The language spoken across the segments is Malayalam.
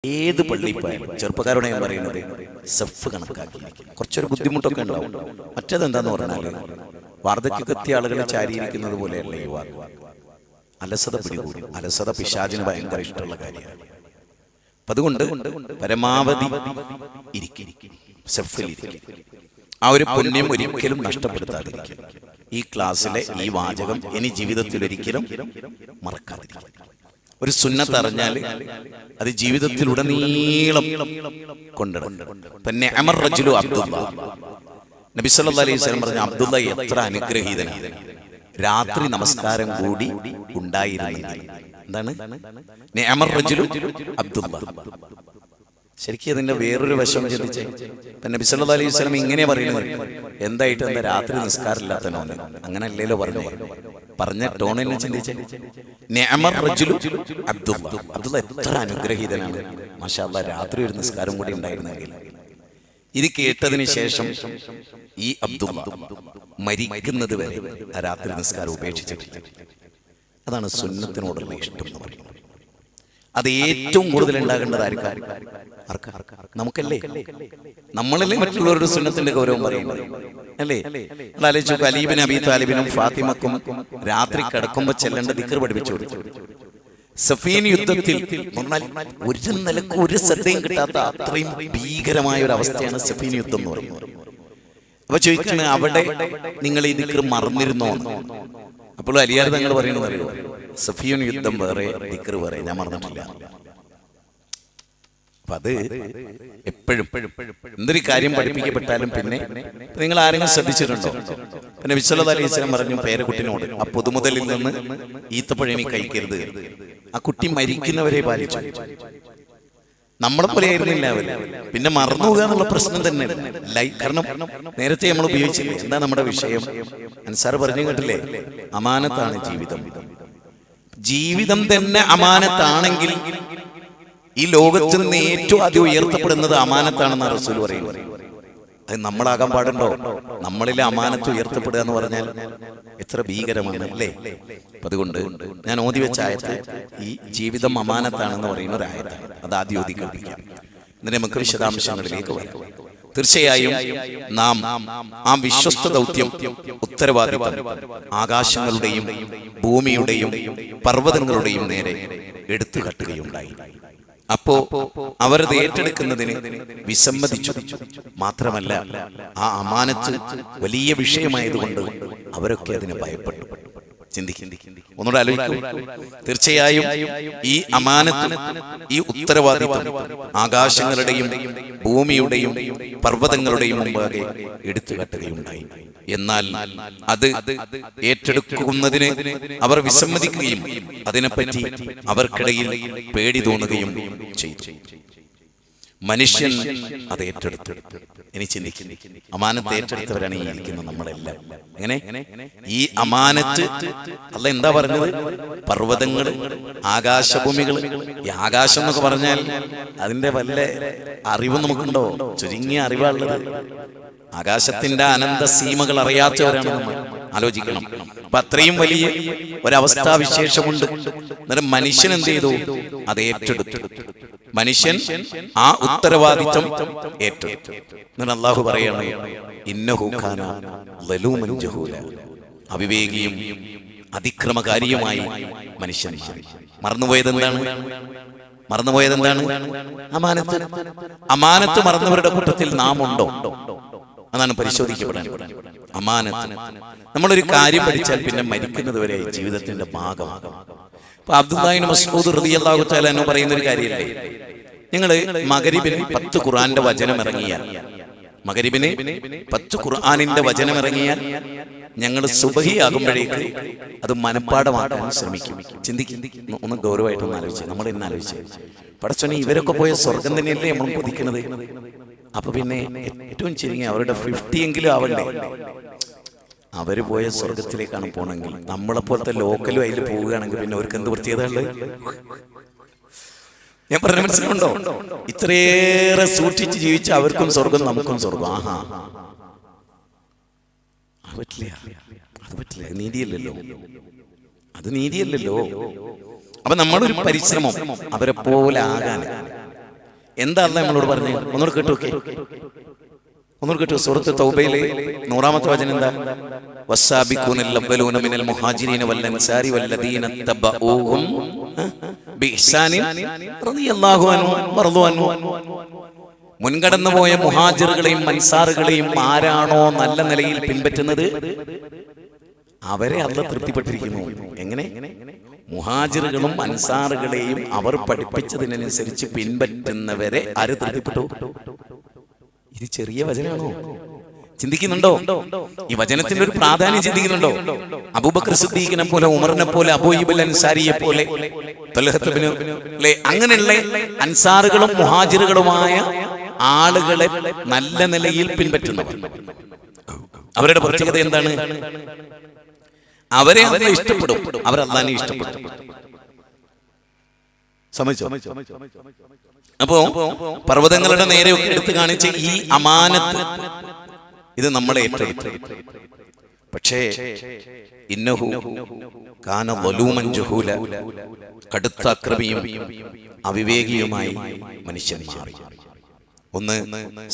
ഏത് പള്ളി പോയാലും ചെറുപ്പക്കാരോട് ഞാൻ പറയുന്നത് സഫ് കണക്കാക്കിയിരിക്കും. കുറച്ചൊരു ബുദ്ധിമുട്ടൊക്കെ ഉണ്ടാവും. മറ്റേതെന്താന്ന് പറഞ്ഞാൽ വാർദ്ധക്യക്കെത്തിയ ആളുകളെ ചാരിയിരിക്കുന്നത് പോലെയല്ല യുവാക്കൾ. അലസത പിടികൂടി. അലസത പിശാചിന് ഭയങ്കര ഇഷ്ടമുള്ള കാര്യമാണ്. അപ്പം അതുകൊണ്ട് പരമാവധി ഇരിക്കും, സഫിലിരിക്കും. ആ ഒരു പുണ്യം ഒരിക്കലും നഷ്ടപ്പെടുത്താതിരിക്കും. ഈ ക്ലാസ്സിലെ ഈ വാചകം ഇനി ജീവിതത്തിൽ ഒരിക്കലും മറക്കാതിരിക്കും. ഒരു സുന്നത്ത് അറിഞ്ഞാൽ അത് ജീവിതത്തിലുടനീളം കൊണ്ടുവരണം. പിന്നെ അമർ റജുലു അബ്ദുള്ള, നബി സല്ലല്ലാഹു അലൈഹി വസല്ലം പറഞ്ഞ അബ്ദുള്ള എത്ര അനുഗ്രഹീതനാണ്. രാത്രി നമസ്കാരം കൂടി ഉണ്ടായിരുന്നെങ്കിൽ എന്താണ് അമർ റജുലു അബ്ദുള്ള. ശരിക്കും അതിന്റെ വേറൊരു വശം ചിന്തിച്ചേ. നബി സല്ലല്ലാഹു അലൈഹി വസല്ലം ഇങ്ങനെ പറയുന്നത്, എന്തായിട്ട് എന്താ രാത്രി നിസ്കാരമില്ലാത്തനോന്ന്? അങ്ങനെ അല്ലല്ലോ പറഞ്ഞ ടോണിനെ ചിന്തിച്ചേ. നിഅമർ റജുലു അബ്ദുള്ള, അബ്ദുള്ള എത്ര അനുഗ്രഹീതനാണ്. മാഷാ അല്ലാഹ്, രാത്രി ഒരു നിസ്കാരം കൂടി ഉണ്ടായിരുന്നെങ്കിൽ. ഇത് കേട്ടതിന് ശേഷം ഈ അബ്ദുള്ള മരിക്കുന്നത് വരെ ആ രാത്രി നിസ്കാരം ഉപേക്ഷിച്ചിട്ടില്ല. അതാണ് സുന്നത്തിനോടുള്ള ഇഷ്ടം എന്ന് പറയുന്നത്. അത് ഏറ്റവും കൂടുതൽ ഉണ്ടാകേണ്ടത് ആർക്കാ? നമുക്കല്ലേ? നമ്മളല്ലേ മറ്റുള്ളവരുടെ സുന്നത്തിന്റെ ഗൗരവം പറയുന്നത്, അല്ലേ? ആലോചിച്ചു, അലി ഇബ്നു അബീ താലിബിനും ഫാത്തിമക്കും രാത്രി കിടക്കുമ്പോൾ ചെല്ലേണ്ട ദിക്ർ പഠിപ്പിച്ചു കൊടുത്തു. സഫീൻ യുദ്ധത്തിൽ ഒരു നിലക്ക് ഒരു ശ്രദ്ധയും കിട്ടാത്ത അത്രയും ഭീകരമായ ഒരു അവസ്ഥയാണ് സഫീൻ യുദ്ധം എന്ന് പറയുന്നത്. അപ്പൊ ചോദിക്കണേ, അവിടെ നിങ്ങൾ ഈ ദിക്ർ മറന്നിരുന്നോ? അപ്പോൾ അലിയാർ തങ്ങൾ പറയുന്നത് അറിയോ, സഫീൻ യുദ്ധം വേറെ ദിക്ർ വേറെ, ഞാൻ മറന്നിട്ടില്ല. അപ്പൊ അത് എപ്പോഴും എന്തൊരു കാര്യം പഠിപ്പിക്കപ്പെട്ടാലും പിന്നെ നിങ്ങൾ ആരെങ്കിലും ശ്രദ്ധിച്ചിട്ടുണ്ടോ? പിന്നെ നബി സല്ലല്ലാഹു അലൈഹി വസല്ലം പറഞ്ഞു പേരക്കുട്ടിനോട്, ആ പൊതുമുതലിൽ നിന്ന് ഈത്തപ്പഴമി കഴിക്കരുത്. ആ കുട്ടി മരിക്കുന്നവരെ പാലിച്ചു. നമ്മളെ പോലെ ആയിരുന്നില്ല അവര്. പിന്നെ മറന്നു പോകുക എന്നുള്ള പ്രശ്നം തന്നെ. കാരണം നേരത്തെ നമ്മൾ ഉപയോഗിച്ചില്ലേ. എന്താ നമ്മുടെ വിഷയം? അൻസാർ പറഞ്ഞു കേട്ടില്ലേ, അമാനത്താണ് ജീവിതം. ജീവിതം തന്നെ അമാനത്താണെങ്കിൽ ഈ ലോകത്ത് നിന്ന് ഏറ്റവും ആദ്യം ഉയർത്തപ്പെടുന്നത് അമാനത്താണെന്ന് റസൂൽ പറയുന്നത്. അത് നമ്മളാകാൻ പാടുണ്ടോ? നമ്മളിലെ അമാനത്ത് ഉയർത്തപ്പെടുക എന്ന് പറഞ്ഞാൽ എത്ര ഭീകരമാണ്, അല്ലേ? അതുകൊണ്ട് ഞാൻ ഓതി വെച്ച ആയത്ത് ഈ ജീവിതം അമാനത്താണെന്ന് പറയുന്ന ഒരു ആയത്താണ്. അത് ആദ്യം ഓതി കേൾപ്പിക്കാം. എന്നിട്ട് നമുക്ക് വിശദാംശങ്ങളിലേക്ക് വരാം. തീർച്ചയായും നാം ആ വിശ്വസ്ത ദൗത്യം, ഉത്തരവാദിത്വം ആകാശങ്ങളുടെയും ഭൂമിയുടെയും പർവ്വതങ്ങളുടെയും നേരെ എടുത്തു കട്ടുകയുണ്ടായി. അപ്പോ അവരത് ഏറ്റെടുക്കുന്നതിന് വിസമ്മതിച്ചു. മാത്രമല്ല, ആ അമാനത്ത് വലിയ വിഷയമായതുകൊണ്ട് അവരൊക്കെ അതിന് ഭയപ്പെട്ടു. ഒന്നുകൂടെ ആലോചിക്കൂ. തീർച്ചയായും ഈ അമാനത്ത്, ഈ ഉത്തരവാദിത്വം ആകാശങ്ങളുടെയും ഭൂമിയുടെയും പർവ്വതങ്ങളുടെയും മുമ്പാകെ എടുത്തു കട്ടുകയുണ്ടായി. എന്നാൽ അത് ഏറ്റെടുക്കുന്നതിന് അവർ വിസമ്മതിക്കുകയും അതിനെപ്പറ്റി അവർക്കിടയിൽ പേടി തോന്നുകയും ചെയ്തു. മനുഷ്യൻ അത് ഏറ്റെടുത്തു. ഇനി ചിന്തിക്കുന്നു, അമാനത്ത് ഏറ്റെടുത്തവരാണ് ഈ ഇരിക്കുന്നത് നമ്മളെല്ലാം. എങ്ങനെ ഈ അമാനത്ത് അല്ല എന്താ പറഞ്ഞത്? പർവ്വതങ്ങള്, ആകാശഭൂമികള്. ഈ ആകാശം എന്നൊക്കെ പറഞ്ഞാൽ അതിന്റെ വല്ല അറിവ് നമുക്കുണ്ടോ? ചുരുങ്ങിയ അറിവാണുള്ളത്. ആകാശത്തിന്റെ അനന്ത സീമകൾ അറിയാത്തവരാണ് നമ്മൾ. ആലോചിക്കണം. അപ്പൊ അത്രയും വലിയ ഒരവസ്ഥാവിശേഷമുണ്ട്. അന്നേരം മനുഷ്യൻ എന്ത് ചെയ്തു? അത് ഏറ്റെടുത്തു. മനുഷ്യൻ ആ ഉത്തരവാദിത്വം ഏറ്റെടുത്തു. എന്നിട്ട് അല്ലാഹു പറയാണ്, ഇന്നഹു കാന ളലൂമൻ ജഹൂല. അവിവേകിയും അതിക്രമകാരിയുമായി മനുഷ്യൻ മാറി. മറന്നുപോയതെന്താണ്? അമാനത്ത്. അമാനത്ത് മറന്നവരുടെ കൂട്ടത്തിൽ നാം ഉണ്ടോ? അതാണ് പരിശോധിക്കപ്പെടാൻ. അമാനത്ത്. നമ്മളൊരു കാര്യം പഠിച്ചാൽ പിന്നെ മരിക്കുന്നത് വരെ ജീവിതത്തിന്റെ ഭാഗമാകും. അപ്പൊ അബ്ദുല്ലാഹി ഇബ്നു മസ്ഊദ് റളിയല്ലാഹു തആല അൻഹു പറയുന്ന ഒരു കാര്യമല്ലേ, നിങ്ങൾ മഗ്‌രിബിന് 10 ഖുർആന്റെ വചനം ഇറങ്ങിയാൽ, മഗ്‌രിബിന് 10 ഖുർആനിന്റെ വചനം ഇറങ്ങിയാൽ ഞങ്ങൾ സുബഹി ആകുമ്പോഴേക്ക് അത് മനഃപ്പാഠമാക്കാൻ ശ്രമിക്കും. ചിന്തിക്കും, ഒന്ന് ഗൗരവമായിട്ടൊന്ന് ആലോചിച്ച്, നമ്മൾ ഇന്ന് ആലോചിച്ച്, പടച്ചോനെ ഇവരൊക്കെ പോയ സ്വർഗം തന്നെയല്ലേ നമ്മൾ കൊതിക്കുന്നത്? അപ്പൊ പിന്നെ ഏറ്റവും ചുരുങ്ങി അവരുടെ 50 എങ്കിലും ആവണ്ടേ? അവര് പോയ സ്വർഗത്തിലേക്കാണ് പോണെങ്കിൽ, നമ്മളെപ്പോലത്തെ ലോക്കലും അതിൽ പോവുകയാണെങ്കിൽ പിന്നെ അവർക്ക് എന്ത് വൃത്തിയതുണ്ട്? ഞാൻ പറഞ്ഞ മനസ്സിലുണ്ടോ? ഇത്രയേറെ സൂക്ഷിച്ച് ജീവിച്ച അവർക്കും സ്വർഗം, നമുക്കും സ്വർഗം. ആഹാ, അത് പറ്റില്ല. അത് നീതിയല്ലല്ലോ. അപ്പൊ നമ്മളൊരു പരിശ്രമം അവരെ പോലെ ആകാൻ എന്താ അല്ലാഹ് നമ്മളോട് പറഞ്ഞു? ഒന്നുകൂടെ കേട്ടോക്കെ, ഒന്നുകൂടെ കേട്ടു. സൂറത്ത് തൗബയിലെ 100-ാമത്തെ വചനം എന്താ? വസ്സാബിഖൂനൽ അവ്വലൂന മിനൽ മുഹാജിരീന വൽ അൻസാരി വല്ലദീന തബഊഹും ബിഇഹ്സാനിൻ റളിയല്ലാഹു അൻഹും വറളു അൻഹു. മുൻകടന്നുപോയ മുഹാജിറുകളെയും അൻസാറുകളെയും ആരാണോ നല്ല നിലയിൽ പിൻപറ്റുന്നത് അവരെ അല്ലാഹ് തൃപ്തിപ്പെട്ടിരിക്കുന്നു. എങ്ങനെ? മുഹാജിറുകളും അൻസാറുകളെയും അവർ പഠിപ്പിച്ചതിനനുസരിച്ച് പിൻപറ്റുന്നവരെ ആര് തൃപ്തിപ്പെട്ടു? ഇത് ചെറിയ വചനാണോ? ചിന്തിക്കുന്നുണ്ടോ? ഈ വചനത്തിന്റെ ഒരു പ്രാധാന്യം ചിന്തിക്കുന്നുണ്ടോ? അബൂബക്കർ സിദ്ദീഖിനെ പോലെ, ഉമറിനെ പോലെ, അബൂ അയ്യൂബ് അൻസാരിയെ പോലെ, അങ്ങനെയുള്ള അൻസാറുകളും മുഹാജിറുകളുമായ ആളുകളെ നല്ല നിലയിൽ പിൻപറ്റുന്നവർ, അവരുടെ പ്രത്യേകത എന്താണ്? അവരെ അല്ലാഹ് ഇഷ്ടപ്പെടും, അവർ അല്ലാഹുവിനെ ഇഷ്ടപ്പെടും. സമ്മതിച്ചോ? അപ്പോ പർവ്വതങ്ങളുടെ നേരെയൊക്കെ എടുത്തു കാണിച്ച ഈ അമാനത്ത് ഇത് നമ്മളെ ഏറ്റെടുത്തു. പക്ഷേ ഇന്നഹു കാന വലൂമൻ ജഹൂല, കടുത്ത അക്രമിയും അവിവേകിയുമായി മനുഷ്യൻ മാറി. ഒന്ന്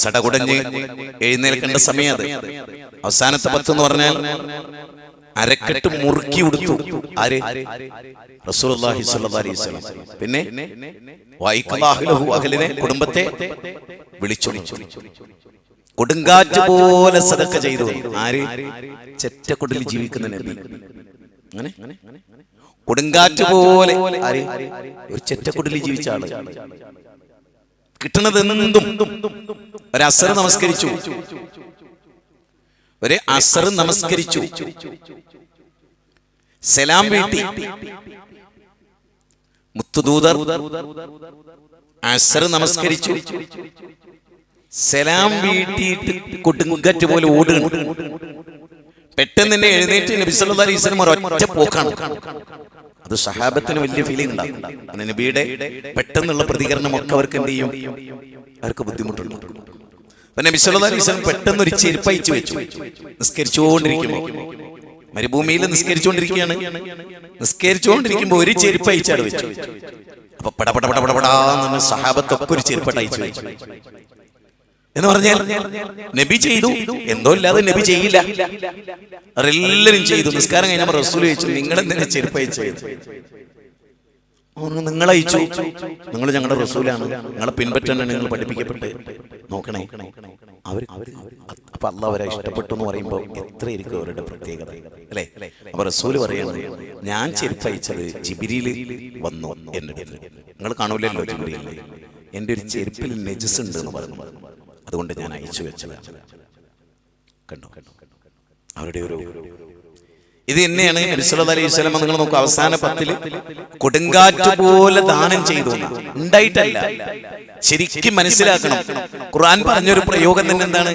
സടകുടഞ്ഞ് എഴുന്നേൽക്കേണ്ട സമയം അത്. അവസാനത്തെ 10 എന്ന് പറഞ്ഞാൽ അരക്കെട്ട് മുറുക്കി ഉടുത്തു. ആര്? റസൂലുള്ളാഹി സ്വല്ലല്ലാഹി അലൈഹി വസല്ലം. പിന്നെ അഹ്ലിനെ, കുടുംബത്തെ വിളിച്ചു. കൊടുങ്കാറ്റ് പോലെ സദഖ ചെയ്തു. ആര്? ചെറ്റക്കുടിൽ ജീവിക്കുന്ന നബി. അങ്ങനെ കൊടുങ്കാറ്റ് പോലെ ആര്? ഒരു ചെറ്റക്കുടിൽ ജീവിച്ച ആള്. കിട്ടുന്നത് എന്തും. ഒരു അസർ നമസ്കരിച്ചു, ഒരു അസർ നമസ്കരിച്ചു, സലാം വീട്ടി. മുത്തുദൂതർ അസർ നമസ്കരിച്ചു, സലാം വീട്ടിയിട്ട് കൊടുങ്കാറ്റ് പോലെ ഓടുകയാണ്. പെട്ടെന്ന് തന്നെ എഴുന്നേറ്റ് നബി സല്ലല്ലാഹു അലൈഹി വസല്ലം ഒരൊറ്റ പോക്കാണ്. അത് സഹാബത്തിന് വലിയ ഫീലിംഗ് ഉണ്ടാകും. നബിയുടെ പെട്ടെന്നുള്ള പ്രതികരണം ഒക്കെ അവർക്ക് എന്ത് ചെയ്യും? അവർക്ക് ബുദ്ധിമുട്ടുണ്ട്. നബി സല്ലല്ലാഹു അലൈഹി വസല്ലം പെട്ടെന്ന് ഒരു ചെരുപ്പ് അയച്ചു വെച്ചു. നിസ്കരിച്ചുകൊണ്ടിരിക്കുമ്പോൾ, മരുഭൂമിയിൽ നിസ്കരിച്ചുകൊണ്ടിരിക്കുമ്പോൾ ഒരു ചെരുപ്പ് അയച്ചാട് വെച്ചു. അപ്പൊ പടപടപടപടാന്ന് സഹാബത്തൊക്കെ ഒരു ചെരുപ്പട്ട് അയച്ചു വെച്ചു. എന്ന് പറഞ്ഞാൽ നബി ചെയ്തു, എന്തോ ഇല്ലാതെ നബി ചെയ്യില്ല, അവരെല്ലാരും ചെയ്തു. നിസ്കാരം കഴിഞ്ഞപ്പോൾ റസൂൽ ചോദിച്ചു, നിങ്ങൾ എന്തിനാ ചെരുപ്പ് അയച്ചു? നിങ്ങൾ അയച്ചു, നിങ്ങൾ ഞങ്ങളുടെ റസൂലാണ്, നിങ്ങളെ പിൻപറ്റാൻ നിങ്ങൾ പഠിപ്പിക്കപ്പെട്ട്. നോക്കണേ, അപ്പൊ അല്ലാഹ് അവരെ ഇഷ്ടപ്പെട്ടു എന്ന് പറയുമ്പോൾ എത്രയായിരിക്കും അവരുടെ പ്രത്യേകത, അല്ലേ? അപ്പൊ റസൂല് പറയുന്നത്, ഞാൻ ചെരുപ്പ് അയച്ചത് ജിബ്രീൽ വന്നു എന്റെ അടുത്ത്. നിങ്ങൾ കാണൂലല്ലോ ജിബ്രീൽ, എന്റെ ഒരു ചെരുപ്പിൽ നജസ് ഉണ്ട് എന്ന് പറഞ്ഞു, അതുകൊണ്ട് ഞാൻ അയച്ചു വെച്ചതാണ്. കണ്ടോ അവരുടെ ഒരു ഇത് തന്നെയാണ് നബി സല്ലല്ലാഹു അലൈഹി വസല്ലം. നിങ്ങൾ നോക്കൂ, അവസാന 10 കൊടുങ്കാറ്റ് പോലെ ദാനം ചെയ്തു. ഉണ്ടായിട്ടല്ല, ശരിക്കും മനസ്സിലാക്കണം. ഖുർആൻ പറഞ്ഞൊരു പ്രയോഗം തന്നെ എന്താണ്?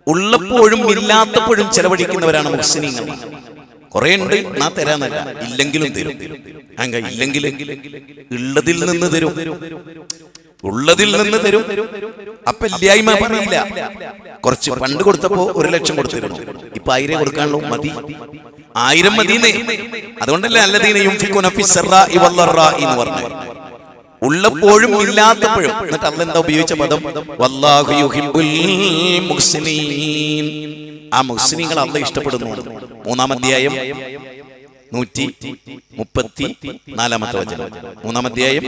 ഉള്ളപ്പോഴും ഇല്ലാത്തപ്പോഴും ചെലവഴിക്കുന്നവരാണ് മുഹ്സിനീങ്ങൾ. കുറെ ഉണ്ട്, നാ തരാന്നല്ല, ഇല്ലെങ്കിലും തരും. ഇല്ലെങ്കിൽ ഉള്ളതിൽ നിന്ന് തരും, ഉള്ളതിൽ നിന്ന് തരും. അപ്പൊ ഇല്ലായ്മ പറയില്ല. കുറച്ച് പണ്ട് കൊടുത്തപ്പോ 1 ലക്ഷം കൊടുത്തിരുന്നു, ഇപ്പൊ 1000 കൊടുക്കാനുള്ളൂ, മതി, 1000 മതിന്നേ. അതുകൊണ്ടല്ലേ അല്ലദീന യുൻഫിഖൂന ഫിസ്സറാഇ വല്ലറാഇ എന്ന് പറഞ്ഞു. ഉള്ളപ്പോഴും ഇല്ലാത്തപ്പോഴും. എന്നിട്ട് അല്ലാഹ് എന്താ ഉപയോഗിച്ച പദം? വല്ലാഹു യുഹിബ്ബുൽ മുഹ്സിനീൻ. ആ മുഹ്സിനീങ്ങളെ അല്ലാഹ് ഇഷ്ടപ്പെടുന്നു. 3-ാം അധ്യായം 134-ാമത്തെ വചനം. 3-ാം അധ്യായം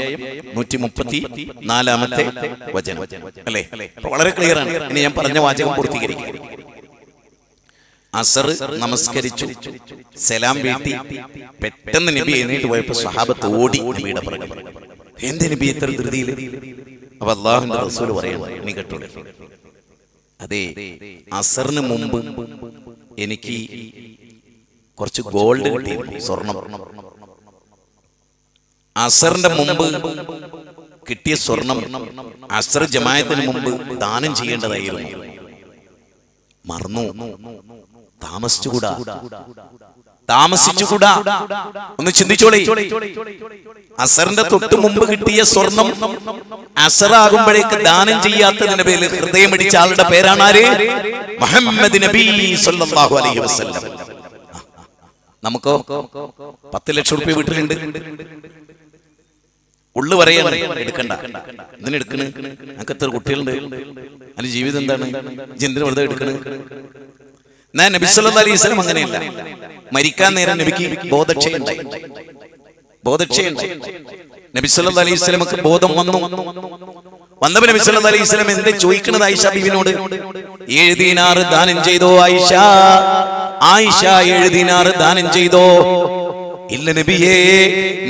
134-ാമത്തെ വചനം, അല്ലേ? വളരെ ക്ലിയർ ആണ്. ഇനി ഞാൻ പറഞ്ഞ വാചകം പൂർത്തീകരിക്കും. അസർ നമസ്കരിച്ചു, സലാം വീട്ടി. പെട്ടെന്ന് നബി എഴുന്നേറ്റ് പോയപ്പോ സ്വഹാബത്ത് ഓടി നബിയുടെ പുറകെ. എന്ത് നബി ഇത്ര ധൃതിയിൽ? അപ്പൊ അല്ലാഹുവിന്റെ റസൂൽ പറയുന്നത്, നീ കേട്ടോ, അതെ, അസറിന് മുമ്പ് എനിക്ക് കുറച്ച് ഗോൾഡ് കിട്ടിയിരുന്നു, സ്വർണം. അസറിന്റെ മുമ്പ് കിട്ടിയ സ്വർണം അസർ ജമാഅത്തിന് മുമ്പ് ദാനം ചെയ്യേണ്ടതായിരുന്നു, മറന്നു. താമസിച്ചുകൂടാ. ഒന്ന് ചിന്തിച്ചോളി. അസറിന്റെ തൊട്ട് മുമ്പ് കിട്ടിയ സ്വർണം അസറാകുമ്പോഴേക്ക് ദാനം ചെയ്യാത്തതിന്റെ പേരിൽ ഹൃദയമടിച്ച ആളുടെ പേരാണ് ആര്? മുഹമ്മദ് നബി സല്ലല്ലാഹു അലൈഹി വസല്ലം. നമുക്കോ 10 ലക്ഷം റുപ്യ വീട്ടിലുണ്ട്, ഉള്ളു പറയാണ് എടുക്കണ്ട, എന്തിനെടുക്കണ്, ഞങ്ങൾക്ക് എത്ര കുട്ടികളുണ്ട്, അതിന്റെ ജീവിതം എന്താണ്, എന്തിനു വെറുതെ എടുക്കണ്. എന്നാൽ നബി സല്ലല്ലാഹു അലൈഹി വസല്ലം അങ്ങനെയല്ല. മരിക്കാൻ നേരം നബിക്ക് ബോധക്ഷയുണ്ടായി. നബി സല്ലല്ലാഹു അലൈഹി വസല്ലമക്ക് ബോധം വന്നപ്പോൾ നബി സല്ലല്ലാഹു അലൈഹി വസല്ലം എന്തേ ചോദിക്കണത് ആയിഷ ബീവിനോട്? 7 ദീനാർ ദാനം ചെയ്തോ ആയിഷ? 7 ദീനാർ ദാനം ചെയ്തോ? ഇല്ല നബിയേ,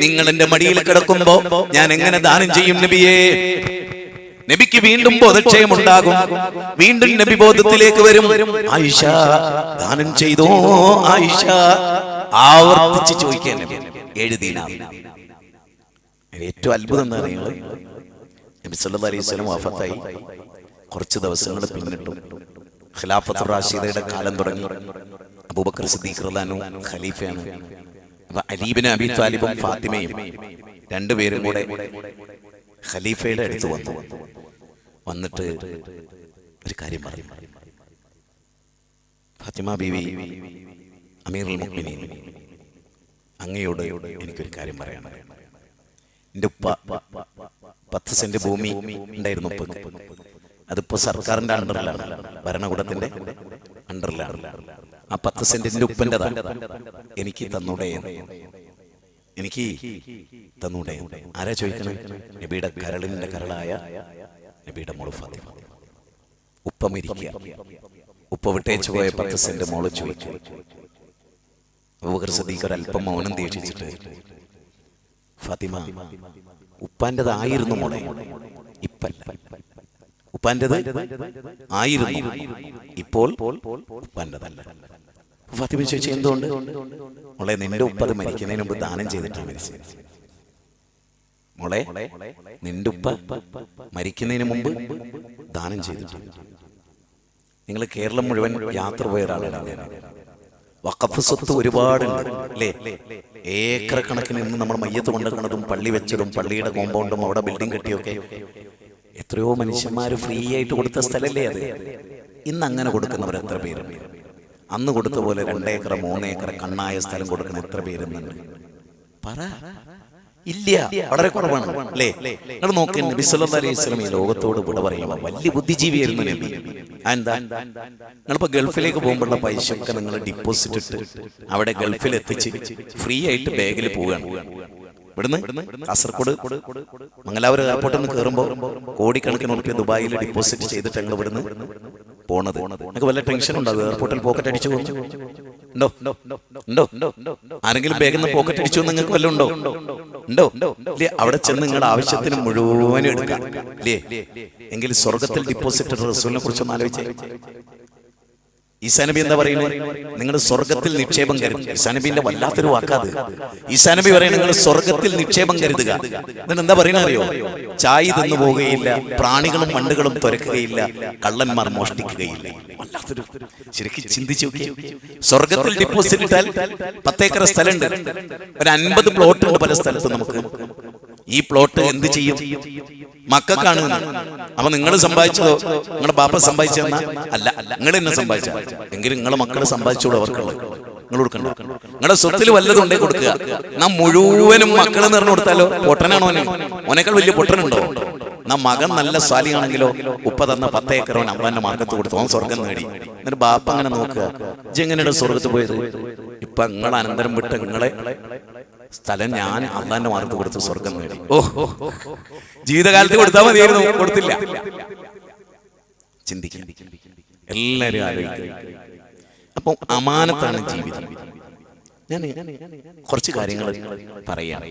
നിങ്ങൾ എന്റെ മടിയിൽ കിടക്കുമ്പോ ഞാൻ എങ്ങനെ ദാനം ചെയ്യും നബിയേ? നബിക്ക് വീണ്ടും ബോധക്ഷയം ഉണ്ടാകും, വീണ്ടും നബി ബോധത്തിലേക്ക് വരും. ആയിഷ ദാനം ചെയ്തോ ആയിഷ? ആവർത്തിച്ച് ചോദിക്കാൻ 7 ദീനാർ. ഏറ്റവും അത്ഭുതം എന്താ അറിയുന്നത്? നബി സല്ലല്ലാഹു അലൈഹി വസല്ലം വഫാത്തായി കുറച്ച് ദിവസങ്ങൾ പിന്നിട്ടു. ഖിലാഫത്തുർ റാഷിദയുടെ കാലം തുടങ്ങി. അബൂബക്കർ സിദ്ദീഖ് റളിയല്ലാഹു അൻഹു ഖലീഫയാണ്. അപ്പൊ അലി ഇബ്നു അബീ ത്വാലിബും ഫാത്തിമയും രണ്ടുപേരും കൂടെ ഖലീഫയുടെ അടുത്ത് വന്നിട്ട് ഒരു കാര്യം പറഞ്ഞു. ഫാത്തിമ ബീവി, അമീറുൽ മുഅ്മിനീൻ, അങ്ങയോട് എനിക്കൊരു കാര്യം പറയണം. എൻ്റെ ഉപ്പ 10 സെന്റ് ഭൂമി ഉണ്ടായിരുന്നു ഉപ്പക്ക്. അതിപ്പോ സർക്കാരിന്റെ അണ്ടറിലാണ്, ഭരണകൂടത്തിന്റെ അണ്ടറിലാണ്. ആ 10 സെന്റിന്റെ ഉപ്പൻ്റെതാണ്. എനിക്ക് തന്നൂടെ? ആരാ ചോദിക്കണേ? നബിയുടെ കരളിന്റെ കരളായ നബിയുടെ മോള് ഫാത്തിമ. ഉപ്പ മരിക്കുക, ഉപ്പ വിട്ടേച്ചു പോയ 10 സെന്റ് മോള് ചോദിച്ചു. അബൂബക്കർ സിദ്ദീഖ് അല്പം മൗനം ദീക്ഷിച്ചിട്ട്, ഫാത്തിമ, ഉപ്പാൻ്റെതായിരുന്നു മോളെ, ഇപ്പല്ല. ഉപ്പാൻ്റെത് ആയിരുന്നു, ഇപ്പോൾ ഉപ്പാൻ്റെതല്ല. ഫാത്തിമ ചോദിച്ചു, എന്തുകൊണ്ട്? മോളെ, നിന്റെ ഉപ്പ അത് മരിക്കുന്നതിന് മുമ്പ് ദാനം ചെയ്തിട്ടാണ് മരിച്ചത്. മോളെ, നിന്റെ ഉപ്പ മരിക്കുന്നതിന് മുമ്പ് ദാനം ചെയ്തിട്ടുണ്ട്. നിങ്ങൾ കേരളം മുഴുവൻ യാത്ര പോയ ഒരാളാണ്. വഖഫ് സ്വത്ത് ഒരുപാടുണ്ട് അല്ലേ? ഏക്കർ കണക്കിന് ഇന്ന് നമ്മൾ മയ്യത്ത് കൊണ്ടുവന്നതും പള്ളി വെച്ചതും പള്ളിയുടെ കോമ്പൗണ്ടും അവിടെ ബിൽഡിംഗ് കെട്ടിയൊക്കെ എത്രയോ മനുഷ്യന്മാർ ഫ്രീ ആയിട്ട് കൊടുത്ത സ്ഥലമല്ലേ അത്? ഇന്ന് അങ്ങനെ കൊടുക്കുന്നവർ എത്ര പേരുണ്ട്? അന്ന് കൊടുത്ത പോലെ 2 ഏക്കർ 3 ഏക്കർ കണ്ണായ സ്ഥലം കൊടുക്കുന്ന എത്ര പേരുന്നുണ്ട്? പറ. ഇല്ല, വളരെ കുറവാണ് അല്ലേ? നിങ്ങൾ നോക്കി, നബി സല്ലല്ലാഹു അലൈഹി വസല്ലം ഈ ലോകത്തോട് വിട പറയുമ്പോൾ വലിയ ബുദ്ധിജീവിയായിരുന്നു നബി. എന്താ, നിങ്ങളിപ്പോ ഗൾഫിലേക്ക് പോകുമ്പോഴുള്ള പൈസ ഒക്കെ നിങ്ങൾ ഡിപ്പോസിറ്റ് ഇട്ട് അവിടെ ഗൾഫിൽ എത്തിച്ച് ഫ്രീ ആയിട്ട് ബാഗിൽ പോവുകയാണ്. ഇവിടുന്ന് കാസർഗോഡ് മംഗലാപുരം എയർപോർട്ടിൽ നിന്ന് കയറുമ്പോൾ കോടിക്കണക്കിന് ഉറുപ്പിക ദുബായിൽ ഡിപ്പോസിറ്റ് ചെയ്തിട്ട് ഞങ്ങൾ ഇവിടുന്ന് പോണത്. നിങ്ങൾക്ക് വല്ല ടെൻഷൻ ഉണ്ടാവും? എയർപോർട്ടിൽ പോക്കറ്റ് അടിച്ചു ഉണ്ടോ? ആരെങ്കിലും ബാഗിൽ നിന്ന് പോക്കറ്റ് അടിച്ചു നിങ്ങൾക്ക് വല്ലതും ഉണ്ടോ? ഇല്ലേ? അവിടെ ചെന്ന് നിങ്ങളുടെ ആവശ്യത്തിന് മുഴുവനും എടുക്കാം ഇല്ലേ? എങ്കിൽ സ്വർഗത്തിൽ ഡിപ്പോസിറ്റ് റസൂലിനെ കുറിച്ചൊന്ന് ആലോചിച്ചേ. ഈസാ നബി എന്താ പറയുന്നത്? നിങ്ങൾ സ്വർഗത്തിൽ നിക്ഷേപം കരുതുക. ഈസാ നബിന്റെ വല്ലാത്തൊരു വാക്കാത്. ഈസാ നബി പറയുന്നത് നിങ്ങൾ സ്വർഗത്തിൽ നിക്ഷേപം കരുതുക. എന്നിട്ട് എന്താ പറയുന്നത് അറിയോ? ചായ തിന്നു പോവുകയില്ല, പ്രാണികളും മണ്ടുകളും തുരക്കുകയില്ല, കള്ളന്മാർ മോഷ്ടിക്കുകയില്ല. വല്ലാത്തൊരു, ശരിക്കും ചിന്തിച്ചു നോക്കി. സ്വർഗത്തിൽ ഡിപ്പോസിറ്റ് ഇട്ടാൽ 10 ഏക്കർ സ്ഥലമുണ്ട്, ഒരു 50 പ്ലോട്ട് ഉണ്ട് പല സ്ഥലത്തും. നമുക്ക് ഈ പ്ലോട്ട് എന്ത് ചെയ്യും? മക്കൾക്കാണ്. അപ്പൊ നിങ്ങൾ സമ്പാദിച്ചതോ നിങ്ങളുടെ ബാപ്പ സമ്പാദിച്ചെന്നാ? അല്ല, നിങ്ങൾ എന്നെ സമ്പാദിച്ച. എങ്കിലും നിങ്ങളെ മക്കൾ സമ്പാദിച്ചോളൂ, അവർക്കുള്ളത് നിങ്ങൾ കൊടുക്കണ്ട. നിങ്ങളുടെ സ്വത്തിൽ വല്ലതും ഉണ്ടേ കൊടുക്കുക. നാം മുഴുവനും മക്കളെ നിറഞ്ഞു കൊടുത്താലോ? പൊട്ടനാണോ? ഓനേക്കാൾ വലിയ പൊട്ടനുണ്ടോ? നാം മകൻ നല്ല സ്വാലിയാണെങ്കിലോ ഉപ്പ തന്ന 10 ഏക്കർ ഓൻ അള്ളാന്റെ മാർഗത്ത് കൊടുത്തു, ഓൻ സ്വർഗം നേടി. എന്നിട്ട് ബാപ്പ അങ്ങനെ നോക്കുക, ഇജ്ജെങ്ങനെയാണ് സ്വർഗത്ത് പോയത്? ഇപ്പൊ നിങ്ങൾ അനന്തരം വിട്ട് നിങ്ങളെ സ്ഥലം ഞാൻ അള്ളാന്റെ മാർഗത്ത് കൊടുത്ത് സ്വർഗം നേടി. ജീവിതകാലത്ത് കൊടുത്താൽ മതിയായിരുന്നു, കൊടുത്തില്ല. ചിന്തിക്കുക, എല്ലാരും ആലോചിക്കുക. അപ്പൊ അമാനത്താണ് ജീവിതം. ഞാൻ കുറച്ച് കാര്യങ്ങൾ പറയാം.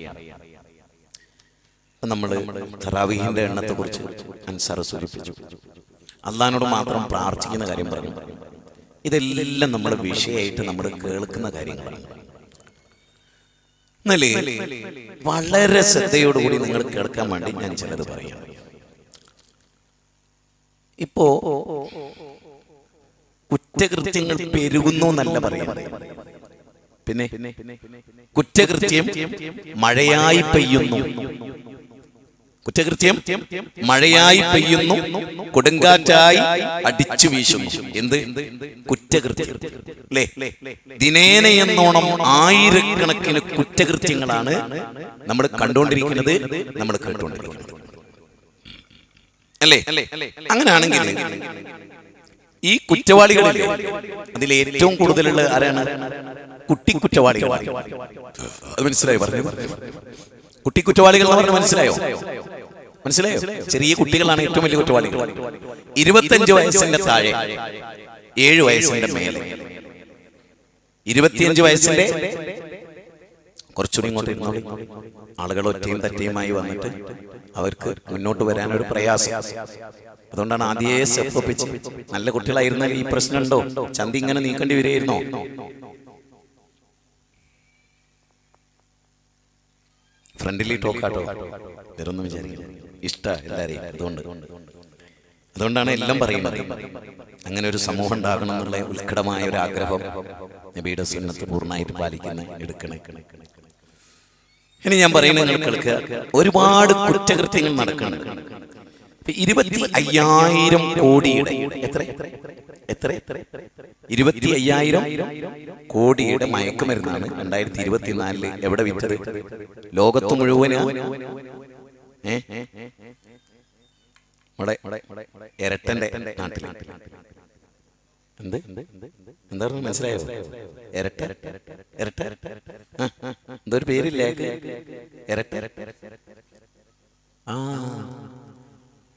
നമ്മള് തറാവീഹിന്റെ എണ്ണത്തെ കുറിച്ച് അൻസാർ സൂചിപ്പിച്ചു. അള്ളാഹിനോട് മാത്രം പ്രാർത്ഥിക്കുന്ന കാര്യം പറഞ്ഞു. ഇതെല്ലാം നമ്മുടെ വിഷയമായിട്ട് നമ്മൾ കേൾക്കുന്ന കാര്യങ്ങളാണ്. എന്നല്ലേ വളരെ ശ്രദ്ധയോടുകൂടി നിങ്ങൾ കേൾക്കാൻ വേണ്ടി ഞാൻ ചിലത് പറയാം. ഇപ്പോ കുറ്റകൃത്യങ്ങൾ പെരുകുന്നു എന്നല്ല പറയുന്നത്. പിന്നെ കുറ്റകൃത്യം മഴയായി പെയ്യുന്നു, കുറ്റകൃത്യം മഴയായി പെയ്യുന്നു, കൊടുങ്കാറ്റായി അടിച്ചു വീശുന്നു. എന്ത് കുറ്റകൃത്യം അല്ലേ? ദിനേന എന്നോണം ആയിരക്കണക്കിന് കുറ്റകൃത്യങ്ങളാണ് നമ്മൾ കണ്ടുകൊണ്ടിരിക്കുന്നത്, നമ്മൾ കേട്ടുകൊണ്ടിരിക്കുന്നത് അല്ലേ? അങ്ങനെയാണെങ്കിൽ ഈ കുറ്റവാളികളിൽ അതിൽ ഏറ്റവും കൂടുതലുള്ള ആരാണ്? കുട്ടിക്കുറ്റവാളികൾ. അത് മനസ്സിലായോ? പറഞ്ഞു കുട്ടിക്കുറ്റവാളികൾ എന്ന് പറഞ്ഞാൽ മനസ്സിലായോ? ചെറിയ കുട്ടികളാണ് ഏറ്റവും വലിയ കുറ്റവാളികൾ. 25 വയസ്സിന്റെ താഴെ, 7 വയസ്സിന്റെ മേലെ. 25 വയസ്സിന്റെ കുറച്ചുകൂടി ഇങ്ങോട്ട് ഇരുന്നോളി. ആളുകൾ ഒറ്റയും തറ്റയുമായി വന്നിട്ട് അവർക്ക് മുന്നോട്ട് വരാനൊരു പ്രയാസം. അതുകൊണ്ടാണ് ആദ്യമേ സ്റ്റെപ്പ് ഒപ്പിച്ച്. നല്ല കുട്ടികളായിരുന്നാൽ ഈ പ്രശ്നമുണ്ടോ? ചന്തി ഇങ്ങനെ നീക്കേണ്ടി വരികയായിരുന്നോ? ഫ്രണ്ട്ലി ടോക്കാട്ടോ, വേറൊന്നും വിചാരിക്കില്ല. ഇഷ്ട എല്ലാരെയും. അതുകൊണ്ടാണ് എല്ലാം പറയുന്നത്. അങ്ങനെ ഒരു സമൂഹം ഉണ്ടാകണം എന്നുള്ള ഉത്കടമായ ഒരു ആഗ്രഹം നബിയുടെ സുന്നത്ത് പൂർണ്ണമായിട്ട് എടുക്കണേ. ഇനി ഞാൻ പറയുന്നത് നിങ്ങൾ കേൾക്കുക. ഒരുപാട് കുറ്റകൃത്യങ്ങൾ നടക്കുന്നുണ്ട്. 25,000 കോടിയുടെ എത്ര 25,000 കോടിയുടെ മയക്കുമരുന്നാണ് 2024 എവിടെ വിറ്റത്? ലോകത്ത് മുഴുവന് എരട്ടന്റെ നാട്ടിൽ. എന്താ മനസ്സിലായോ? എരട്ട എന്തൊരു പേരില്ലേ? എരട്ട.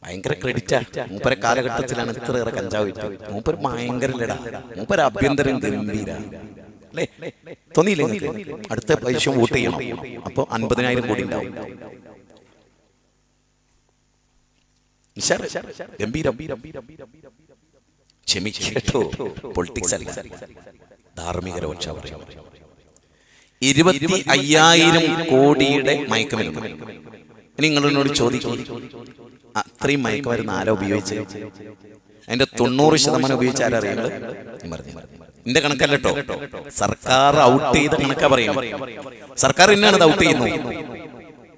ഭയങ്കര ക്രെഡിറ്റാ. മൂപ്പര കാലഘട്ടത്തിലാണ് ഇത്രയേറെ കഞ്ചാവ് വിറ്റത്. മൂപ്പര് ഭയങ്കര ലടാ. മൂപ്പര ആഭ്യന്തരം ഗംഭീര അല്ലേ? തോന്നിയില്ലേ നിങ്ങൾക്ക്? അടുത്ത പൈസ വോട്ട് ചെയ്യണം, അപ്പൊ 50,000 കോടി ഉണ്ടാവും. ഗംഭീരം. ക്ഷമിക്കട്ടോ, പൊളിറ്റിക്സ് അല്ല, ധാർമ്മിക രക്ഷ പറയും. 25,000 കോടിയുടെ മയക്കുമരുന്ന്. നിങ്ങളോട് ചോദിക്കും, അത്രയും മയക്കുമരുന്ന് ആരാ ഉപയോഗിച്ച്? അതിന്റെ 90% ഉപയോഗിച്ച് ആരാ അറിയുന്നത്? എന്റെ കണക്കല്ലോ, സർക്കാർ ഔട്ട് ചെയ്ത കണക്കാ പറയും. സർക്കാർ തന്നെയാണ് ഇത് ഔട്ട് ചെയ്യുന്നത്.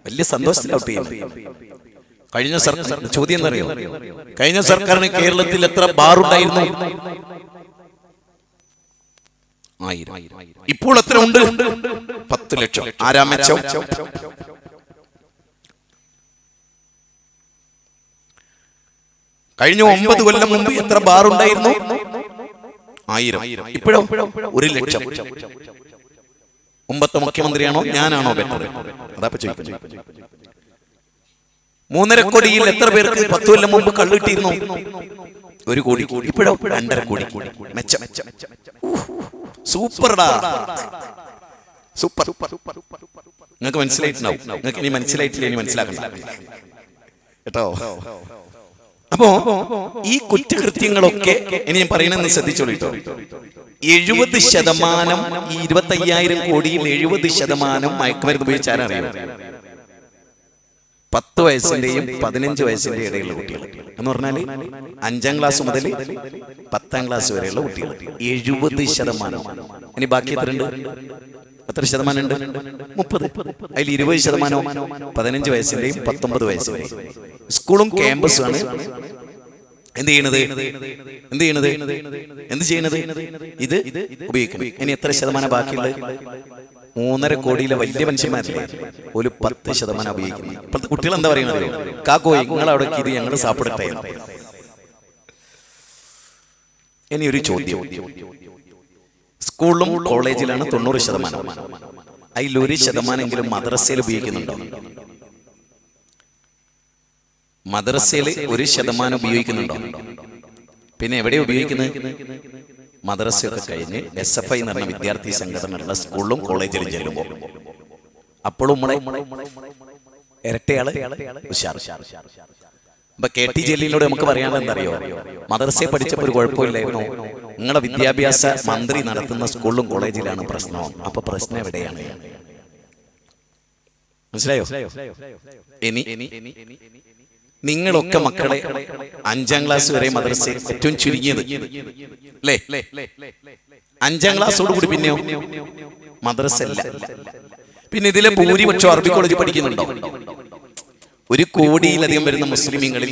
വലിയ സന്തോഷത്തിൽ ഔട്ട് ചെയ്യുന്നത്. കഴിഞ്ഞ സർക്കാർ ചോദ്യം എന്നറിയോ? കഴിഞ്ഞ സർക്കാരിന് കേരളത്തിൽ എത്ര ബാറുണ്ടായിരുന്നു? 1000. ഇപ്പോൾ എത്ര ഉണ്ട്? 10 ലക്ഷം. ആരാ മെച്ചം? കഴിഞ്ഞ 9 കൊല്ലം മുമ്പ് എത്ര ബാറുണ്ടായിരുന്നു? 1000. ഇപ്പോഴോ 1 ലക്ഷം. മുമ്പത്തെ മുഖ്യമന്ത്രിയാണോ ഞാനാണോ ബെറ്റർ? അതാ ചോദിക്കുന്നത്. 3.5 കോടിയിൽ എത്ര പേർക്ക് 10 കൊല്ലം മുമ്പ് കള്ളിട്ടിരുന്നു? 1 കോടി. ഇപ്പോഴോ 2.5 കോടി. മെച്ചം. സൂപ്പർടാ, സൂപ്പർ. നിങ്ങൾക്ക് മനസ്സിലായിട്ടുണ്ടാവും. നിങ്ങൾക്ക് ഇനി മനസ്സിലായിട്ടില്ല, ഇനി മനസ്സിലാക്കണ്ട കേട്ടോ. അപ്പോ ഈ കുറ്റകൃത്യങ്ങളൊക്കെ ഇനി ഞാൻ പറയണെന്ന് ശ്രദ്ധിച്ചോളൂ കേട്ടോ. 70% ഈ 25,000 കോടിയിൽ 70% മയക്കുമരുന്ന് ഉപയോഗിച്ചാരറിയാം? 10 വയസ്സിന്റെയും 15 വയസ്സിന്റെയും ഇടയിലുള്ള കുട്ടികൾ എന്ന് പറഞ്ഞാല് 5ാം ക്ലാസ് മുതൽ 10ാം ക്ലാസ് വരെയുള്ള കുട്ടികൾ 70%. ഇനി ബാക്കി എത്രയുണ്ട്? എത്ര ശതമാനം ഉണ്ട്? 30. അതിൽ 20% 15 വയസ്സിന്റെയും 19 വയസ്സിന്റെയും. സ്കൂളും ക്യാമ്പസും ആണ് എന്ത് ചെയ്യണത്? ഇത് ഉപയോഗിക്കണം. ഇനി എത്ര ശതമാനം ബാക്കിയുള്ളത്? 3.5 കോടിയിലെ വലിയ മനുഷ്യന്മാരില്ലേ, ഒരു 10% ഉപയോഗിക്കുന്നു. ഇപ്പോഴത്തെ കുട്ടികൾ എന്താ പറയുന്നത്? കാക്കോയി നിങ്ങൾ അവിടെ ഇത് ഞങ്ങൾ സാപ്പിടട്ടെ. ഇനി ഒരു ചോദ്യം. സ്കൂളിലും കോളേജിലാണ് 90%. അതിൽ 1% മദ്രസയിൽ ഉപയോഗിക്കുന്നുണ്ടോ? മദ്രസയിൽ 1% ഉപയോഗിക്കുന്നുണ്ടോ? പിന്നെ എവിടെ ഉപയോഗിക്കുന്നത്? മദ്രസയൊക്കെ കഴിഞ്ഞ് SFI എന്ന് പറഞ്ഞ വിദ്യാർത്ഥി സംഘടനയുള്ള സ്കൂളിലും കോളേജിലും ചെല്ലുമ്പോൾ അപ്പോഴും നമ്മളെ ഇരട്ടയാള് ഉഷാർ. അപ്പൊ KT ജലീലിനോട് നമുക്ക് പറയാനുള്ള എന്തറിയോ? മദ്രസയെ പഠിച്ചപ്പോൾ ഒരു കുഴപ്പമില്ലായിരുന്നു, നിങ്ങളുടെ വിദ്യാഭ്യാസ മന്ത്രി നടത്തുന്ന സ്കൂളിലും കോളേജിലാണ് പ്രശ്നം. അപ്പൊ പ്രശ്നം എവിടെയാണ്? മനസ്സിലായോ? ഇനി നിങ്ങളൊക്കെ മക്കളെ 5ാം ക്ലാസ് വരെ മദ്രസ ഏറ്റവും ചുരുങ്ങിയത് അല്ലേ? 5ാം ക്ലാസ്സോടുകൂടി പിന്നെയോ മദ്രസ അല്ല. പിന്നെ ഇതിലെ ഭൂരിപക്ഷം അറബി കോളേജ് പഠിക്കുന്നുണ്ടോ? 1 കോടിയിലധികം വരുന്ന മുസ്ലിമീങ്ങളിൽ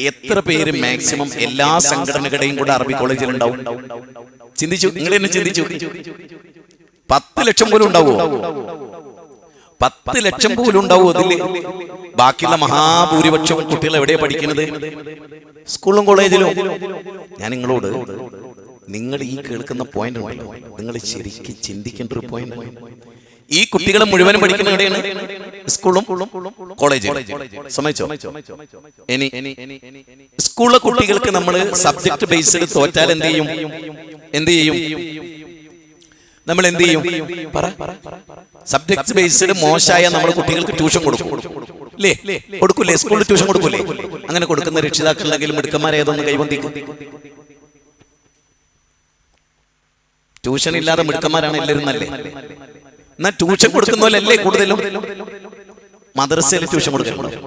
എത്ര പേര് മാക്സിമം എല്ലാ സംഘടനകളുടെയും കൂടെ അറബി കോളേജിൽ ഉണ്ടാവും? ചിന്തിച്ചു, നിങ്ങൾ തന്നെ ചിന്തിച്ചു. 10 ലക്ഷം പോലും ഉണ്ടാവോ? 10 ലക്ഷം പോലും ഉണ്ടാവോ? അതില് ബാക്കിയുള്ള മഹാഭൂരിപക്ഷം കുട്ടികൾ എവിടെയാ പഠിക്കുന്നത്? സ്കൂളിലും കോളേജിലും. ഞാൻ നിങ്ങളോട്, നിങ്ങൾ ഈ കേൾക്കുന്ന പോയിന്റ് ഉണ്ടല്ലോ, നിങ്ങൾ ശരിക്കും ചിന്തിക്കേണ്ട ഒരു പോയിന്റ്. ഈ കുട്ടികളെ മുഴുവനും പഠിക്കുന്ന എവിടെയാണ്? സ്കൂളും കോളേജും. സമ്മതിച്ചോ? ഇനി സ്കൂളിലെ കുട്ടികൾക്ക് നമ്മൾ സബ്ജക്ട് ബേസ്ഡ് തോറ്റാൽ എന്ത് ചെയ്യും? നമ്മൾ എന്ത് ചെയ്യും? സബ്ജക്ട് ബേസ്ഡ് മോശമായ നമ്മുടെ കുട്ടികൾക്ക് ട്യൂഷൻ കൊടുക്കും, അല്ലേ? കൊടുക്കൂലേ? സ്കൂളിൽ ട്യൂഷൻ കൊടുക്കൂലേ? അങ്ങനെ കൊടുക്കുന്ന രക്ഷിതാക്കളുണ്ടെങ്കിലും മിടുക്കന്മാരെ ഏതൊന്ന് കൈവന്തിക്കും. ട്യൂഷൻ ഇല്ലാതെ മിടുക്കന്മാരാണ് എല്ലാവരും നല്ലേ. എന്നാ ട്യൂഷൻ കൊടുക്കുന്നവരല്ലേ കൂടുതലും മദ്രസയിൽ ട്യൂഷൻ കൊടുക്കുന്നുണ്ട്.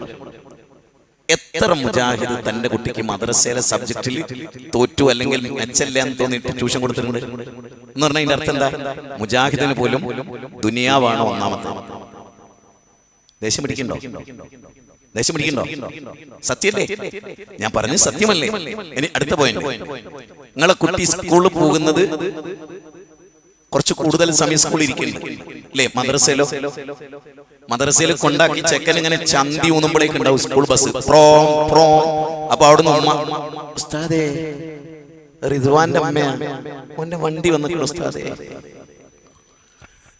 എത്ര മുജാഹിദ് തന്റെ കുട്ടിക്ക് മദ്രസയിലെ സബ്ജക്റ്റിൽ തോറ്റു അല്ലെങ്കിൽ മെച്ചല്ല എന്ന് തോന്നിയിട്ട് ട്യൂഷൻ കൊടുത്തിട്ടുണ്ട് എന്ന് പറഞ്ഞാൽ അതിന്റെ അർത്ഥം എന്താ? മുജാഹിദിന് പോലും ദുനിയാവാണ് ഒന്നാമത്തെ. ദേഷ്യം പിടിക്കണ്ടോ? സത്യല്ലേ? ഞാൻ പറഞ്ഞു സത്യമല്ലേ? ഇനി അടുത്ത പോയിന്റ്. നിങ്ങളെ കുട്ടി സ്കൂളിൽ പോകുന്നത് കുറച്ച് കൂടുതൽ സമയം സ്കൂളിൽ ഇരിക്കുന്നു, അല്ലേ? മദ്രസയിൽ കൊണ്ടാക്കി ചെക്കൻ ഇങ്ങനെ ചന്തി ഊന്നുമ്പോഴേക്ക് ഉണ്ടാവും സ്കൂൾ ബസ്. അപ്പൊ അവിടുന്ന് ഉസ്താദേ, റിദ്വാന്റെ അമ്മയാണ്, ഓന്റെ വണ്ടി വന്നിട്ടുണ്ട് ഉസ്താദേ.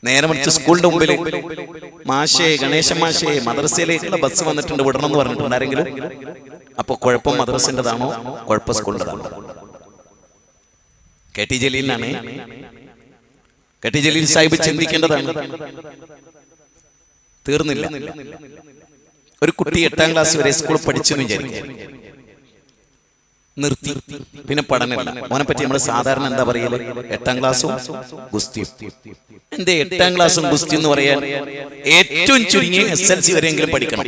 നേരെ മറിച്ച് സ്കൂളിന്റെ മുമ്പിൽ മാഷേ, ഗണേശൻ മാഷേ, മദ്രസയിലേക്കുള്ള ബസ് വന്നിട്ടുണ്ട്, വിടണം എന്ന് പറഞ്ഞിട്ടുണ്ട് ആരെങ്കിലും? അപ്പൊ കുഴപ്പം മദ്രസിന്റെതാണോ കുഴപ്പം സ്കൂളിൻ്റെതാണോ? KT ജലീലിനാണ്. KT ജലീൽ സാഹിബ് ചിന്തിക്കേണ്ടതാണ്. തീർന്നില്ല. ഒരു കുട്ടി 8ാം ക്ലാസ് വരെ സ്കൂൾ പഠിച്ചു എന്ന് വിചാരിക്കും, നിർത്തി, പിന്നെ പഠനമില്ല. അവനെ പറ്റി നമ്മൾ സാധാരണ എന്താ പറയല്? 8ാം ക്ലാസ്സും ഗുസ്തിയും. എന്റെ 8ാം ക്ലാസ്സും ഗുസ്തി എന്ന് പറയാൻ ഏറ്റവും ചുരുങ്ങിയ SLC വരെയെങ്കിലും പഠിക്കണം.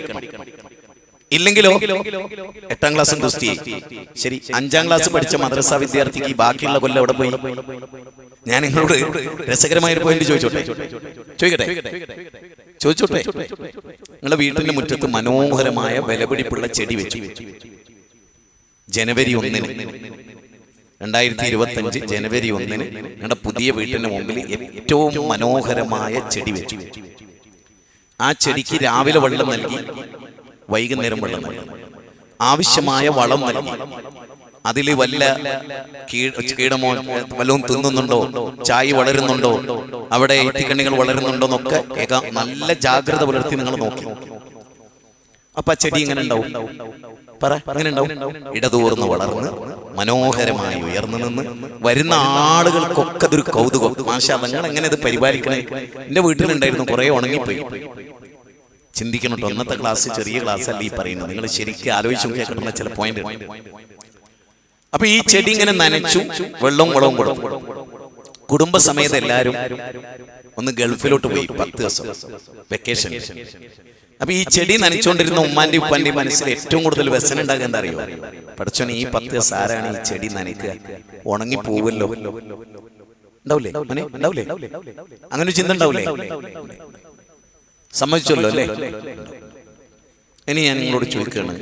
ഇല്ലെങ്കിലോ 8ാം ക്ലാസ്സും ഗുസ്തി. ശരി, 5ാം ക്ലാസ് പഠിച്ച മദ്രസ വിദ്യാർത്ഥിക്ക് ബാക്കിയുള്ള കൊല്ലം എവിടെ പോയി? ഞാൻ നിങ്ങളോട് രസകരമായൊരു പോയിന്റ് ചോദിച്ചോട്ടെ? നിങ്ങളുടെ വീട്ടിന്റെ മുറ്റത്ത് മനോഹരമായ വിലപിടിപ്പുള്ള ചെടി വെച്ചു. ജനുവരി 1 2025 ജനുവരി 1 ഞങ്ങളുടെ പുതിയ വീട്ടിന്റെ മുമ്പിൽ ഏറ്റവും മനോഹരമായ ചെടി വെച്ചു. ആ ചെടിക്ക് രാവിലെ വെള്ളം നൽകി, വൈകുന്നേരം വെള്ളം നൽകി, ആവശ്യമായ വളം നൽകി. അതിൽ വല്ല കീടമോ വല്ലതും തിന്നുന്നുണ്ടോ, ചായ വളരുന്നുണ്ടോ, അവിടെ ഇത്തിക്കണ്ണികൾ വളരുന്നുണ്ടോ എന്നൊക്കെ നല്ല ജാഗ്രത പുലർത്തി നിങ്ങൾ നോക്കി. അപ്പൊ ആ ചെടി ഇങ്ങനെ ഉണ്ടാവും. പറ, അങ്ങനെ ഉണ്ടാവും. ഇടതൂർന്ന് വളർന്ന് മനോഹരമായി ഉയർന്നു നിന്ന് വരുന്ന ആളുകൾക്കൊക്കെ അതൊരു കൗതുകം. മാഷാ, നിങ്ങൾ എങ്ങനെ ഇത് പരിപാലിക്കണേ? എന്റെ വീട്ടിലുണ്ടായിരുന്നു, കുറെ ഉണങ്ങിപ്പോയി. ചിന്തിക്കണം കേട്ടോ. ഒന്നത്തെ ക്ലാസ് ചെറിയ ക്ലാസ് അല്ല ഈ പറയുന്നത്. നിങ്ങൾ ശരിക്കും ആലോചിച്ചു കേൾക്കുന്ന ചില പോയിന്റ്. അപ്പൊ ഈ ചെടി ഇങ്ങനെ നനച്ചു, വെള്ളവും വളവും കൊടുത്തു. കുടുംബസമേതം എല്ലാവരും ഒന്ന് ഗൾഫിലോട്ട് പോയി 10 ദിവസം വെക്കേഷൻ. അപ്പൊ ഈ ചെടി നനച്ചുകൊണ്ടിരുന്ന ഉമ്മാന്റെ ഉപ്പാന്റെ മനസ്സിൽ ഏറ്റവും കൂടുതൽ വ്യസനം ഉണ്ടാകുക എന്താ അറിയോ? പഠിച്ചോനെ, ഈ 10 ദിവസം ആരാണ് ഈ ചെടി നനയ്ക്കുക? ഉണങ്ങി പോവല്ലോ. ഉണ്ടാവില്ലേ? ഉണ്ടാവില്ലേ? അങ്ങനെ ചിന്ത ഉണ്ടാവില്ലേ? സമ്മതിച്ചല്ലോ അല്ലേ? ഇനി ഞാൻ നിങ്ങളോട് ചോദിക്കുകയാണ്,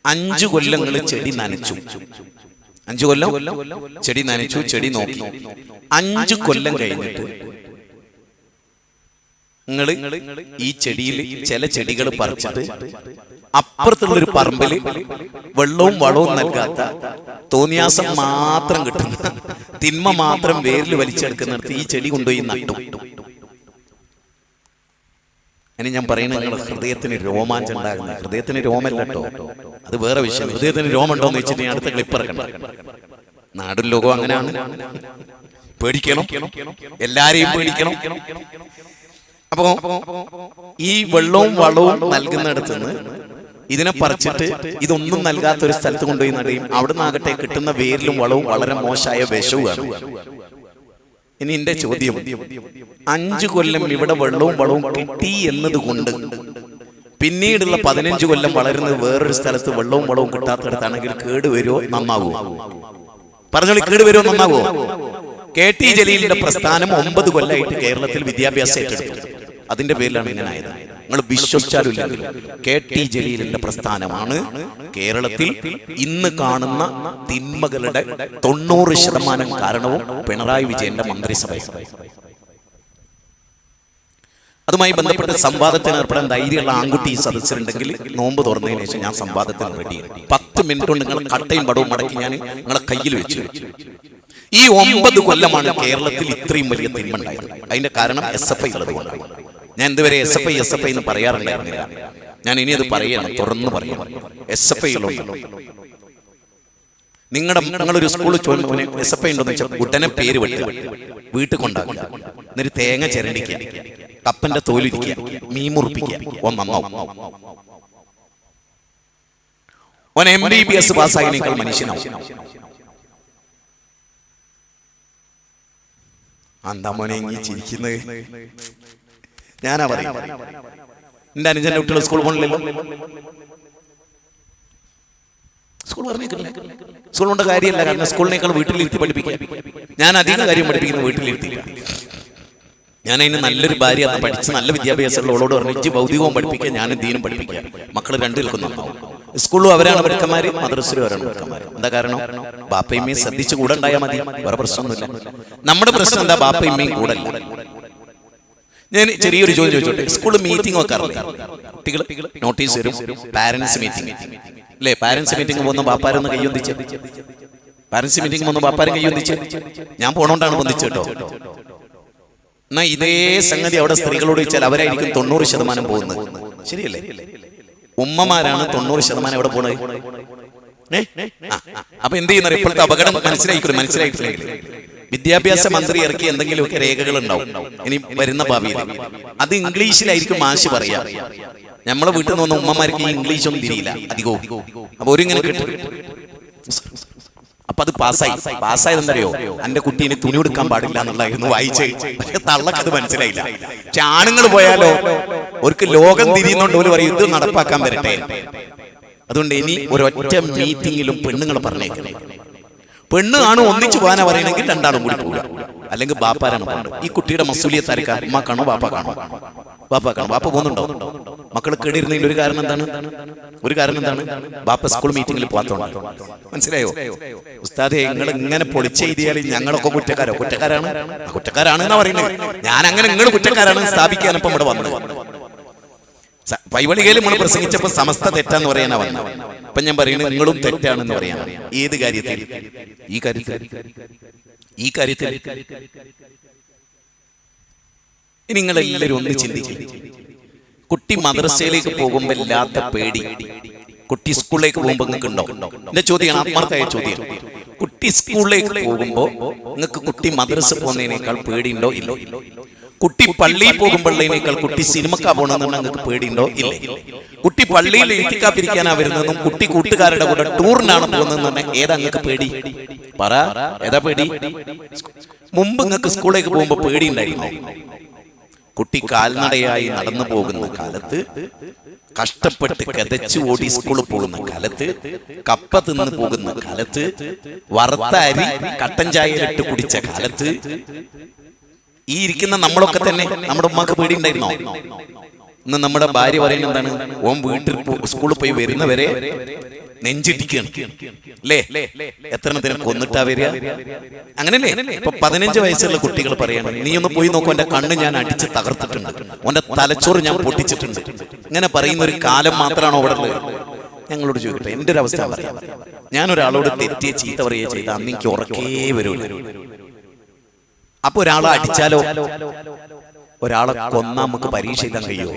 5 കൊല്ലങ്ങൾ ചെടി നനച്ചു. 5 കൊല്ലം ചെടി നനച്ചു, ചെടി നോക്കി. 5 കൊല്ലം കഴിഞ്ഞിട്ട് നിങ്ങൾ ഈ ചെടിയിൽ ചില ചെടികൾ പറിച്ചിട്ട് അപ്പുറത്തുള്ളൊരു പറമ്പിൽ വെള്ളവും വളവും നൽകാത്ത, തോന്നിയാസം മാത്രം കിട്ടുന്ന, തിന്മ മാത്രം വേരിൽ വലിച്ചെടുക്കുന്നിടത്ത് ഈ ചെടി കൊണ്ടുപോയി നട്ടു. ഇനി ഞാൻ പറയുന്നത്, നിങ്ങളുടെ ഹൃദയത്തിന് രോമാഞ്ചം ഉണ്ടാകുന്ന, ഹൃദയത്തിന് രോമല്ല കേട്ടോ, അത് വേറെ വിഷയം. ഹൃദയത്തിന് രോമുണ്ടോ എന്ന് വെച്ചിട്ട് ഞാൻ അടുത്ത ക്ലിപ്പിറക്കണ്ട. നാടും ലോകവും അങ്ങനെയാണ്. പേടിക്കണം, എല്ലാരെയും പേടിക്കണം. അപ്പോ ഈ വെള്ളവും വളവും നൽകുന്നിടത്ത് നിന്ന് ഇതിനെ പറിച്ചിട്ട് ഇതൊന്നും നൽകാത്തൊരു സ്ഥലത്ത് കൊണ്ടുപോയി നടുകയും അവിടെ നിന്നാകട്ടെ കിട്ടുന്ന വേരിലും വളവും വളരെ മോശമായ വിഷവുമാണ്. ഇനി എന്റെ ചോദ്യം, 5 കൊല്ലം ഇവിടെ വെള്ളവും വളവും കിട്ടി എന്നതുകൊണ്ട് പിന്നീടുള്ള 15 കൊല്ലം വളരുന്നത് വേറൊരു സ്ഥലത്ത് വെള്ളവും വളവും കിട്ടാത്തടത്താണെങ്കിൽ കേടുവരുമോ നന്നാകുമോ? പറഞ്ഞോളി, കേടുവരുമോ നന്നാകുമോ? KT ജലീലിന്റെ പ്രസ്ഥാനം 9 കൊല്ലമായിട്ട് കേരളത്തിൽ വിദ്യാഭ്യാസം ഏറ്റെടുത്തു. അതിന്റെ പേരിലാണ് ഇങ്ങനെ ആയത്. നിങ്ങൾ വിശ്വസിച്ചാലും ഇല്ലെങ്കിലും KT ജലീലിന്റെ പ്രസ്ഥാനമാണ് കേരളത്തിൽ ഇന്ന് കാണുന്ന തിന്മകളുടെ 90% കാരണവും പിണറായി വിജയന്റെ മന്ത്രിസഭയാണ്. അതുമായി ബന്ധപ്പെട്ട് സംവാദത്തിന് ഏർപ്പെടാൻ ധൈര്യമുള്ള ആൺകുട്ടി ഈ സദസ്സിലുണ്ടെങ്കിൽ നോമ്പ് തുറന്നതിന് ശേഷം ഞാൻ സംവാദത്തിന് റെഡിയാണ്. 10 മിനിറ്റ് കൊണ്ട് നിങ്ങൾ കട്ടയും പടവും മടക്കി ഞാൻ നിങ്ങളെ കയ്യിൽ വെച്ചു. ഈ 9 കൊല്ലമാണ് കേരളത്തിൽ ഇത്രയും വലിയ തിന്മ ഉണ്ടായത്. അതിന്റെ കാരണം SFI ഉള്ളത് കൊണ്ടാണ്. ഞാൻ ഇതുവരെ SFI എന്ന് പറയാറുണ്ടായിരുന്നില്ല. ഞാൻ ഇനി അത് പറയണം, തുറന്നു പറയണം. SFI ഉള്ളത് നിങ്ങളൊരു സ്കൂളിൽ ചോദിച്ചു SFI ഉണ്ടോന്ന് വെച്ചാൽ ഉടനെ പേര് വെട്ടുക, വീട്ടിൽ കൊണ്ടാക്കുക, എന്നിട്ട് തേങ്ങ ചിരണ്ടിക്കുക, കപ്പന്റെ തോലിരിക്കുക, മീൻ മുറിപ്പിക്കുക, നന്നാവും. ഓൻ MBBS പാസ്സായതിനേക്കാൾ മനുഷ്യനാവും. എന്താ മോനെ ഇങ്ങി ചിരിക്കുന്നത്? ഞാനാ പറയും. എന്റെ അനുജന്റെ കുട്ടികൾ സ്കൂൾ പോകണില്ലല്ലോ. സ്കൂൾ പറഞ്ഞേക്കില്ല. സ്കൂൾ കൊണ്ട് കാര്യമല്ല, കാരണം സ്കൂളിനേക്കാൾ വീട്ടിലിരുത്തി പഠിപ്പിക്കുക. ഞാൻ അധികം കാര്യം പഠിപ്പിക്കുന്നത് വീട്ടിലിരുത്തിയില്ല. ഞാൻ അതിന് നല്ലൊരു ഭാര്യ പഠിച്ച് നല്ല വിദ്യാഭ്യാസമുള്ള അവളോട് പറഞ്ഞു ഭൗതികവും പഠിപ്പിക്കുക, ഞാൻ ദീനും പഠിപ്പിക്കുക. മക്കൾ രണ്ടു നിൽക്കുന്നുണ്ടാവും. സ്കൂളിലും അവരാണ് മിടുക്കന്മാര്, മദ്രസയിലും അവരാണ് മിടുക്കന്മാര്. എന്താ കാരണം? ബാപ്പയമ്മയും ശ്രദ്ധിച്ചു കൂടെ ഉണ്ടായാൽ മതി, വേറെ പ്രശ്നമൊന്നുമില്ല. നമ്മുടെ പ്രശ്നം എന്താ? ബാപ്പയമ്മയും കൂടെ അല്ല. ഞാൻ ചെറിയൊരു ചോദ്യം ചോദിച്ചോട്ടെ, സ്കൂളിൽ മീറ്റിംഗ് വെക്കാറില്ലേ? കുട്ടികൾ നോട്ടീസ് വരും, പാരന്റ്സ് മീറ്റിംഗ് അല്ലേ? പാരന്റ്സ് മീറ്റിംഗ് പോകുന്ന ബാപ്പാരൊന്ന് കയ്യൊന്നിച്ച്, പാരന്റ്സ് മീറ്റിംഗ് പോകുന്ന ബാപ്പാരും കയ്യൊന്നിച്ച്. ഞാൻ പോണോണ്ടാണ് പൊന്നിച്ച് കേട്ടോ. എന്നാ ഇതേ സംഗതി അവിടെ സ്ത്രീകളോട് ചോദിച്ചാൽ അവരായിരിക്കും 90% പോകുന്നത്. ശരിയല്ലേ? ഉമ്മമാരാണ് 90% എവിടെ പോണത്. അപ്പൊ എന്ത് ചെയ്യുന്ന ഇപ്പോഴത്തെ അപകടം മനസ്സിലായിട്ടില്ലെങ്കിൽ വിദ്യാഭ്യാസ മന്ത്രി ഇറക്കി എന്തെങ്കിലുമൊക്കെ രേഖകൾ ഉണ്ടാവും ഇനി വരുന്ന ഭാവിയിൽ. അത് ഇംഗ്ലീഷിലായിരിക്കും മാഷ് പറയാ. നമ്മളെ വീട്ടിൽ നിന്ന് വന്ന ഉമ്മമാർക്ക് ഈ ഇംഗ്ലീഷ് ഒന്നും തിരിയില്ല അധികവും. അപ്പൊ ഒരിങ്ങനെ കിട്ടും. അപ്പൊ അത് പാസ്സായത് എന്തറിയോ? എന്റെ കുട്ടീനെ തുണി കൊടുക്കാൻ പാടില്ല എന്നുള്ളതായിരുന്നു വായിച്ചേ. പക്ഷെ തള്ളക്കത് മനസ്സിലായില്ല. പക്ഷെ ആണുങ്ങൾ പോയാലോ അവർക്ക് ലോകം തിരിയുന്നുണ്ട്. ഒരു പറയും ഇത് നടപ്പാക്കാൻ വരട്ടെ. അതുകൊണ്ട് ഇനി ഒരൊറ്റ മീറ്റിംഗിലും പെണ്ണുങ്ങൾ പറഞ്ഞേക്കണേ. പെണ്ണ് ആണ് ഒന്നിച്ചു പോകാനാ പറയണമെങ്കിൽ രണ്ടാളും കൂടി പോവുക, അല്ലെങ്കിൽ ബാപ്പാരാണ് പോകുന്നത്. ഈ കുട്ടിയുടെ മസൂലിയത്ത് ആർക്കാ? ഉമ്മാക്കാണോ ബാപ്പാക്കാണോ? ബാപ്പാക്കാണോ? ബാപ്പ പോകുന്നുണ്ടോ? മക്കൾ കേടിയിരുന്നതിൽ ഒരു കാരണം എന്താണ്? ബാപ്പ സ്കൂൾ മീറ്റിംഗിൽ പോകാത്തോണ്ട്. മനസ്സിലായോ? ഉസ്താദേ, നിങ്ങൾ ഇങ്ങനെ പൊളിച്ചെഴുതിയാൽ ഞങ്ങളൊക്കെ കുറ്റക്കാരാണ് എന്നാ പറയുന്നത്. ഞാൻ അങ്ങനെ നിങ്ങൾ കുറ്റക്കാരാണെന്ന് സ്ഥാപിക്കാനിപ്പം ഇവിടെ വന്നത്. പൈവളികയിൽ നമ്മൾ പ്രസംഗിച്ചപ്പോ സമസ്ത തെറ്റാന്ന് പറയാനാ വന്നത്. അപ്പൊ ഞാൻ പറയുന്നത് നിങ്ങളും തെറ്റാണെന്ന് പറയാനാ. ഏത് കാര്യത്തിൽ? ഈ കാര്യത്തിൽ നിങ്ങളെല്ലാവരും ഒന്ന് ചിന്തിക്കും. കുട്ടി മദ്രസയിലേക്ക് പോകുമ്പോ ഇല്ലാത്ത പേടി കുട്ടി സ്കൂളിലേക്ക് പോകുമ്പോ നിങ്ങൾക്ക് ഉണ്ടോ? എന്റെ ചോദ്യമാണ്, ആത്മാർത്ഥമായ ചോദ്യം. കുട്ടി സ്കൂളിലേക്ക് പോകുമ്പോ നിങ്ങൾക്ക് കുട്ടി മദ്രസ പോകുന്നതിനേക്കാൾ പേടിയുണ്ടോ? ഇല്ലോ. കുട്ടി പള്ളിയിൽ പോകുമ്പോഴേക്കാൾ കുട്ടി സിനിമക്കാ പോകണമെന്ന് നിങ്ങൾക്ക് പേടിയുണ്ടോ? ഇല്ലേ. കുട്ടി പള്ളിയിൽ ഇരിക്കാതിരിക്കാനാ വരുന്നതെന്നും കുട്ടി കൂട്ടുകാരുടെ കൂടെ ടൂറിനാണ് പോകുന്നതെന്ന് ഏതാ നിങ്ങൾക്ക് പേടി? പറ, ഏതാ പേടി? മുമ്പ് നിങ്ങൾക്ക് സ്കൂളിലേക്ക് പോകുമ്പോ പേടി ഉണ്ടായിരുന്നു. കുട്ടി കാൽനടയായി നടന്നു പോകുന്ന കാലത്ത്, കഷ്ടപ്പെട്ട് കതച്ചു ഓടി സ്കൂളിൽ പോകുന്ന കാലത്ത്, കപ്പ തിന്ന് പോകുന്ന കാലത്ത്, വറുത്ത അരി കട്ടൻ ചായയിലിട്ട് കുടിച്ച കാലത്ത്, ഈ ഇരിക്കുന്ന നമ്മളൊക്കെ തന്നെ നമ്മുടെ ഉമ്മക്ക് പേടി ഉണ്ടായിരുന്നോ? ഇന്ന് നമ്മുടെ ഭാര്യ പറയുന്നത് എന്താണ്? ഓൻ വീട്ടിൽ സ്കൂളിൽ പോയി വരുന്നവരെ നെഞ്ചിട്ടിക്കുകയാണ് അല്ലേ? എത്രത്തിന് കൊന്നിട്ടാ വരിക? അങ്ങനല്ലേ? ഇപ്പൊ 15 വയസ്സുള്ള കുട്ടികൾ പറയണം, നീ ഒന്ന് പോയി നോക്കൂ, എന്റെ കണ്ണ് ഞാൻ അടിച്ച് തകർത്തിട്ടുണ്ട്, ഓന്റെ തലച്ചോറ് ഞാൻ പൊട്ടിച്ചിട്ടുണ്ട്. ഇങ്ങനെ പറയുന്ന ഒരു കാലം മാത്രമാണോ അവിടെ ഉള്ളത്? ഞങ്ങളോട് ചോദിക്കട്ടെ, എന്റെ ഒരു അവസ്ഥ പറയാം. ഞാൻ ഒരാളോട് തെറ്റിയ ചീത്ത പറയുകയോ ചെയ്താൽ അന്ന് എനിക്ക് ഉറക്കേ വരൂല. അപ്പൊ ഒരാളെ അടിച്ചാലോ? ഒരാളെ കൊന്നാ നമുക്ക് പരീക്ഷ എഴുതാൻ കഴിയുമോ?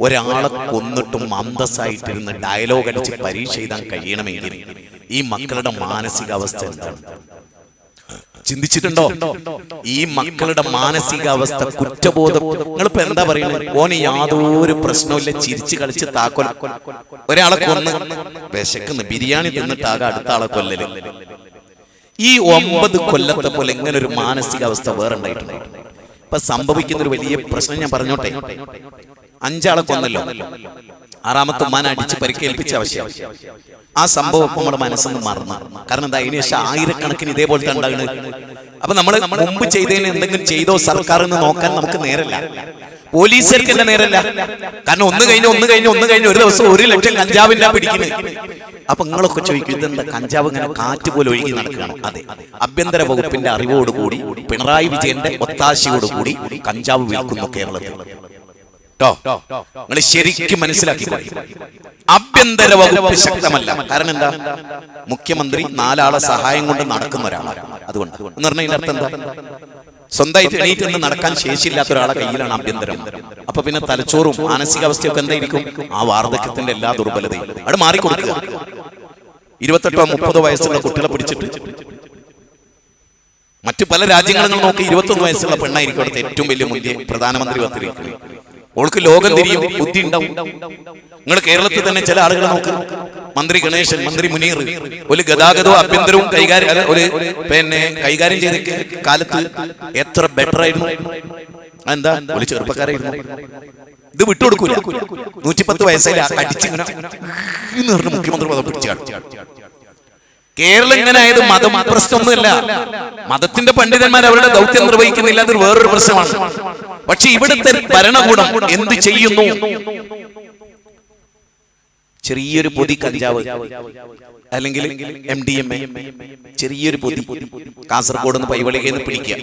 ഒരാളെ കൊന്നിട്ടും അന്തസ്സായിട്ടിരുന്ന് ഡയലോഗ് അടിച്ച് പരീക്ഷ എഴുതാൻ കഴിയണമെങ്കിൽ ഈ മക്കളുടെ മാനസികാവസ്ഥ എന്താണ്? ചിന്തിച്ചിട്ടുണ്ടോ? ഈ മക്കളുടെ മാനസികാവസ്ഥ, കുറ്റബോധം. നിങ്ങളിപ്പോ എന്താ പറയുന്നത്? ഓന് യാതൊരു പ്രശ്നമില്ല, ചിരിച്ചു കളിച്ച് താക്കോൽ. ഒരാളെ കൊന്ന് വിശക്കുന്ന് ബിരിയാണി തിന്നിട്ടാകെ അടുത്ത ആളെ കൊല്ലല്. ഈ 9 കൊല്ലത്തെ പോലെ എങ്ങനെ ഒരു മാനസികാവസ്ഥ വേറെ ഉണ്ടായിട്ടുണ്ട്? ഇപ്പൊ സംഭവിക്കുന്ന ഒരു വലിയ പ്രശ്നം ഞാൻ പറഞ്ഞോട്ടെ. 5 ആളെ കൊന്നല്ലോ, 6ാമത്തെ ഉമ്മാനെ അടിച്ച് പരിക്കേൽപ്പിച്ച ആവശ്യം. ആ സംഭവം ഇപ്പൊ നമ്മുടെ മനസ്സൊന്ന് മറന്നു. കാരണം എന്താ? അതിന് ശേഷം ആയിരക്കണക്കിന് ഇതേപോലത്തെ ഉണ്ടാകുന്നത്. അപ്പൊ നമ്മൾ മുമ്പ് ചെയ്തതിന് എന്തെങ്കിലും ചെയ്തോ സർക്കാർ എന്ന് നോക്കാൻ നമുക്ക് നേരല്ല. പോലീസുകാർക്ക് എന്നെ നേരല്ല. കാരണം ഒന്ന് കഴിഞ്ഞ് ഒരു ദിവസം 1 ലക്ഷം കഞ്ചാവിന്റെ പിടിക്കുന്നത്. അപ്പൊ നിങ്ങളൊക്കെ ചോദിക്കും, ഇതെന്താ കഞ്ചാവ് ഇങ്ങനെ കാറ്റ് പോലെ ഒഴുകി നടക്കുകയാണ്? അതെ, ആഭ്യന്തര വകുപ്പിന്റെ അറിവോടുകൂടി പിണറായി വിജയന്റെ ഒത്താശയോടുകൂടി കഞ്ചാവ് വിൽക്കുന്നു കേരളത്തിൽ. നിങ്ങൾ ശരിക്കും മനസ്സിലാക്കി. ആഭ്യന്തര വകുപ്പ് ശക്തമല്ല. കാരണം എന്താ? മുഖ്യമന്ത്രി 4 ആളെ സഹായം കൊണ്ട് നടക്കുന്ന ഒരാളാണ്. അതുകൊണ്ട് എന്ന് പറഞ്ഞതിന്റെ അർത്ഥം എന്താ? സ്വന്തമായിട്ട് എണീറ്റ് നടക്കാൻ ശേഷിയില്ലാത്ത ഒരാളെ കയ്യിലാണ് ആഭ്യന്തരം. അപ്പൊ പിന്നെ തലച്ചോറും മാനസികാവസ്ഥയൊക്കെ എന്തായിരിക്കും? ആ വാർദ്ധക്യത്തിന്റെ എല്ലാ ദുർബലതയും അവിടെ മാറിക്കൊടുക്കുക. 28-30 വയസ്സുള്ള കുട്ടികളെ പിടിച്ചിട്ട് മറ്റു പല രാജ്യങ്ങളും നോക്കി 21 വയസ്സുള്ള പെണ്ണായിരിക്കും അവിടുത്തെ ഏറ്റവും വലിയ മുന്തിയ പ്രധാനമന്ത്രി പത്തിരിക്കുന്നത്. ഓൾക്ക് ലോകം തിരിയും, ബുദ്ധി ഉണ്ടാവും. നിങ്ങൾ കേരളത്തിൽ തന്നെ ചില ആളുകളെ നോക്ക്. മന്ത്രി ഗണേശൻ, മന്ത്രി മുനീർ, ഒരു ഗതാഗതവും ആഭ്യന്തരവും കൈകാര്യം ചെയ്ത കാലത്ത് എത്ര ബെറ്റർ ആയിരുന്നു. എന്താ? ഒരു ചെറുപ്പക്കാരായിരുന്നു. ഇത് വിട്ടുകൊടുക്കൂല. 110 വയസ്സായി അടിച്ചിങ്ങനെ മുഖ്യമന്ത്രി പദം പിടിച്ചാണ്. കേരളം ഇങ്ങനെ ആയത് മതം പ്രശ്നമൊന്നുമല്ല. മതത്തിന്റെ പണ്ഡിതന്മാർ അവരുടെ ദൗത്യം നിർവഹിക്കുന്നില്ല, അതൊരു വേറൊരു പ്രശ്നമാണ്. പക്ഷെ ഇവിടുത്തെ ഭരണകൂടം എന്ത് ചെയ്യുന്നു? ചെറിയൊരു പൊതി കഞ്ചാവ് അല്ലെങ്കിൽ MDMA, ചെറിയൊരു പൊതി കാസർഗോഡ് നിന്ന് പൈവളികയിൽ നിന്ന് പിടിക്കുക.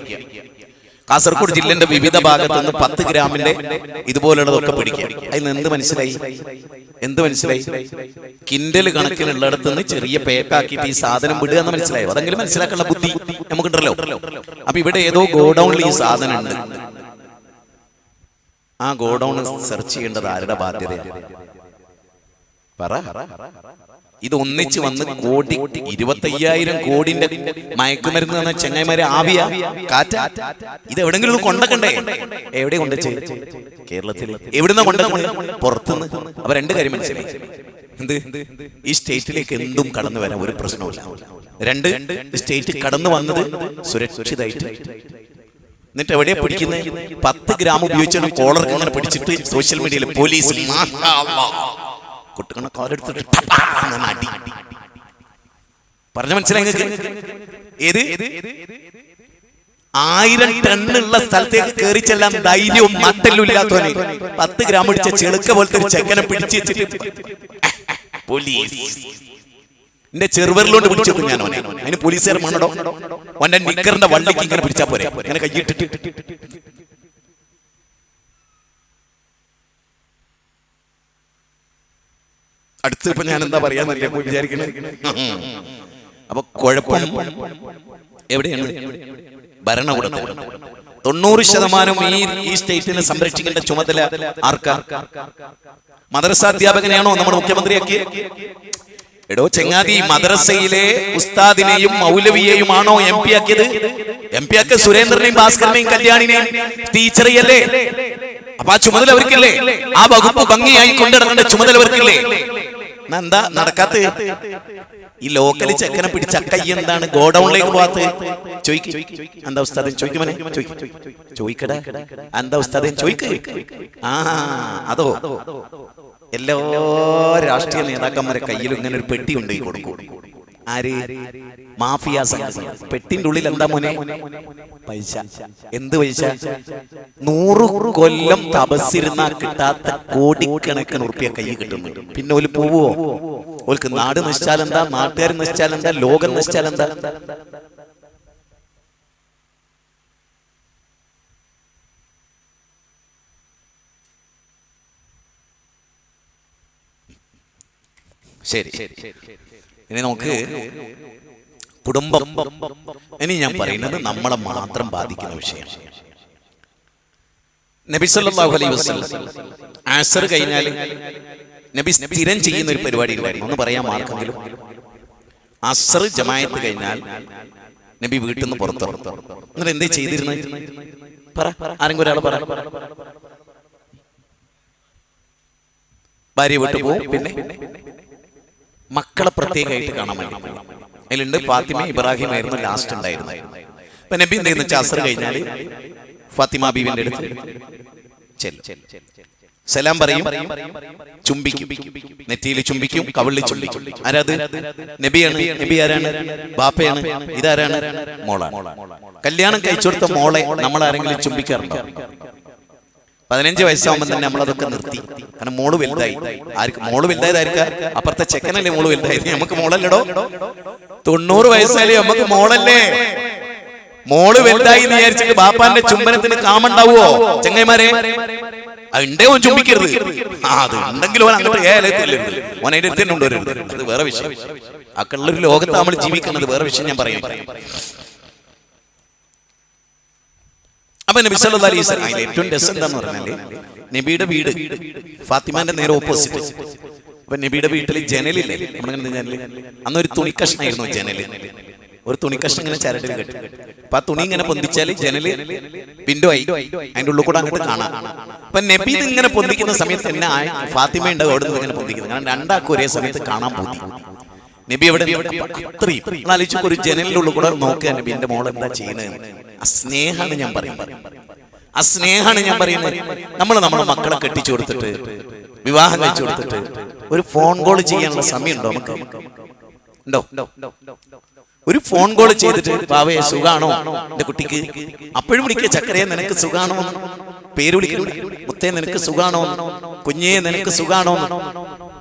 കാസർഗോഡ് ജില്ലന്റെ വിവിധ ഭാഗത്ത് നിന്ന് 10 ഗ്രാമിന്റെ ഇതുപോലുള്ളതൊക്കെ പിടിക്കുക. അതിന് എന്ത് മനസ്സിലായി? കിൻഡൽ കണക്കിനുള്ളിടത്ത് നിന്ന് ചെറിയ പേക്കാക്കിയിട്ട് ഈ സാധനം വിടുക എന്ന് മനസ്സിലായോ? അതെങ്കിലും മനസ്സിലാക്കാനുള്ള ബുദ്ധി നമുക്കുണ്ടല്ലോ. അപ്പൊ ഇവിടെ ഏതോ ഗോഡൌണിൽ ഈ സാധനം ഉണ്ട്. ആ ഗോഡൌൺ സെർച്ച് ചെയ്യേണ്ടത് ആരുടെ ബാധ്യതയാണ്? പറ. ഇത് ഒന്നിച്ച് വന്ന് 25,000 കോടിന്റെ മയക്കുമരുന്ന് എന്ന ചെങ്ങൈമാരെ ആവിയ കാറ്റ. ഇത് എവിടെങ്കിലും കൊണ്ടക്കണ്ടേ? എവിടെ കൊണ്ടുവച്ച്? കേരളത്തിൽ. എവിടുന്ന കൊണ്ടുവന്ന്? പുറത്തുനിന്ന്. അപ്പൊ 2 കാര്യം മനസ്സിലായി. എന്ത്? ഈ സ്റ്റേറ്റിലേക്ക് എന്തും കടന്നു വരാൻ ഒരു പ്രശ്നവുമില്ല. 2, സ്റ്റേറ്റ് കടന്നു വന്നത് സുരക്ഷിതമായിട്ട്. എന്നിട്ട് എവിടെയാ പിടിക്കുന്നത്? 10 ഗ്രാം ഉപയോഗിച്ചാണ് കോളർക്ക് ഇങ്ങനെ പിടിച്ചിട്ട് സോഷ്യൽ മീഡിയയിൽ പോലീസ് കുട്ടികളെ കാലെടുത്തിട്ട് അടി. പറഞ്ഞ മനസ്സിലായി? ഏത് 1000 ടണ്ണുള്ള സ്ഥലത്തേക്ക് കയറി ചെല്ലാൻ ധൈര്യവും നട്ടെല്ലും ഇല്ലാത്തവന് 10 ഗ്രാം പിടിച്ച ചെളുക്ക പോലത്തെ ഒരു ചെക്കനെ പിടിച്ചു വെച്ചിട്ട് പോലീസ് എന്റെ ചെറുവരിലോട്ട് പിടിച്ചു വെക്കും ഞാൻ അവനെ. അതിന് പോലീസുകാർ മണ്ണടോ? അവന്റെ നിക്കറിന്റെ വള്ളിക്ക് ഇങ്ങനെ പിടിച്ചാ പോരെ, ഇങ്ങനെ കൈയിട്ടിട്ട്. അടുത്ത് ഇപ്പൊ ഞാൻ എന്താ പറയാന്നല്ലേ വിചാരിക്കണേ? അപ്പൊ കുഴപ്പം എവിടെയാണ്? ഭരണകൂടത്തിൽ. 90% ഈ സ്റ്റേറ്റിനെ സംരക്ഷിക്കേണ്ട ചുമതല ആർക്കാ? മദ്രസാധ്യാപകനെയാണോ നമ്മുടെ മുഖ്യമന്ത്രിയാക്കിയ? എടോ ചെങ്ങാതി, മദ്രസയിലെ ഉസ്താദിനെയും മൗലവിയെയുമാണോ MP ആക്കിയത്? MP ആക്കിയ സുരേന്ദ്രനെയും ഭാസ്കരനെയും കല്യാണിനെയും ടീച്ചറെയല്ലേ? അപ്പൊ ആ ചുമതല അവർക്കില്ലേ? ആ വകുപ്പ് ഭംഗിയായി കൊണ്ടിടക്കേണ്ട ചുമതല അവർക്കില്ലേ? എന്താ നടക്കാത്ത? ഈ ലോക്കൽ ചെക്കനെ പിടിച്ച കൈ എന്താണ് ഗോഡൌണിലേക്ക് പോകാത്ത? എന്താ ഉസ്താദൻ? ചോദിക്കുമനെ ചോദിക്കടാ. എന്താ ഉസ്താദൻ? ചോദിക്ക്. അതോ എല്ലാ രാഷ്ട്രീയ നേതാക്കന്മാരെ കയ്യിലും ഇങ്ങനെ ഒരു പെട്ടി ഉണ്ടായി കൊടുക്കും. ആര്? മാഫിയ സംഘങ്ങൾ. പെട്ടിന്റെ ഉള്ളിൽ എന്താ മോനെ? പൈസ. എന്ത് പൈസ? 100 കൊല്ലം തപസ്സിരുന്ന കിട്ടാത്ത കോടിക്കണക്കിന് ഉറുപ്പിക കൈ കിട്ടുന്നുണ്ട്. പിന്നെ ഓല് പോവോ? ഓൽക്ക് നാട് നശിച്ചാലെന്താ? നാട്ടുകാർ നശിച്ചാലെന്താ? ലോകം നശിച്ചാലെന്താ? ശരി, ഇനി നമുക്ക് കുടുംബം. ഇനി ഞാൻ പറയുന്നത് നമ്മളെ മാത്രം ബാധിക്കുന്ന വിഷയമാണ്. നബി സല്ലല്ലാഹു അലൈഹി വസല്ലം അസ്ർ കഴിഞ്ഞാൽ നബി സ്ഥിരം ചെയ്യുന്ന ഒരു പരിപാടി ഉണ്ടായിരുന്നു. ഒന്ന് പറയാൻ ആർക്കെങ്കിലും? അസ്ർ ജമാഅത്ത് കഴിഞ്ഞാൽ നബി വീട്ടിൽ നിന്ന് പുറത്തിറങ്ങും. എന്നിട്ട് എന്തേ ചെയ്തിരുന്നത്? പറ, ആരെങ്കിലും ഒരാൾ പറ. ഭാര്യ വീട്ടിൽ പോവും. പിന്നെ മക്കളെ പ്രത്യേകമായിട്ട് കാണാൻ വേണ്ടി. അതിലുണ്ട് ഫാത്തിമ, ഇബ്രാഹിം ആയിരുന്നു ലാസ്റ്റ് ഉണ്ടായിരുന്നത്. അപ്പൊ നബി എന്ത് ചെയ്യുന്ന? അസ്ർ കഴിഞ്ഞാൽ ഫാത്തിമ ബീവിന്റെ അടുത്ത് ചെല്ലും, സലാം പറയും, ചുംബിക്കും, നെറ്റിയിൽ ചുംബിക്കും, കവിളിൽ ചുംബിക്കും. ആരാത്? നബിയാണ്. നബി ആരാണ്? ബാപ്പയാണ്. ഇതാരാണ്? മോളാണ്. കല്യാണം കഴിച്ചു കൊടുത്ത മോളെ നമ്മൾ ആരെങ്കിലും ചുംബിക്കാറുണ്ടോ? 15 വയസ്സാകുമ്പോൾ തന്നെ നമ്മളതൊക്കെ നിർത്തി. കാരണം മോള് വലുതായി. മോള് വലുതായതായിരിക്കാം, അപ്പുറത്തെ ചെക്കനല്ലേ മോള് വലുതായത്, നമുക്ക് മോളല്ലടോ. 90 വയസ്സായാലേ നമുക്ക് മോളല്ലേ. മോള് വലുതായി എന്ന് വിചാരിച്ചിട്ട് ബാപ്പാന്റെ ചുംബനത്തിന് കാമുണ്ടാവോ ചെങ്ങന്മാരെ? ഉണ്ടേ ഓൻ ചുംബിക്കരുത്. അത് ഉണ്ടെങ്കിലും ഓൻ അങ്ങോട്ട് ഏലത്തില്ലരുത്, ഓൻ അതിന്റെ അടുത്ത് തന്നെ കൊണ്ടുവരരുത്. അത് വേറെ വിഷയം. അക്കുള്ളൊരു ലോകത്ത് നമ്മൾ ജീവിക്കുന്നത് വേറെ വിഷയം ഞാൻ പറയും. അപ്പൊ നബി സല്ലല്ലാഹു അലൈഹി വസല്ലം ഏറ്റവും രസം എന്താന്ന് പറഞ്ഞാല് നബിയുടെ വീട് ഫാത്തിമാന്റെ നേരെ ഓപ്പോസിറ്റ്. അപ്പൊ നബിയുടെ വീട്ടിൽ ജനലില്ലേ, നമ്മളിങ്ങനെ ജനല്, അന്നൊരു തുണിക്കഷ്ണായിരുന്നു ജനല്. ഒരു തുണിക്കഷ്ണം ഇങ്ങനെ ചരടിൽ കെട്ടി, അപ്പൊ ആ തുണി ഇങ്ങനെ പൊന്തിച്ചാല് ജനല് വിൻഡോ ആയി, അതിന്റെ ഉള്ളിൽ കൂടെ അങ്ങോട്ട് കാണാം. അപ്പൊ നബി ഇങ്ങനെ പൊന്തിക്കുന്ന സമയത്ത് തന്നെ ഫാത്തിമ ഉണ്ടാവും അവിടെ നിന്ന് ഇങ്ങനെ പൊന്തിക്കുന്നത്. കാരണം രണ്ടാൾക്കും ഒരേ സമയത്ത് കാണാൻ പോയി. നബി എവിടെ അത്രയും ആലോചിച്ചു. ഒരു ജനലിനുള്ളിൽ കൂടെ നോക്കുക നബി എന്റെ മോൾ എന്താ ചെയ്യുന്നത്. ആ സ്നേഹാണ് ഞാൻ പറയുന്നത്, ആ സ്നേഹാണ് ഞാൻ പറയുന്നത്. നമ്മളെ മക്കളെ കെട്ടിച്ചു കൊടുത്തിട്ട് വിവാഹം കഴിച്ചു കൊടുത്തിട്ട് ഒരു ഫോൺ കോൾ ചെയ്യാനുള്ള സമയമുണ്ടോ നമുക്ക്? ഉണ്ടോ? ഒരു ഫോൺ കോൾ ചെയ്തിട്ട് ബാവയെ സുഖാണോ എന്റെ കുട്ടിക്ക്, അപ്പോഴും വിളിക്കുക ചക്കരയെ നിനക്ക് സുഖാണോ, പേര് വിളിക്കുന്നു, മുത്തേ നിനക്ക് സുഖാണോ, കുഞ്ഞേ നിനക്ക് സുഖാണോ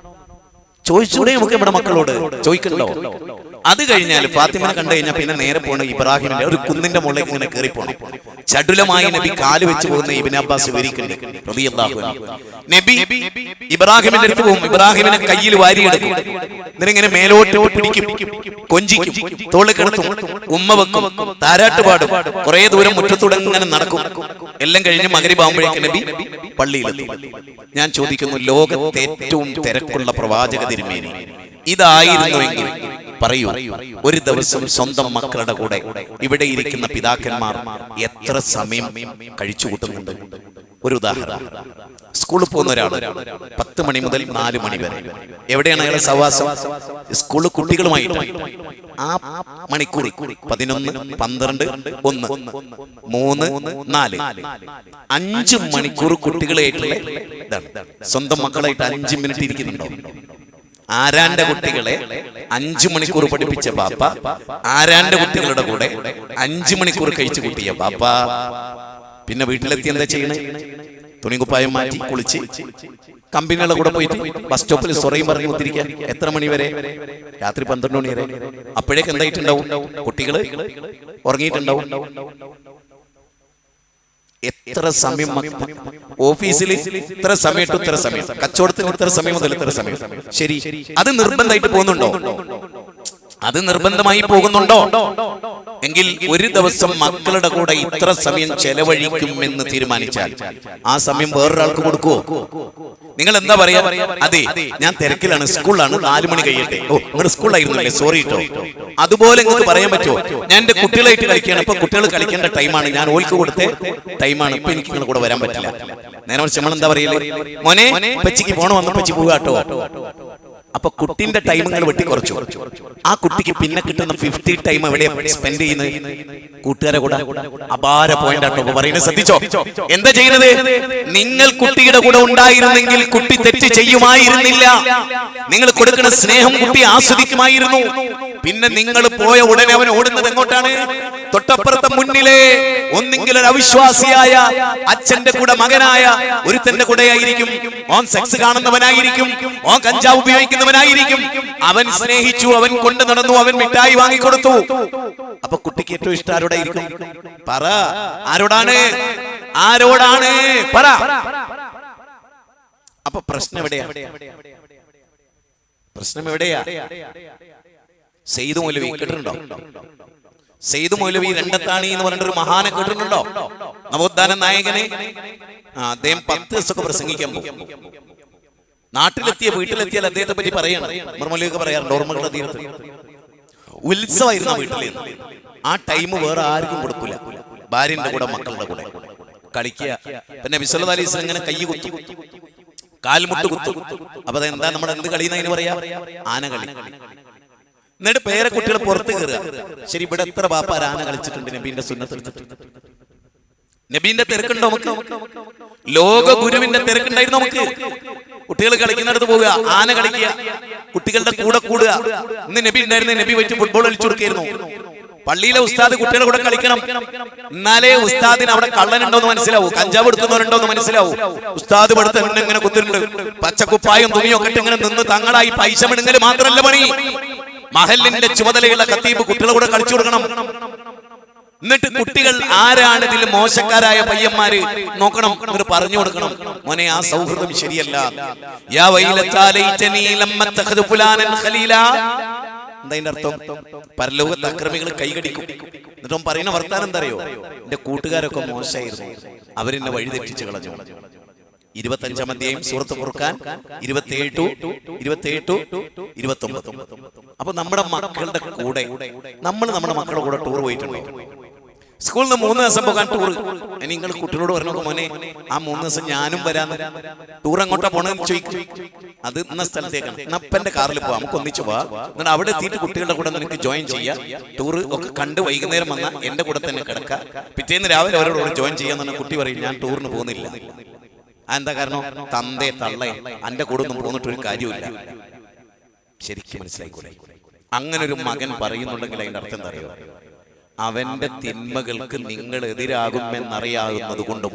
ചോദിച്ചൂടെ നമുക്ക് നമ്മുടെ മക്കളോട്? ചോദിക്കണ്ടോ? അത് കഴിഞ്ഞാൽ ഫാത്തിമനെ കണ്ടു കഴിഞ്ഞാൽ പിന്നെ നേരെ പോകണം ഇബ്രാഹിമിന്റെ ഒരു കുന്നിന്റെ മുകളിലേക്ക് ഇങ്ങനെ കയറി പോകണം. ചടുലമായി നബി കാല് വെച്ച് പോകുന്ന ഇബ്നു അബ്ബാസ് വിവരിക്കുന്നുണ്ട് റളിയല്ലാഹു അൻഹു. നബി ഇബ്രാഹിമിന്റെ അടുത്ത് പോകും, ഇബ്രാഹിമിനെ കയ്യിൽ വാരിയെടുക്കും, എന്നിങ്ങനെ മേലോട്ട് പിടിക്കും, കൊഞ്ചിക്കും, തോളിൽ കിടത്തും, ഉമ്മ വെക്കും, താരാട്ട് പാടും, കുറെ ദൂരം മുറ്റത്തൂടെ ഇങ്ങനെ നടക്കും. എല്ലാം കഴിഞ്ഞ് മഗ്‌രിബ് ആവുമ്പോഴേക്ക് നബി പള്ളിയിലെത്തും. ഞാൻ ചോദിക്കുന്നു, ലോകത്തെ ഏറ്റവും തിരക്കുള്ള പ്രവാചക തിരുമേനി ഇതായിരുന്നുവെങ്കിൽ പറയൂ, ഒരു ദിവസം സ്വന്തം മക്കളുടെ കൂടെ ഇവിടെ ഇരിക്കുന്ന പിതാക്കന്മാർ എത്ര സമയം കഴിച്ചു കൂട്ടുന്നുണ്ട്? ഒരു ഉദാഹരണം, സ്കൂളിൽ പോകുന്ന ഒരാൾ 10 മണി മുതൽ 4 മണി വരെ എവിടെയാണ് അയാളെ സഹവാസം? സ്കൂളിൽ കുട്ടികളുമായിട്ട്. ആ മണിക്കൂർ 11, 12, 1, 3, 4, 5 മണിക്കൂർ കുട്ടികളായിട്ടുള്ള ഇതാണ്. സ്വന്തം മക്കളായിട്ട് 5 മിനിറ്റ് ഇരിക്കുന്നുണ്ടോ? ആരാന്റെ കുട്ടികളെ 5 മണിക്കൂർ പഠിപ്പിച്ച ബാപ്പ, ആരാന്റെ കുട്ടികളുടെ കൂടെ 5 മണിക്കൂർ കഴിച്ചു കൂട്ടിയ ബാപ്പ, പിന്നെ വീട്ടിലെത്തി എന്താ ചെയ്യണേ? തുണികുപ്പായം മാറ്റി കുളിച്ച് കമ്പനികളുടെ കൂടെ പോയിട്ട് ബസ് സ്റ്റോപ്പിൽ സൊറയും പറഞ്ഞു കുത്തിരിക്കാൻ. എത്ര മണി വരെ? രാത്രി 12 മണി വരെ. അപ്പോഴേക്ക് എന്തായിട്ടുണ്ടാവും? കുട്ടികള് ഉറങ്ങിയിട്ടുണ്ടാവും. എത്ര സമയം ഓഫീസിൽ ഇത്ര സമയം ടു ഇത്ര സമയം, കച്ചവടത്തിന് ഇത്ര സമയം മുതൽ ഇത്ര സമയം. ശരി, അത് നിർബന്ധമായിട്ട് പോകുന്നുണ്ടോ? അത് നിർബന്ധമായി പോകുന്നുണ്ടോ? എങ്കിൽ ഒരു ദിവസം മക്കളുടെ കൂടെ ഇത്ര സമയം ചെലവഴിക്കുമെന്ന് തീരുമാനിച്ചാൽ ആ സമയം വേറൊരാൾക്ക് കൊടുക്കുവോ? നിങ്ങൾ എന്താ പറയാ? അതെ, ഞാൻ തിരക്കിലാണ്, സ്കൂളിലാണ്, 4 മണി കഴിയട്ടെ. ഓ, നിങ്ങളുടെ സ്കൂളിലായിരുന്നല്ലേ, സോറി കേട്ടോ. അതുപോലെ നിങ്ങൾക്ക് പറയാൻ പറ്റുമോ? ഞാൻ എന്റെ കുട്ടികളായിട്ട് കളിക്കുകയാണ്, ഇപ്പൊ കുട്ടികൾ കളിക്കേണ്ട ടൈമാണ്, ഞാൻ ഓൾക്ക് കൊടുത്ത ടൈമാണ്, ഇപ്പൊ എനിക്ക് നിങ്ങളുടെ കൂടെ വരാൻ പറ്റില്ല. നേരെ മറിച്ച് നമ്മൾ എന്താ പറയല്ലേ? മോനെ പച്ചിക്ക് പോണോ, വന്ന് പച്ചി പോകാട്ടോ. അപ്പൊ കുട്ടിന്റെ ടൈമുകൾ വെട്ടിക്കുറച്ചു. ആ കുട്ടിക്ക് പിന്നെ കിട്ടുന്ന 50 ടൈം എവിടെ സ്പെൻഡ് ചെയ്യുന്നത്? കൂട്ടുകാരെ കൂടെ. അപാര പോയിന്റ് ആട്ടോ പറയുന്നത്, ശ്രദ്ധിച്ചോ? എന്താ ചെയ്യുന്നത്? നിങ്ങൾ കുട്ടിയുടെ കൂടെ ഉണ്ടായിരുന്നെങ്കിൽ കുട്ടി തെറ്റ് ചെയ്യുമായിരുന്നില്ല. നിങ്ങൾ കൊടുക്കുന്ന സ്നേഹം കുട്ടി ആസ്വദിക്കുമായിരുന്നു. പിന്നെ നിങ്ങൾ പോയ ഉടനെ അവൻ ഓടുന്നത് എങ്ങോട്ടാണ്? തൊട്ടപ്പുറത്തെ മുന്നിലെ ഒന്നെങ്കിലും ഒരു അവിശ്വാസിയായ അച്ഛന്റെ കൂടെ മകനായ ഒരുത്തന്റെ കൂടെ ആയിരിക്കും. ഓൻ സെക്സ് കാണുന്നവനായിരിക്കും, ഓൻ കഞ്ചാവ് ഉപയോഗിക്കുന്നവനായിരിക്കും. അവൻ സ്നേഹിച്ചു, അവൻ കൊണ്ടു നടന്നു, അവൻ മിഠായി വാങ്ങിക്കൊടുത്തു. അപ്പൊ കുട്ടിക്ക് ഏറ്റവും ഇഷ്ടം ആരോടായിരിക്കും? പറ, ആരോടാണ്? ആരോടാണ്? പറ. അപ്പൊ പ്രശ്നം എവിടെയാ? പ്രശ്നം എവിടെയാ? സെയ്ദ് മൗലവി കേട്ടിട്ടുണ്ടോ? സെയ്ദ് മൗലവി രണ്ടത്താണി എന്ന് പറഞ്ഞിട്ടൊരു മഹാനെ കേട്ടിട്ടുണ്ടോ? നവോത്ഥാന നായകനെ. അദ്ദേഹം 10 ദിവസമൊക്കെ പ്രസംഗിക്കാൻ പോകും. വീട്ടിലെത്തിയാൽ അദ്ദേഹത്തെ പറ്റി പറയണം. മർമലിയൊക്കെ പറയാറുണ്ട്, ഓർമ്മകളുടെ തീരത്ത് ഉത്സവമായിരുന്നു വീട്ടിൽ. ആ ടൈം വേറെ ആർക്കും കൊടുക്കൂല. ഭാര്യന്റെ കൂടെ മക്കളുടെ കൂടെ കളിക്കുക. പിന്നെ നബി സല്ലല്ലാഹു അലൈഹി വസല്ലം ഇങ്ങനെ കൈ കുത്തും, കാൽമുട്ട് കുത്തും. അപ്പൊ അതെന്താ, നമ്മൾ എന്ത് കളി എന്നതിന് പറയാ? ആനകളി. എന്നിട്ട് പേരെ കുട്ടികൾ പുറത്ത് കയറുക. ശരി, ഇവിടെ എത്ര ബാപ്പ ആന കളിച്ചിട്ടുണ്ട് നബീന്റെ സുന്നത്തെടുത്തിട്ട്? നബീന്റെ തിരക്കുണ്ടോ നമുക്ക്? ലോക ഗുരുവിന്റെ തിരക്കുണ്ടായിരുന്നു നമുക്ക്? കുട്ടികൾ കളിക്കുന്നിടത്ത് പോവുക, ആന കളിക്കുക, കുട്ടികളുടെ കൂടെ കൂടുക. ഇന്ന് നബി ഉണ്ടായിരുന്ന നബി വെച്ച് ഫുട്ബോൾ കളിച്ചു കൊടുക്കായിരുന്നു. പള്ളിയിലെ ഉസ്താദ് കുട്ടികളുടെ കൂടെ കളിക്കണം. എന്നാലേ ഉസ്താദിന് അവിടെ കള്ളനുണ്ടോന്ന് മനസ്സിലാവൂ, കഞ്ചാവ് എടുക്കുന്നവരുണ്ടോന്ന് മനസ്സിലാവൂ. ഉസ്താദ് പഠിത്തം ഇങ്ങനെ കുത്തിട്ടുണ്ട്, പച്ചക്കുപ്പായും തുണിയും ഒക്കെ ഇട്ട് ഇങ്ങനെ നിന്ന് തങ്ങളായി പൈസ മിടുങ്ങൽ മാത്രമല്ല പണി. മഹലിന്റെ ചുമതലയുള്ള ഖത്തീബ് കുട്ടികളുടെ കൂടെ കളിച്ചു കൊടുക്കണം. എന്നിട്ട് കുട്ടികൾ ആരാണ് ഇതിൽ മോശക്കാരായ പയ്യന്മാര് നോക്കണം, എന്നിട്ട് പറഞ്ഞു കൊടുക്കണം, മോനെ ആ സൗഹൃദം ശരിയല്ല. യാ വൈലത്താ ലൈതനീ ലമ്മ തഖദു ഫുലാനൻ ഖലീലാ. എന്താ അർത്ഥം? പരലോകത്ത് അക്രമികൾ കൈകടിക്കും. എന്നിട്ടും പറയുന്ന വർത്താനം എന്താ അറിയോ? എന്റെ കൂട്ടുകാരൊക്കെ മോശമായിരുന്നു, അവരെന്നെ വഴിതെറ്റിച്ച് കളഞ്ഞു. 25-ാം അധ്യായം സൂറത്ത് ഖുർആൻ 27-29. അപ്പൊ നമ്മുടെ മക്കളുടെ കൂടെ നമ്മുടെ മക്കളുടെ കൂടെ ടൂർ പോയിട്ടുണ്ടോ? സ്കൂളിൽ നിന്ന് 3 ദിവസം പോകാൻ ടൂർ. നിങ്ങൾ കുട്ടികളോട് പറഞ്ഞു, മോനെ ആ 3 ദിവസം ഞാനും വരാന്ന്. ടൂർ അങ്ങോട്ടാ പോണെന്ന് ചോദിക്കും. അത് ഇന്ന സ്ഥലത്തേക്കാണ്, എന്നപ്പന്റെ കാറിൽ പോവാം, നമുക്ക് ഒന്നിച്ചു പോവാം. എന്നിട്ട് അവിടെ എത്തിയിട്ട് കുട്ടികളുടെ കൂടെ നിനക്ക് ജോയിൻ ചെയ്യാം. ടൂർ ഒക്കെ കണ്ട് വൈകുന്നേരം വന്നാൽ എന്റെ കൂടെ തന്നെ കിടക്കാം. പിറ്റേന്ന് രാവിലെ അവരോട് കൂടെ ജോയിൻ ചെയ്യാന്ന്. കുട്ടി പറയും, ഞാൻ ടൂറിന് പോകുന്നില്ല. എന്താ കാരണം? തന്തേ തള്ളേ എന്റെ കൂടെ ഒന്നും പോന്നിട്ട് ഒരു കാര്യമില്ല. ശരിക്കും മനസ്സിലായിക്കൂടെ? അങ്ങനെ ഒരു മകൻ പറയുന്നുണ്ടെങ്കിൽ അതിന്റെ അർത്ഥം എന്താ അറിയോ? അവന്റെ തിന്മകൾക്ക് നിങ്ങൾ എതിരാകുമെന്നറിയാവുന്നത് കൊണ്ടും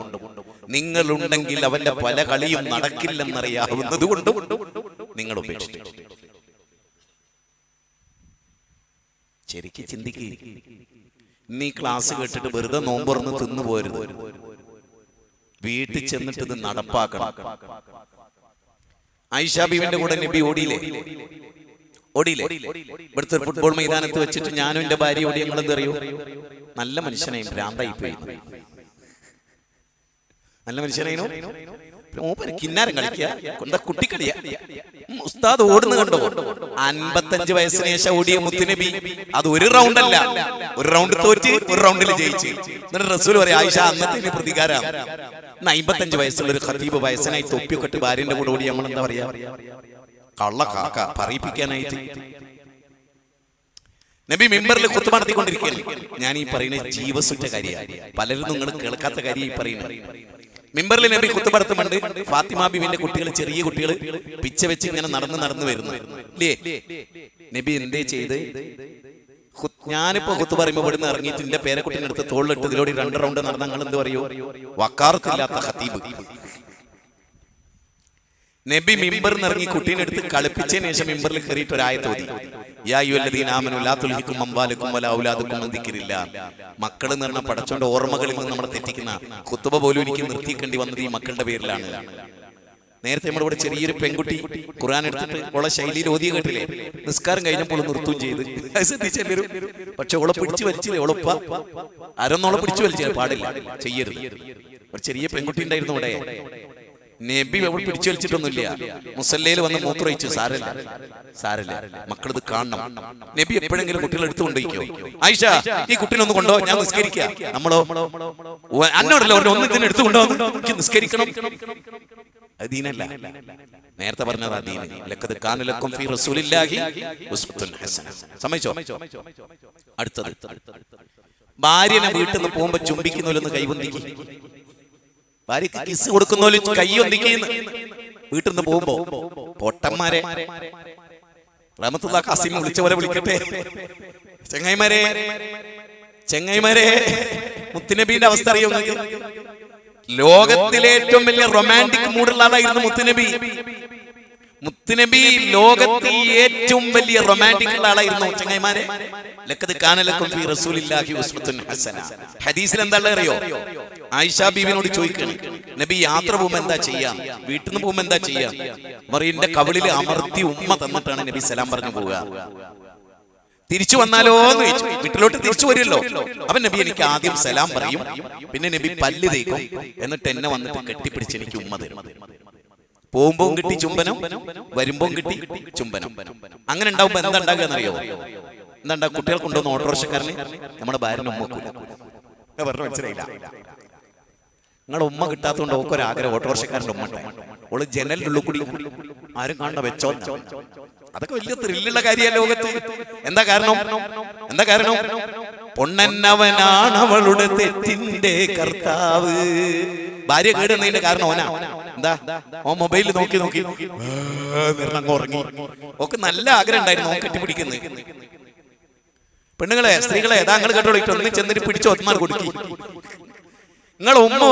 നിങ്ങളുണ്ടെങ്കിൽ അവന്റെ പല കളിയും നടക്കില്ലെന്നറിയാവുന്നത് കൊണ്ടും നിങ്ങൾ ഉപേക്ഷിച്ചു. ശരിക്കും ചിന്തിക്ക്. നീ ക്ലാസ് കേട്ടിട്ട് വെറുതെ നോമ്പുറന്ന് തിന്നു പോരുത്. വീട്ടിൽ ചെന്നിട്ട് ഇത് നടപ്പാക്കണം. ആയിഷ ബീവിന്റെ കൂടെ നബി ഓടിയില്ലേ? ഇവിടുത്തെ ഫുട്ബോൾ മൈതാനത്ത് വെച്ചിട്ട് ഞാനും എന്റെ ഭാര്യ ഓടി. ഞങ്ങൾ എന്തറിയോ? നല്ല മനുഷ്യനായി ഭ്രാന്തായി പോയി. നല്ല മനുഷ്യനായിരുന്നു. കിന്നാരം കളിക്കുക, എന്താ കുട്ടിക്കളിയ. ഉസ്താദ് ഓടുന്ന കണ്ടോ? 55 വയസ്സിന് ശേഷം ഓടിയ മുത്തുനബി. അത് ഒരു റൗണ്ട് അല്ല, ഒരു റൗണ്ട് തോറ്റ് ഒരു റൗണ്ടിൽ ജയിച്ച്. എന്നിട്ട് റസൂൽ പറയാം, ആയിഷ അന്നത്തെ പ്രതികാരം. 55 വയസ്സുള്ള ഒരു ഖതീബ് വയസ്സനായി തൊപ്പിയൊക്കെ ഇട്ട് ഭാര്യന്റെ കൂടെ ഓടി. നമ്മൾ എന്താ പറയാ? കള്ള കാക്ക പറയിപ്പിക്കാനായിട്ട്. നബി മിമ്പറിൽ ഖുത്ബ നടത്തിക്കൊണ്ടിരിക്കുകയാണ്. ഞാൻ ഈ പറയുന്ന ജീവസുറ്റ കാര്യമാണ്, പലരും നിങ്ങൾ കേൾക്കാത്ത കാര്യം ഈ പറയുന്നത്. മിമ്പറിൽ നബി ഖുത്ബ നടത്തുന്നുണ്ട്. ഫാത്തിമ ബീവിന്റെ കുട്ടികൾ, ചെറിയ കുട്ടികൾ പിച്ച വെച്ച് ഇങ്ങനെ നടന്ന് വരുന്നു ഇല്ലേ? നബി എന്തേ ചെയ്ത്? ഞാനിപ്പോ ഖുത്ബ പറയുമ്പോൾ ഇവിടുന്ന് ഇറങ്ങിയിട്ട് എന്റെ പേരക്കുട്ടിന്റെ അടുത്ത് തോളിലിട്ട് ഇതിലൂടെ 2 റൗണ്ട് നടന്ന നിങ്ങൾ എന്ത് പറയൂ? വക്കാർത്തില്ലാത്ത ഖതീബ്. നബി മിമ്പറിൽ ഇറങ്ങി കുട്ടീനെ എടുത്ത് കളിപ്പിച്ചതിന് ശേഷം മിമ്പറിൽ കയറിയിട്ട് ഒരു ആയത്ത് ഓതി. യാ അയ്യുഹല്ലദീന ആമനൂ ലാ തുൽഹികും അംവാലുകും വലാ ഔലാദുകും അൻ ദിക്രില്ലാഹ്. മക്കൾ എന്ന് പറഞ്ഞ പടച്ചോന്റെ ഓർമ്മകളിൽ നിന്ന് നമ്മളെ തെറ്റിക്കുന്ന ഖുത്ബ പോലും എനിക്ക് നിർത്തിക്കേണ്ടി വന്നത് ഈ മക്കളുടെ പേരിലാണ്. നേരത്തെ നമ്മുടെ ഇവിടെ ചെറിയൊരു പെൺകുട്ടി ഖുർആൻ എടുത്തിട്ട് ഉള്ള ശൈലിയിൽ ഓതിയ കേട്ടില്ലേ? നിസ്കാരം കഴിഞ്ഞപ്പോൾ നിർത്തുകയും ചെയ്ത്. ശ്രദ്ധിച്ചെല്ലാരും. പക്ഷെ ഓളെ പിടിച്ചു വലിച്ചില്ലേ? ഓളപ്പ അരന്നോളെ പിടിച്ചു വലിച്ചില്ല. പാടില്ല, ചെയ്യരുത്. ഒരു ചെറിയ പെൺകുട്ടി ഉണ്ടായിരുന്നു ഇവിടെ. നബി അവൾ പിടിച്ചു വലിച്ചിട്ടൊന്നുമില്ല. മുസല്ലയിൽ വന്ന് മൂത്രയിച്ചു. സാരല്ല, മക്കളിത് കാണണം. നബി എപ്പോഴെങ്കിലും കുട്ടികളെ എടുത്തുകൊണ്ടിരിക്കോ? ആയിഷ, ഈ കുട്ടീനൊന്ന് കൊണ്ടോ, ഞാൻ നിസ്കരിക്കുക. നമ്മളോ അന്നോടല്ലോ ഒന്ന് ഇതിനെ എടുത്തുകൊണ്ടോ, എനിക്ക് നിസ്കരിക്കണം. അത് ദീനല്ല. നേരത്തെ പറഞ്ഞത് ആ ദീൻ. ലഖദ് കാന ലക്കും ഫീ റസൂലില്ലാഹി ഉസ്വത്തുൻ ഹസന. സമ്മതിച്ചോ? അടുത്തത്, ഭാര്യനെ വീട്ടിൽ നിന്ന് പോകുമ്പോ ചുംബിക്കുന്നവരൊന്ന് കൈവന്തിക്ക്. ഭാര്യക്ക് കിസ് കൊടുക്കുന്നവര് കൈയൊന്നിക്കുന്നു. വീട്ടിൽ നിന്ന് പോകുമ്പോ പൊട്ടന്മാരെ റഹ്മത്തുള്ളാഹി ഖാസിം വിളിച്ച പോലെ വിളിക്കട്ടെ. ചെങ്ങൈമാരെ മുത്തുനബിന്റെ അവസ്ഥ അറിയോ നിങ്ങൾക്ക്? ലോകത്തിലെ ഏറ്റവും വലിയ റൊമാൻറ്റിക് മൂഡുള്ള ആളായിരുന്നു മുത്തുനബി. മുത്തുനബി ലോകത്തിൽ ഏറ്റവും വലിയ റൊമാൻറ്റിക് ഉള്ള ആളായിരുന്നു. ചങ്ങായിമാരെ, ലഖദ് കാന ലക്കും ഫീ റസൂലില്ലാഹി ഉസ്വത്തുൻ ഹസന. ഹദീസിൽ എന്താ അറിയോ? ആയിഷ ബീവിനോട് ചോദിക്കണം, നബി യാത്ര പോകുമ്പോ എന്താ ചെയ്യാം, വീട്ടിൽ നിന്ന് പോകുമ്പോ എന്താ ചെയ്യാം? മറിയന്റെ കവിളിൽ അമർത്തി ഉമ്മ തന്നിട്ടാണ് നബി സലാം പറഞ്ഞു പോവുക. തിരിച്ചു വന്നാലോ എന്ന് ചോദിച്ചു. വീട്ടിലോട്ട് തിരിച്ചു വരുമല്ലോ. അവൻ നബി എനിക്ക് ആദ്യം സലാം പറയും, പിന്നെ നബി പല്ല് തേക്കും, എന്നിട്ട് എന്നെ വന്നിട്ട് കെട്ടിപ്പിടിച്ച് എനിക്ക് ഉമ്മ തരും. പോകുമ്പോ കിട്ടി ചുംബനം, വരുമ്പോ കിട്ടി ചുംബനം. അങ്ങനെ ഉണ്ടാവുമ്പോ എന്താ ഉണ്ടാകുക എന്നറിയോ? എന്താ കുട്ടികൾ കൊണ്ടുവന്ന ഓട്ടോറിക്ഷക്കാരന് നമ്മുടെ ഭാര്യനെ ഉമ്മക്കൂല. പറഞ്ഞു മനസ്സിലായില്ല. നിങ്ങളുടെ ഉമ്മ കിട്ടാത്തതുകൊണ്ട് ഒക്കെ ഒരാഗ്രഹം ഓട്ടോറിക്ഷക്കാരൻ്റെ ഉമ്മ ഉണ്ടായി. ഓള് ജനലിൻ്റെ ഉള്ളിൽ കൂടി ആരും കാണണ്ട വെച്ചോ. അതൊക്കെ വലിയ ത്രില്ലുള്ള കാര്യമല്ല ലോകത്ത്. എന്താ കാരണം? പൊണ്ണന്നവനാണ് അവളുടെ തെറ്റിന്റെ കർത്താവ്. ഭാര്യ കേടുന്നതിന്റെ കാരണം ഓനാ. എന്താ? ഓ മൊബൈലിൽ നോക്കി അങ്ങ് ഉറങ്ങി. ഒക്കെ നല്ല ആഗ്രഹം ഉണ്ടായിരുന്നു ഓൻ കെട്ടിപ്പിടിക്കുന്നത്. പെണ്ണുങ്ങളെ, സ്ത്രീകളെ, താങ്കൾ കേട്ടോളിട്ട് ഒന്ന് ചെന്നിട്ട് പിടിച്ച് ഒത്മാർ കൊടുക്കി. നിങ്ങൾ ഉമ്മ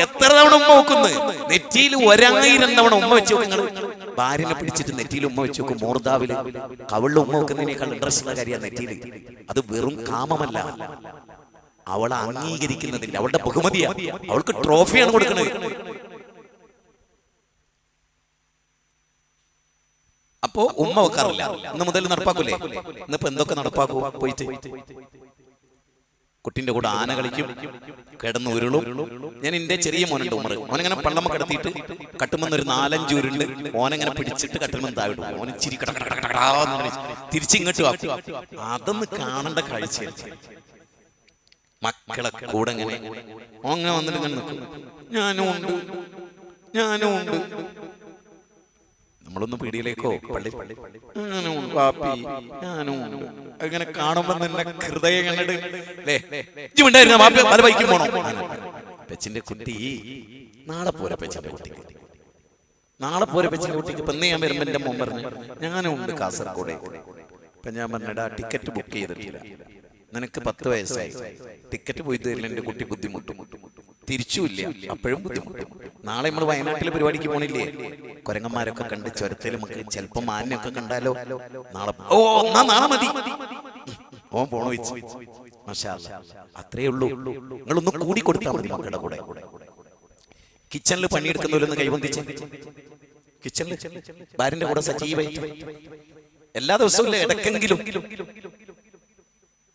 എത്ര തവണ ഉമ്മ വെക്കുന്നു? നെറ്റിയിൽ 1000 തവണ ഉമ്മ വെച്ച് നോക്കും. നിങ്ങൾ ഭാര്യനെ പിടിച്ചിട്ട് നെറ്റിയിൽ ഉമ്മ വെച്ച് നോക്കും. മോർദാവില് കവിളിൽ ഉമ്മ വെക്കുന്നതിനേക്കാൾ ഇൻട്രസ്റ്റ് ഉള്ള കാര്യമാണ് നെറ്റിയിൽ. അത് വെറും കാമമല്ല, അവളെ അംഗീകരിക്കുന്നതിന്റെ, അവളുടെ ബഹുമതിയാ, അവൾക്ക് ട്രോഫിയാണ് കൊടുക്കുന്നത്. അപ്പോ ഉമ്മ വെക്കാറില്ല. ഇന്ന് മുതൽ നടപ്പാക്കൂലേ? ഇന്നിപ്പോ എന്തൊക്കെ നടപ്പാക്കൂ? പോയിട്ട് കുട്ടിന്റെ കൂടെ ആന കളിക്കും, കിടന്ന് ഉരുളും. ഞാൻ എന്റെ ചെറിയ മോനുണ്ട് ഉമ്മർ, ഓനെങ്ങനെ പള്ളമ്മ കിടത്തിയിട്ട് കട്ടുമെന്നൊരു 4-5 ഉരുണ്ട് ഓനെങ്ങനെ പിടിച്ചിട്ട് കട്ടുമെന്ന് താഴെ ഓന് ചിരി തിരിച്ചിങ്ങോട്ട് ആക്കും. അതൊന്ന് കാണേണ്ട കാഴ്ചയായിരുന്നു. മക്കളെ കൂടെ ഇങ്ങനെ ഓങ്ങനെ വന്നിട്ട് ഇങ്ങനെ നിൽക്കും. ഞാനും ഉണ്ട്. നമ്മളൊന്ന് പീടിയിലേക്കോ പള്ളി പാപ്പി ഞാനും അങ്ങനെ കാണുമ്പോ തന്നെ ഹൃദയം കണ്ടിട്ട് പല ബൈക്കും പോണോ? പെച്ചിന്റെ കുട്ടി നാളെ പോരെ, പെച്ചിന്റെ കുട്ടിക്ക് നാളെ പോരെ. പെച്ചിന്റെ കുട്ടിക്ക് ഇപ്പൊ ഞാൻ വരുമ്പോ എന്റെ മോൻ പറഞ്ഞു ഞാനും ഉണ്ട് കാസർഗോഡ്. ഇപ്പൊ ഞാൻ പറഞ്ഞടാ ടിക്കറ്റ് ബുക്ക് ചെയ്തിട്ടില്ല, നിനക്ക് 10 വയസ്സായി, ടിക്കറ്റ് പോയി തരില്ല, എന്റെ കുട്ടി ബുദ്ധിമുട്ടും, തിരിച്ചുമില്ല, അപ്പോഴും ബുദ്ധിമുട്ടും. നാളെ നമ്മൾ വയനാട്ടിലെ പരിപാടിക്ക് പോണില്ലേ? കുരങ്ങന്മാരൊക്കെ കണ്ട് ചുരത്തിൽ നമുക്ക് ചിലപ്പോ മാനിനൊക്കെ കണ്ടാലോ? നാളെ നാളെ മതി. ഓൻ പോണോ വെച്ച് മാഷാ അല്ലാഹ്. അത്രേ ഉള്ളൂ. നിങ്ങളൊന്ന് കൂടി കൊടുത്താൽ മതി മക്കളുടെ കൂടെ. കിച്ചണിൽ പണിയെടുക്കുന്നവരൊന്ന് കൈവന്തിച്ച് കിച്ചണിൽ ഭാര്യന്റെ കൂടെ സജീവായിട്ട് എല്ലാ ദിവസവും ഇല്ല, ഇടയ്ക്കെങ്കിലും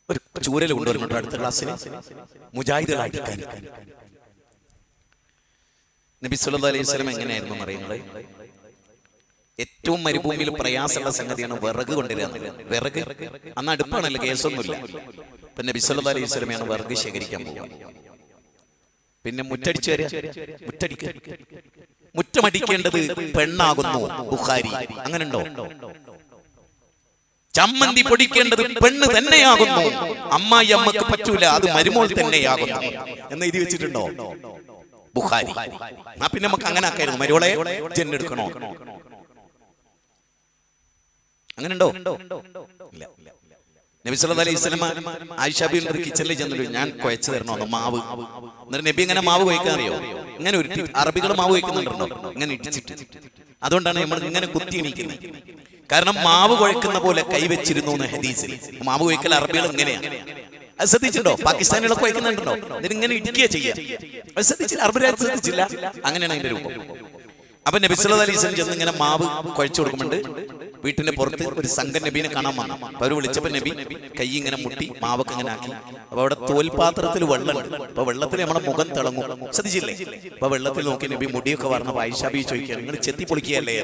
ഒരു ചൂരൽ കൊണ്ടുവരുന്നുണ്ട് അടുത്ത ക്ലാസ്സിന് മുജാഹിദുകളായിട്ട്. നബി സല്ലല്ലാഹു അലൈഹി വസല്ലം എങ്ങനെയായിരുന്നു അറിയുന്നത്? ഏറ്റവും മരുഭൂമിയിൽ പ്രയാസമുള്ള സംഗതിയാണ് വിറക് കൊണ്ടുവരിക. വിറക് അന്ന് അടുപ്പാണല്ലോ, കേസൊന്നുമില്ല. ഇപ്പൊ നബി സല്ലല്ലാഹു അലൈഹി വസല്ലമയാണ് വിറക് ശേഖരിക്കാൻ പോകുക. പിന്നെ മുറ്റടിച്ചു വരിക, മുറ്റമടിക്കേണ്ടത് പെണ്ണാകുന്നു. ബുഖാരി അങ്ങനെ ഉണ്ടോ? ചമ്മന്തി പൊടിക്കേണ്ടത് പെണ്ണ് തന്നെയാകുന്നു, അമ്മായി അമ്മക്ക് പറ്റൂല, അത് മരുമോൾ തന്നെയാകുന്നു എന്ന് എഴുതി വെച്ചിട്ടുണ്ടോ? ബുഖാരി. പിന്നെ നമുക്ക് അങ്ങനെ ആക്കായിരുന്നു, മരുമോളെ ജെന്നെടുക്കണോ? അങ്ങനെ ഉണ്ടോ? ഇല്ല. നബി സല്ലല്ലാഹു അലൈഹി വസല്ലം ആയിഷ ബീവിയുടെ കിച്ചണിൽ ചെന്നിട്ട് ഞാൻ കുഴച്ചു തരണോ മാവ്. എന്നിട്ട് നബി ഇങ്ങനെ മാവ് കുഴക്കാൻ അറിയോ? ഇങ്ങനെ ഒരു അറബികൾ മാവ് കുഴക്കുന്നുണ്ടോ? ഇങ്ങനെ ഇടിച്ചിട്ട്. അതുകൊണ്ടാണ് നമ്മൾ ഇങ്ങനെ കുത്തി എണീക്കുന്നത്. കാരണം മാവ് കുഴക്കുന്ന പോലെ കൈവച്ചിരുന്നു എന്ന് ഹദീസിൽ. മാവ് കുഴക്കൽ അറബികൾ ഇങ്ങനെയാണ്. അത് ശ്രദ്ധിച്ചിട്ടുണ്ടോ? പാകിസ്ഥാനികളൊക്കെ കുഴക്കുന്നുണ്ടോ? എന്നിട്ട് ഇങ്ങനെ ഇടിക്കുക ചെയ്യാം. അത് ശ്രദ്ധിച്ചില്ല, അറബികൾ ശ്രദ്ധിച്ചില്ല. അങ്ങനെയാണ് അതിന്റെ രൂപം. അപ്പൊ നബി സല്ലല്ലാഹു അലൈഹി വസല്ലം ചെന്ന് ഇങ്ങനെ മാവ് കുഴച്ചു കൊടുക്കുന്നുണ്ട്. വീട്ടിന്റെ പുറത്ത് ഒരു സംഘം നബീനെ കാണാൻ വന്നു. അപ്പൊ അവര് വിളിച്ചപ്പോ നബി കൈ ഇങ്ങനെ മുട്ടി മാവൊക്കെ ഇങ്ങനെ ആക്കി. അപ്പൊ അവിടെ തോൽപാത്രത്തിൽ വെള്ളമുണ്ട്. അപ്പൊ വെള്ളത്തിൽ നമ്മുടെ മുഖം തിളങ്ങും, ശ്രദ്ധിച്ചില്ലേ? അപ്പൊ വെള്ളത്തിൽ നോക്കി നബി മുടിയൊക്കെ പറഞ്ഞപ്പോ ആയിഷ ബീവി ചോദിക്കുകയാണ്, നിങ്ങൾ ചെത്തി പൊളിക്കുകയല്ലേ,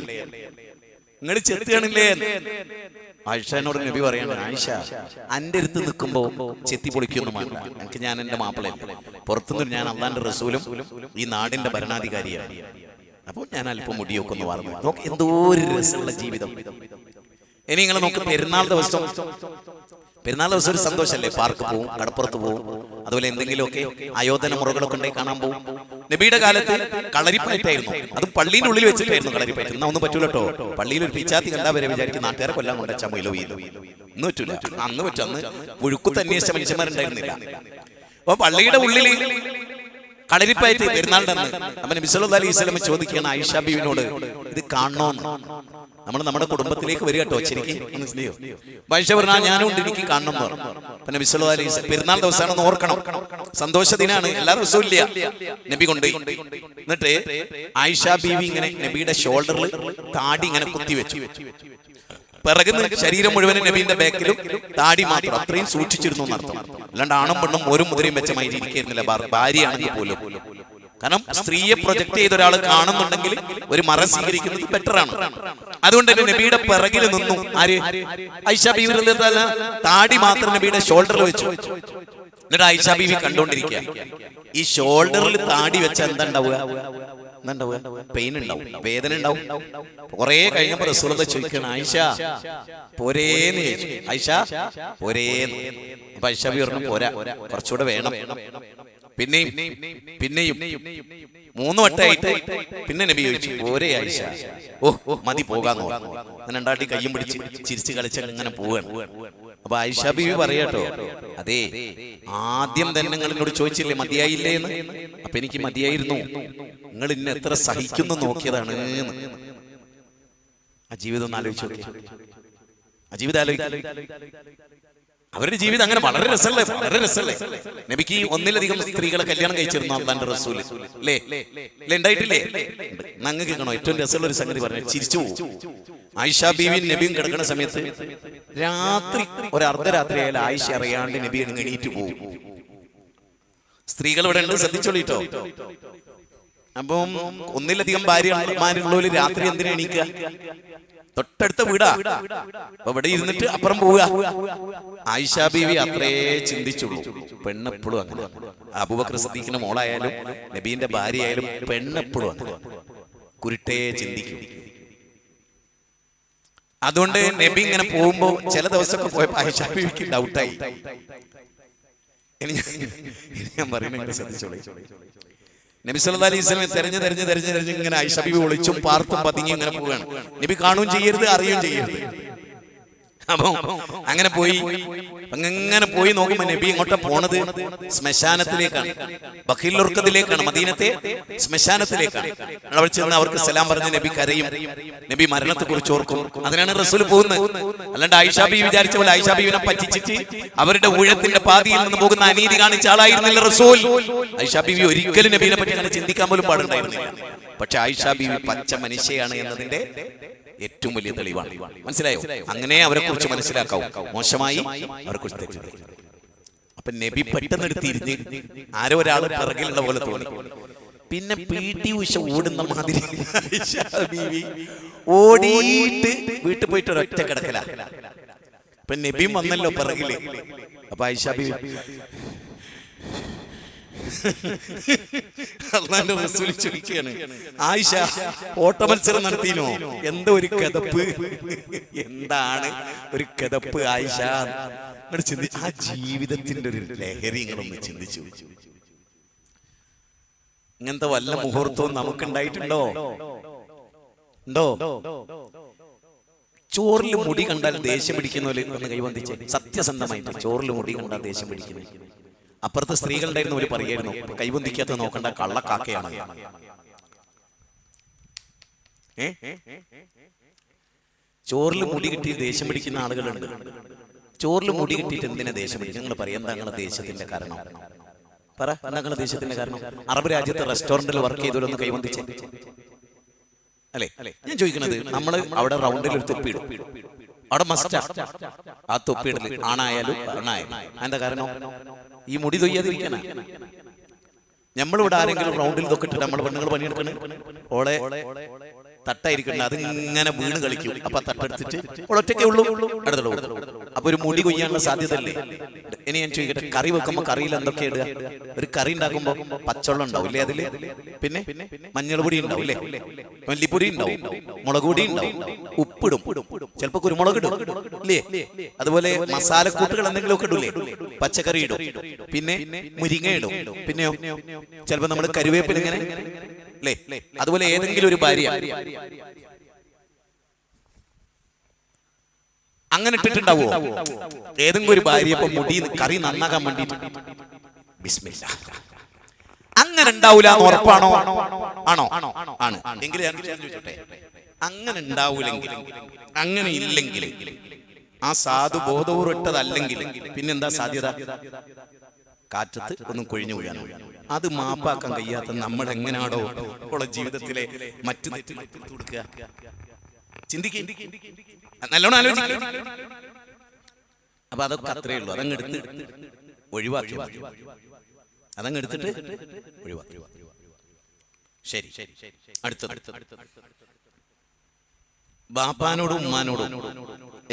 നിങ്ങൾ ചെത്തുകയാണില്ലേ? ആയിഷനോട് നബി പറയാണ്, ആയിഷ അന്റെ അടുത്ത് നിൽക്കുമ്പോ ചെത്തി പൊളിക്കൊന്നും വേണ്ട, എനിക്ക് ഞാൻ എന്റെ മാപ്പിളയല്ല, പുറത്തുനിന്ന് ഞാൻ അള്ളാന്റെ റസൂലും ഈ നാടിന്റെ ഭരണാധികാരിയാണ്. അപ്പോൾ ഞാൻ അല്പം മുടിയൊക്കെ ഒന്ന് വളർന്നു നോക്ക്. എന്തോ ഒരു രസമുള്ള ജീവിതം. ഇനി നിങ്ങൾ നോക്ക്, പെരുന്നാൾ ദിവസം ഒരു സന്തോഷമല്ലേ? പാർക്ക് പോവും, കടപ്പുറത്ത് പോവും, അതുപോലെ എന്തെങ്കിലുമൊക്കെ ആയോധന മുറകളൊക്കെ ഉണ്ടെങ്കിൽ കാണാൻ പോവും. നബിയുടെ കാലത്ത് കളരിപ്പയറ്റായിരുന്നു, അത് പള്ളിയുടെ ഉള്ളിൽ വെച്ചിട്ടായിരുന്നു കളരിപ്പയറ്റ്. എന്നാ ഒന്നും പറ്റൂല കേട്ടോ. പള്ളിയിൽ ഒരു പിച്ചാത്തി കണ്ടാ വരെ വിചാരിക്കും നാട്ടുകാരെ കൊല്ലാൻ കൊണ്ടുവച്ചാൽ മൊയിലോ വീലോ. ഇന്ന് പറ്റൂല, അന്ന് പറ്റും. അന്ന് പുഴുക്കു അന്വേഷിച്ച മനുഷ്യന്മാരുണ്ടായിരുന്നില്ല. അപ്പൊ പള്ളിയുടെ ഉള്ളിൽ കളരിപ്പയറ്റ് പെരുന്നാളിന്റെ അന്ന് അപ്പൊ നബി സല്ലല്ലാഹു അലൈഹി വസല്ലം ചോദിക്കുകയാണ് ആയിഷ ബീവിനോട്, ഇത് കാണണോന്ന്. നമ്മൾ നമ്മുടെ കുടുംബത്തിലേക്ക് വരിക കേട്ടോ, ശരിക്കും മനസ്സിലെയോ? ആയിഷ പറഞ്ഞാ ഞാനും ഉണ്ട്, എനിക്ക് കാണണം എന്ന് പറഞ്ഞു. അപ്പൊ നബി സല്ലല്ലാഹു അലൈഹി വസല്ലം പെരുന്നാൾ ദിവസമാണെന്ന് ഓർക്കണം, സന്തോഷ ദിനാണ്, എല്ലാ ദിവസവും ഇല്ല. നബി കൊണ്ടുപോയി. എന്നിട്ട് ആയിഷ ബീവി ഇങ്ങനെ നബിയുടെ ഷോൾഡറിൽ താടി ഇങ്ങനെ കുത്തി വെച്ചു. പിറകുന്ന ശരീരം മുഴുവനും നബീന്റെ ബാക്കിലും താടി മാത്രം, അത്രയും സൂക്ഷിച്ചിരുന്നു എന്നർത്ഥം. അല്ലാണ്ട് ആണും പെണ്ണും ഒരു മുദ്രയും വെച്ച മൈരി ഇരിക്കുന്നില്ല, ഭാര്യയാണെങ്കിൽ പോലും. കാരണം സ്ത്രീയെ പ്രൊജക്ട് ചെയ്ത ഒരാൾ കാണുന്നുണ്ടെങ്കിൽ ഒരു മറ സ്വീകരിക്കുന്നത് ബെറ്ററാണ്. അതുകൊണ്ട് തന്നെ നബിയുടെ പിറകിൽ നിന്നു ആര്? ആയിഷ ബീവി റളിയല്ലാഹു അൻഹ താടി മാത്രം നബിയുടെ ഷോൾഡറിൽ വെച്ചു. എന്നിട്ട് ആയിഷ ബീവി കണ്ടോണ്ടിരിക്കുക. ഈ ഷോൾഡറിൽ താടി വെച്ച എന്താ ഉണ്ടാവുക? പെയിൻ ഉണ്ടാവും, വേദന ഉണ്ടാവും. കുറെ കഴിഞ്ഞപ്പോ റസൂലുള്ളാഹി ചോദിക്കണം, ആയിഷ പോരേന്ന് ചോദിച്ചു. ആയിഷ പോരേന്ന്. അപ്പൊ ആയിഷ ബീവി പറഞ്ഞു, പോരാ, കുറച്ചുകൂടെ വേണം. പിന്നെയും 3 വട്ടമായിട്ട് പിന്നെ നബി ചോദിച്ചു, പോരേ ആയിഷ? ഓ മതി, പോകാന്ന് പറഞ്ഞു. അങ്ങനെ രണ്ടാട്ടി കയ്യും പിടിച്ച് ചിരിച്ച് കളിച്ച് അങ്ങനെ പോവാണ്. അപ്പൊ ആയിഷ ബീവി പറയാട്ടോ, അതെ ആദ്യം തന്നെ നിങ്ങൾ എന്നോട് ചോദിച്ചില്ലേ മതിയായില്ലേ എന്ന്, അപ്പൊ എനിക്ക് മതിയായിരുന്നു, നിങ്ങൾ ഇന്നെ എത്ര സഹിക്കുന്നു നോക്കിയതാണ്. ആ ജീവിതം ഒന്ന് ആലോചിച്ച് നോക്കി, ആ ജീവിതം ആലോചിക്കും. അവരുടെ ജീവിതം അങ്ങനെ വളരെ രസമല്ലേ, വളരെ രസമല്ലേ. നബിക്ക് ഒന്നിലധികം സ്ത്രീകളെ കല്യാണം കഴിച്ചിരുന്നു അള്ളാന്റെ റസൂല്, അല്ലേ? ഉണ്ടായിട്ടില്ലേ? അങ്ങ് കേൾക്കണോ? ഏറ്റവും രസമുള്ള ഒരു സംഗതി പറഞ്ഞു ചിരിച്ചു പോകും. ആയിഷ ബീവിയും നബിയും കിടക്കുന്ന സമയത്ത് രാത്രി ഒരു അർദ്ധരാത്രി ആയാലും ആയിഷ അറിയാണ്ട് നബി എണീറ്റ് പോകും. സ്ത്രീകൾ ഇവിടെ ഉണ്ട്, ശ്രദ്ധിച്ചോളിട്ടോ. അപ്പം ഒന്നിലധികം ഭാര്യമാരുള്ളവര് രാത്രി എന്തിനാ എണീക്കുക? തൊട്ടടുത്ത വീടാ, അപ്പൊ ഇവിടെ ഇരുന്നിട്ട് അപ്പുറം പോവുക. ആയിഷ ബീവി അത്രേ ചിന്തിച്ചുള്ളൂ. പെണ്ണെപ്പോഴും അങ്ങനെ. അബൂബക്കർ സിദ്ദീഖിന്റെ മോളായാലും നബീന്റെ ഭാര്യ ആയാലും പെണ്ണെപ്പോഴും അങ്ങനെ കുരുട്ടേ ചിന്തിക്കും. അതുകൊണ്ട് നബി ഇങ്ങനെ പോകുമ്പോ ചില ദിവസമൊക്കെ പോയപ്പോ ആയിഷ ബീവിക്ക് ഡൗട്ടായി. ഇനി ഞാൻ പറയുന്നത് ശ്രദ്ധിച്ചോളൂ. നബി സല്ലല്ലാഹു അലൈഹി വസല്ലം തെരഞ്ഞ് ഇങ്ങനെ ആയിഷ ബീവി ഒളിച്ചും പാർത്തും പതുങ്ങി ഇങ്ങനെ പോവുകയാണ്. നബി കാണുകയും ചെയ്യരുത്, അറിയുകയും ചെയ്യരുത്. അപ്പൊ അങ്ങനെ പോയി നോക്കുമ്പോ നബി ഇങ്ങോട്ട് പോണത് ശ്മശാനത്തിലേക്കാണ്, ബഖീലുർഖദിലേക്കാണ്, മദീനത്തെ ശ്മശാനത്തിലേക്കാണ്. അവിടെ ചെന്ന് അവർക്ക് സലാം പറഞ്ഞ നബി കരയും, നബി മരണത്തെ കുറിച്ച് ഓർക്കും. അതിനാണ് റസൂൽ പോകുന്നത്. അല്ലാണ്ട് ആയിഷ ബീവി വിചാരിച്ച പോലെ ആയിഷ ബീവിനെ പറ്റിച്ചിട്ട് അവരുടെ ഊഴത്തിന്റെ പാതിയിൽ നിന്ന് പോകുന്ന അനീതി കാണിച്ച ആളായിരുന്നില്ല റസൂൽ. ആയിഷ ബീവി ഒരിക്കലും നബീനെ പറ്റി അങ്ങനെ ചിന്തിക്കാൻ പോലും പാടുണ്ടായിരുന്നില്ല. പക്ഷെ ആയിഷ ബീവി പച്ച മനുഷ്യയാണ് എന്നതിന്റെ ഏറ്റവും വലിയ തെളിവാണ്. മനസ്സിലായോ? അങ്ങനെ അവരെ കുറിച്ച് മനസ്സിലാക്കാവും, മോശമായി അവരെ കുറിച്ച് തെറ്റിദ്ധരിക്കും. അപ്പൊ നബി പെട്ടെന്ന് എടുത്തിരുന്ന് ആരോ ഒരാൾ പിറകിലുള്ള പോലെ തോന്നി. പിന്നെ PT ഉഷ ഓടുന്ന മാതിരി ആയിഷ ബീവി ഓടിയിട്ട് വീട്ടിൽ പോയിട്ട് ഒരൊറ്റ കിടക്കല. അപ്പൊ നബിയും വന്നല്ലോ പിറകില്. അപ്പൊ ആയിഷ ബീവി അള്ളാന്റെ റസൂൽ ചോദിക്കുകയാണ്, ആയിഷ ഓട്ടമത്സരം നടത്തിനോ? എന്തോ ഒരു കിതപ്പ്, എന്താണ് ഒരു കിതപ്പ് ആയിഷ? ചിന്തിച്ചു. ആ ജീവിതത്തിന്റെ ഒരു ലഹരി നിങ്ങളൊന്ന് ചിന്തിച്ചു. ഇങ്ങനത്തെ വല്ല മുഹൂർത്തവും നമുക്കുണ്ടായിട്ടുണ്ടോ? ഉണ്ടോ? ചോറിൽ മുടി കണ്ടാൽ ദേഷ്യം പിടിക്കുന്നവര് ഒന്ന് കൈവന്തിച്ച്. സത്യസന്ധമായിട്ട് ചോറിൽ മുടി കണ്ടാൽ ദേഷ്യം പിടിക്കുന്നു. അപ്പുറത്തെ സ്ത്രീകളുണ്ടായിരുന്നു, ഒരു പറയായിരുന്നു, കൈബന്ധിക്കാത്ത നോക്കണ്ട കള്ളക്കാക്കയാണ്. ചോറിൽ മുടി കിട്ടി ദേഷ്യം പിടിക്കുന്ന ആളുകളുണ്ട്. ചോറിൽ മുടി കിട്ടിയിട്ട് എന്തിനാ ദേഷ്യം പിടിക്കും? നിങ്ങൾ പറയാം, എന്താ നിങ്ങളുടെ ദേഷ്യത്തിന്റെ കാരണം? പറ, എന്താ നിങ്ങളുടെ ദേഷ്യത്തിന്റെ കാരണം? അറബ് രാജ്യത്ത് റെസ്റ്റോറന്റിൽ വർക്ക് ചെയ്തവരൊന്ന് കൈബന്ധിച്ചേ അല്ലേ? ഞാൻ ചോദിക്കുന്നത്, നമ്മൾ അവിടെ റൗണ്ടിൽ ഒരു തൊപ്പിയിടും, അവിടെ മസ്റ്റാ ആ തൊപ്പിയിടല്, ആണായാലും പെണ്ണായാലും. എന്താ കാരണം? ഈ മുടി തൊയ്യാതിരിക്കാനാ. നമ്മളിവിടെ ആരെങ്കിലും റൗണ്ടിൽ തൊക്കിട്ടിട്ട് നമ്മൾ പെണ്ണുങ്ങൾ പണിയെടുക്കണേ, ഓളെ തട്ടായിരിക്കണ്ട, അത് ഇങ്ങനെ വീണ് കളിക്കും. അപ്പൊ തട്ടെടുത്തിട്ട് ഒറ്റയ്ക്കേ ഉള്ളൂ, അടുത്തുള്ളൂ. അപ്പൊ ഒരു മുടി കൊയ്യാനുള്ള സാധ്യത അല്ലേ? ഇനി ഞാൻ ചോദിക്കട്ടെ, കറി വെക്കുമ്പോ കറിയിൽ എന്തൊക്കെ ഇടുക? ഒരു കറി ഉണ്ടാക്കുമ്പോ പച്ചവെള്ളം ഉണ്ടാവില്ലേ അതില്? പിന്നെ മഞ്ഞൾ പൊടി ഉണ്ടാവില്ലേ? മല്ലിപ്പൊടി ഉണ്ടാവും, മുളക് പൊടി ഉണ്ടാവും, ഉപ്പിടും, ചിലപ്പോ കുരുമുളക് ഇടും ഇല്ലേ? അതുപോലെ മസാലക്കൂട്ടുകൾ എന്തെങ്കിലുമൊക്കെ ഇടൂലേ? പച്ചക്കറി ഇടും, പിന്നെ മുരിങ്ങ ഇടും, പിന്നെയോ ചിലപ്പോ നമ്മൾ കരുവേപ്പില ഇങ്ങനെ അല്ലേ? അതുപോലെ ഏതെങ്കിലും ഒരു ഭാര്യ അങ്ങനെ ഇട്ടിട്ടുണ്ടാവോ? ഏതെങ്കിലും ഒരു ഭാര്യ ഇപ്പൊ മുടി കറി നന്നാക്കാൻ വേണ്ടിട്ട് ബിസ്മില്ലാ അങ്ങനെ ഉണ്ടാവൂല എന്ന് ഉറപ്പാണോ? ആണോ? ആണ്. എങ്കിലും ഞാൻ ചോദിച്ചോട്ടെ, അങ്ങനെ ഉണ്ടാവൂലെങ്കിൽ, അങ്ങനെ ഇല്ലെങ്കിൽ, ആ സാധു ബോധപൂർവ്വം ഇട്ടതല്ലെങ്കിൽ പിന്നെന്താ സാധ്യത? കാറ്റത്ത് ഒന്നും കൊഴിഞ്ഞു വീഴാനോ? അത് മാപ്പാക്കാൻ കഴിയാത്ത നമ്മൾ എങ്ങനെയാണോ ഉള്ള ജീവിതത്തിലെ മറ്റു തെറ്റ് കൊടുക്കുക? ചിന്തിക്കുക, നല്ലോണം ആലോചിക്കുക. അപ്പൊ അതൊക്കെ അത്രേ ഉള്ളൂ. അതങ്ങ് എടുത്ത് ഒഴിവാക്കി, അതങ്ങ് എടുത്തിട്ട് ഒഴിവാക്കി. ശരി, അടുത്തത് ബാപ്പാനോടും ഉമ്മാനോടും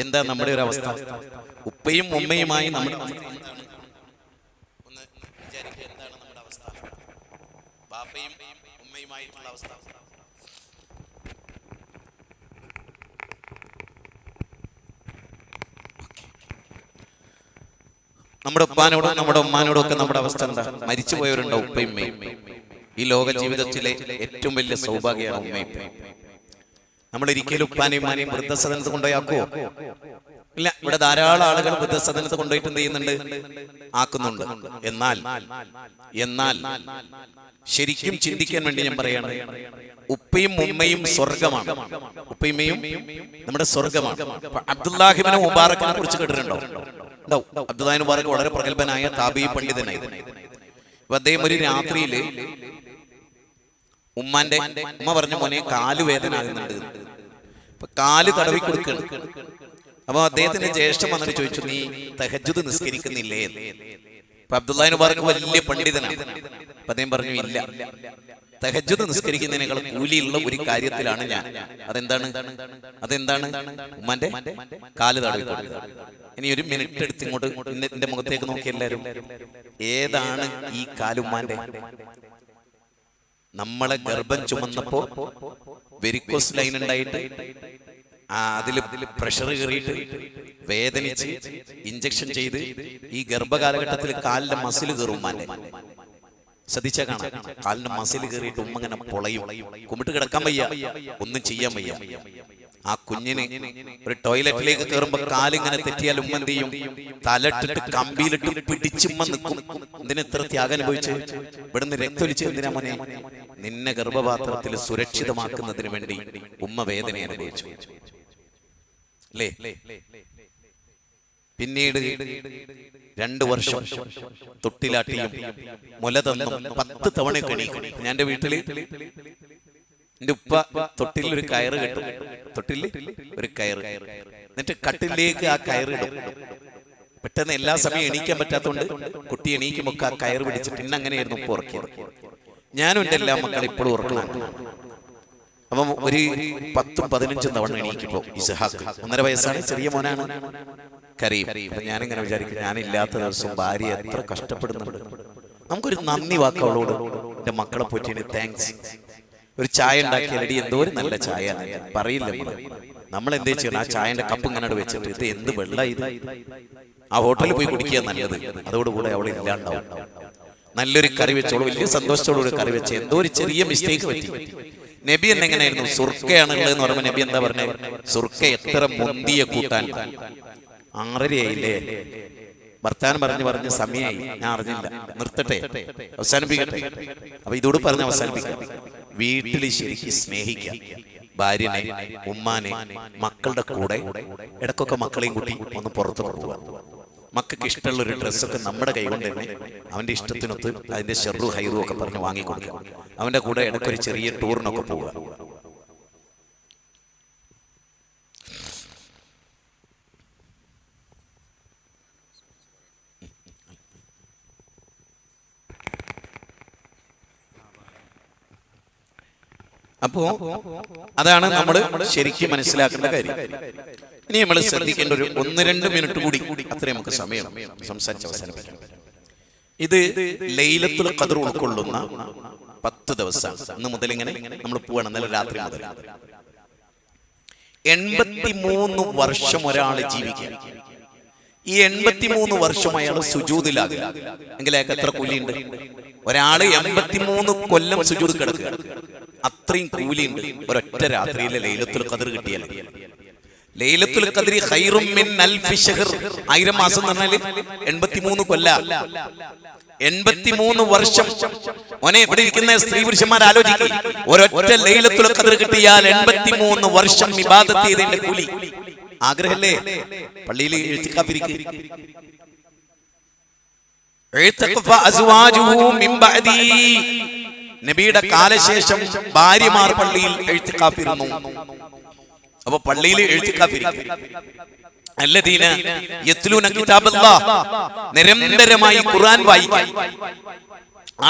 എന്താ നമ്മുടെ ഒരു അവസ്ഥ? ഉപ്പയും ഉമ്മയുമായി നമ്മുടെ ഒന്ന് വിചാരിക്കുക, എന്താണ് നമ്മുടെ അവസ്ഥ? ബാപ്പയും ഉമ്മയുമായിട്ടുള്ള അവസ്ഥ. നമ്മുടെ ഉപ്പാനോടും നമ്മുടെ ഉമ്മാനോടും ഒക്കെ നമ്മുടെ അവസ്ഥ എന്താ? മരിച്ചുപോയവരുണ്ടോ ഉപ്പയും ഉമ്മയും? ഈ ലോക ജീവിതത്തിലെ ഏറ്റവും വലിയ സൗഭാഗ്യമാണ് ഉമ്മയും. നമ്മൾ ഒരിക്കലും ഉപ്പാനെയും ഉമ്മാനെയും വൃദ്ധസദനത്ത് കൊണ്ടുപോയാക്കുവോ? ഇല്ല, ഇവിടെ ധാരാളം ആളുകൾ വൃദ്ധസദനത്ത് കൊണ്ടുപോയിട്ട് എന്ത് ചെയ്യുന്നുണ്ട്, ആക്കുന്നുണ്ട്. എന്നാൽ ശരിക്കും ചിന്തിക്കാൻ വേണ്ടി ഞാൻ പറയാണ്, ഉപ്പയും ഉമ്മയും സ്വർഗമാണ്. ഉപ്പയുമ്മയും നമ്മുടെ സ്വർഗമാണ്. അബ്ദുല്ലാഹിബ്നു മുബാറക്കിനെ കുറിച്ച് കേട്ടിട്ടുണ്ടോ? അബ്ദുല്ലാഹിബ്നു മുബാറക്ക് വളരെ പ്രഗത്ഭനായ താബീ പണ്ഡിതനായിരുന്നു. അദ്ദേഹം ഒരു രാത്രിയില് ഉമ്മ പറഞ്ഞ മോനെ കാല് വേദന ആകുന്നുണ്ട്, അപ്പൊ കാല് തടവി കൊടുക്കണം. അപ്പൊ അദ്ദേഹത്തിന്റെ ജ്യേഷ്ഠൻ വന്നിട്ട് ചോദിച്ചു, നീ തഹജ്ജുദ് നിസ്കരിക്കുന്നില്ലേ? അപ്പൊ അബ്ദുല്ലാഹിബ്നു മുബാറക്ക് വലിയ പണ്ഡിതനാണ്. അപ്പൊ അദ്ദേഹം പറഞ്ഞു, ഇല്ല, തഹജ്ജുദ് നിസ്കരിക്കുന്നതിനേക്കാൾ കൂലിയുള്ള ഒരു കാര്യത്തിലാണ് ഞാൻ. അതെന്താണ്? ഉമ്മാന്റെ കാല് തടവി കൊടുക്കുക. ഇനി ഒരു മിനിറ്റ് എടുത്ത് ഇങ്ങോട്ട് എന്റെ മുഖത്തേക്ക് നോക്കി എല്ലാവരും, ഏതാണ് ഈ കാലുമ്മാന്റെ? നമ്മളെ ഗർഭം ചുമന്നപ്പോ വെരിക്കോസ് ലൈൻ ഉണ്ടായിട്ട് അതില് പ്രഷർ കയറിയിട്ട് വേദനിച്ച് ഇഞ്ചക്ഷൻ ചെയ്ത് ഈ ഗർഭകാലഘട്ടത്തിൽ കാലിന്റെ മസിൽ കയറും ഉമ്മാന്റെ. ശ്രദ്ധിച്ചാ കാണാം, കാലിന്റെ മസിൽ കയറിയിട്ട് ഉമ്മ ഇങ്ങനെ പൊളയും, കുമ്പിട്ട് കിടക്കാൻ വയ്യ, ഒന്നും ചെയ്യാൻ വയ്യ. ആ കുഞ്ഞിന് ഒരു ടോയ്ലറ്റിലേക്ക് കയറുമ്പോ കാലിങ്ങനെ തെറ്റിയാൽ ഉമ്മ എന്ത് ചെയ്യും? തലട്ടിട്ട് കമ്പിയിലിട്ട് പിടിച്ചുമ്മ നിൽക്കും. എന്തിന് ഇത്ര ത്യാഗം അനുഭവിച്ച്? ഇവിടുന്ന് രക്തൊലിച്ച് എന്തിനാ മോനെ? നിന്നെ ഗർഭപാത്രത്തിൽ സുരക്ഷിതമാക്കുന്നതിന് വേണ്ടി ഉമ്മ വേദന അനുഭവിച്ചു അല്ലേ? പിന്നീട് 2 വർഷം തൊട്ടിലാട്ടിയും മുല തന്നും 10 തവണയൊക്കെ എണീക്കും. ഞാൻ എന്റെ വീട്ടില് എന്റെ ഉപ്പ തൊട്ടിൽ ഒരു കയറ് കെട്ടും, ഒരു കയറ്, എന്നിട്ട് കട്ടിലേക്ക് ആ കയറിടും. പെട്ടെന്ന് എല്ലാ സമയം എണീക്കാൻ പറ്റാത്തതുകൊണ്ട് കുട്ടി എണീക്കുമ്പോ ആ കയറ് പിടിച്ചിട്ട് ഇന്ന് അങ്ങനെയായിരുന്നു ഉപ്പ ഉറക്കിയത്. ഞാനും എന്റെ എല്ലാ മക്കളും ഇപ്പോഴും ഉറക്കണം. അപ്പം ഒരു 10-15 തവണ എണീക്കുമ്പോ ഇസ്ഹാഖ് 1.5 വയസ്സാണ്, ചെറിയ മോനാണ്, കരയും. അപ്പൊ ഞാനിങ്ങനെ വിചാരിക്കും, ഞാനില്ലാത്ത ദിവസം ഭാര്യ എത്ര കഷ്ടപ്പെടുന്നുണ്ട്. നമുക്കൊരു നന്ദി വാക്ക് അവളോട്, എന്റെ മക്കളെ പറ്റി താങ്ക്സ്. ഒരു ചായ ഉണ്ടാക്കിയാലടി എന്തോ ഒരു നല്ല ചായ പറയില്ല. നമ്മൾ എന്തേ ചെയ്യണം? ആ ചായന്റെ കപ്പ് ഇങ്ങനെ വെച്ചിട്ട് ഇത് എന്ത് വെള്ള ഇത്, ആ ഹോട്ടലിൽ പോയി കുടിക്കുക നല്ലത്. അതോടുകൂടെ അവൾ ഇല്ലാണ്ടാവും. നല്ലൊരു കറി വെച്ചോളൂ, വലിയ സന്തോഷത്തോടുകൂടി കറി വെച്ച് എന്തോ ഒരു ചെറിയ മിസ്റ്റേക്ക് പറ്റി. നബി എന്നെങ്ങനെയായിരുന്നു? സുർക്കയാണുള്ളതെന്ന് പറയുമ്പോൾ നബി എന്താ പറഞ്ഞത്? സുർക്ക എത്ര മുന്തിയ കൂട്ടാൻ. 6:30 വർത്താനം പറഞ്ഞ് സമയമായി, ഞാൻ അറിഞ്ഞില്ല, നിർത്തട്ടെ, അവസാനിപ്പിക്കട്ടെ. അപ്പൊ ഇതോട് പറഞ്ഞ് അവസാനിപ്പിക്കാം. വീട്ടിൽ ശരിക്കും സ്നേഹിക്കാം ഭാര്യനെ, ഉമ്മാനെ, മക്കളുടെ കൂടെ ഇടക്കൊക്കെ മക്കളെയും കൂട്ടി ഒന്ന് പുറത്തു പോവുക. മക്കൾക്ക് ഇഷ്ടമുള്ള ഒരു ഡ്രസ്സൊക്കെ നമ്മുടെ കൈകൊണ്ട് തന്നെ അവന്റെ ഇഷ്ടത്തിനൊത്ത് അതിന്റെ ഷെറു ഹൈറും ഒക്കെ പറഞ്ഞ് വാങ്ങിക്കൊടുക്കുക. അവന്റെ കൂടെ ഇടയ്ക്കൊരു ചെറിയ ടൂറിനൊക്കെ പോവുക. അപ്പോ അതാണ് നമ്മൾ ശരിക്കും മനസ്സിലാക്കേണ്ട കാര്യം. ഇനി നമ്മൾ ശ്രദ്ധിക്കേണ്ട ഒരു 1-2 മിനിറ്റ് കൂടി, അത്രയും നമുക്ക് സമയം സംസാരിച്ച് അവസാനിപ്പിക്കാം. ഇത് ലൈലത്തുൽ ഖദ്ർ ഉൾക്കൊള്ളുന്ന 10 ദിവസം. ഇന്ന് മുതൽ ഇങ്ങനെ നമ്മൾ പോവാണ്, ഇന്നലെ രാത്രി മുതൽ 83 വർഷം ഒരാൾ ജീവിക്കുക. ഈ 83 വർഷം അയാൾ സുജൂദിലാകുക എങ്കിൽ അയാൾക്ക് എത്ര കൂലിയുണ്ട്? ഒരാള് 83 കൊല്ലം സുജൂദ് കിടക്കുക, അത്രയും കൂലിയുണ്ട് ഒരൊറ്റ രാത്രിയിലെ ലൈലത്തുൽ ഖദ്ർ കിട്ടിയാൽ. ലൈലത്തുൽ ഖദ്രി ഖൈറും മിൻ അൽഫി ശഹർ. 1000 മാസം എന്ന് പറഞ്ഞാൽ 83 കൊല്ല, 83 വർഷം. മോനെ, ഇവിടെ ഇരിക്കുന്ന സ്ത്രീ പുരുഷന്മാർ ആലോചിക്കും, ഒരൊറ്റ ലൈലത്തുൽ ഖദ്ർ കിട്ടിയാൽ 83 വർഷം ഇബാദത്ത് ചെയ്തതിന്റെ കൂലി. ആഗ്രഹല്ലേ? പള്ളിയിൽ ഇഴ്തികാഫിരിക്ക്. നബിയുടെ കാലശേഷം ഭാര്യമാർ പള്ളിയിൽ ഇഴ്തികാഫിരുന്നു. അപ്പൊ പള്ളിയിൽ ഇഴ്തികാഫിരിക്കുക. അല്ലദീന യത്ലൂന കിതാബല്ലാഹ്, നിരന്തരമായി ഖുർആൻ വായിക്കാൻ,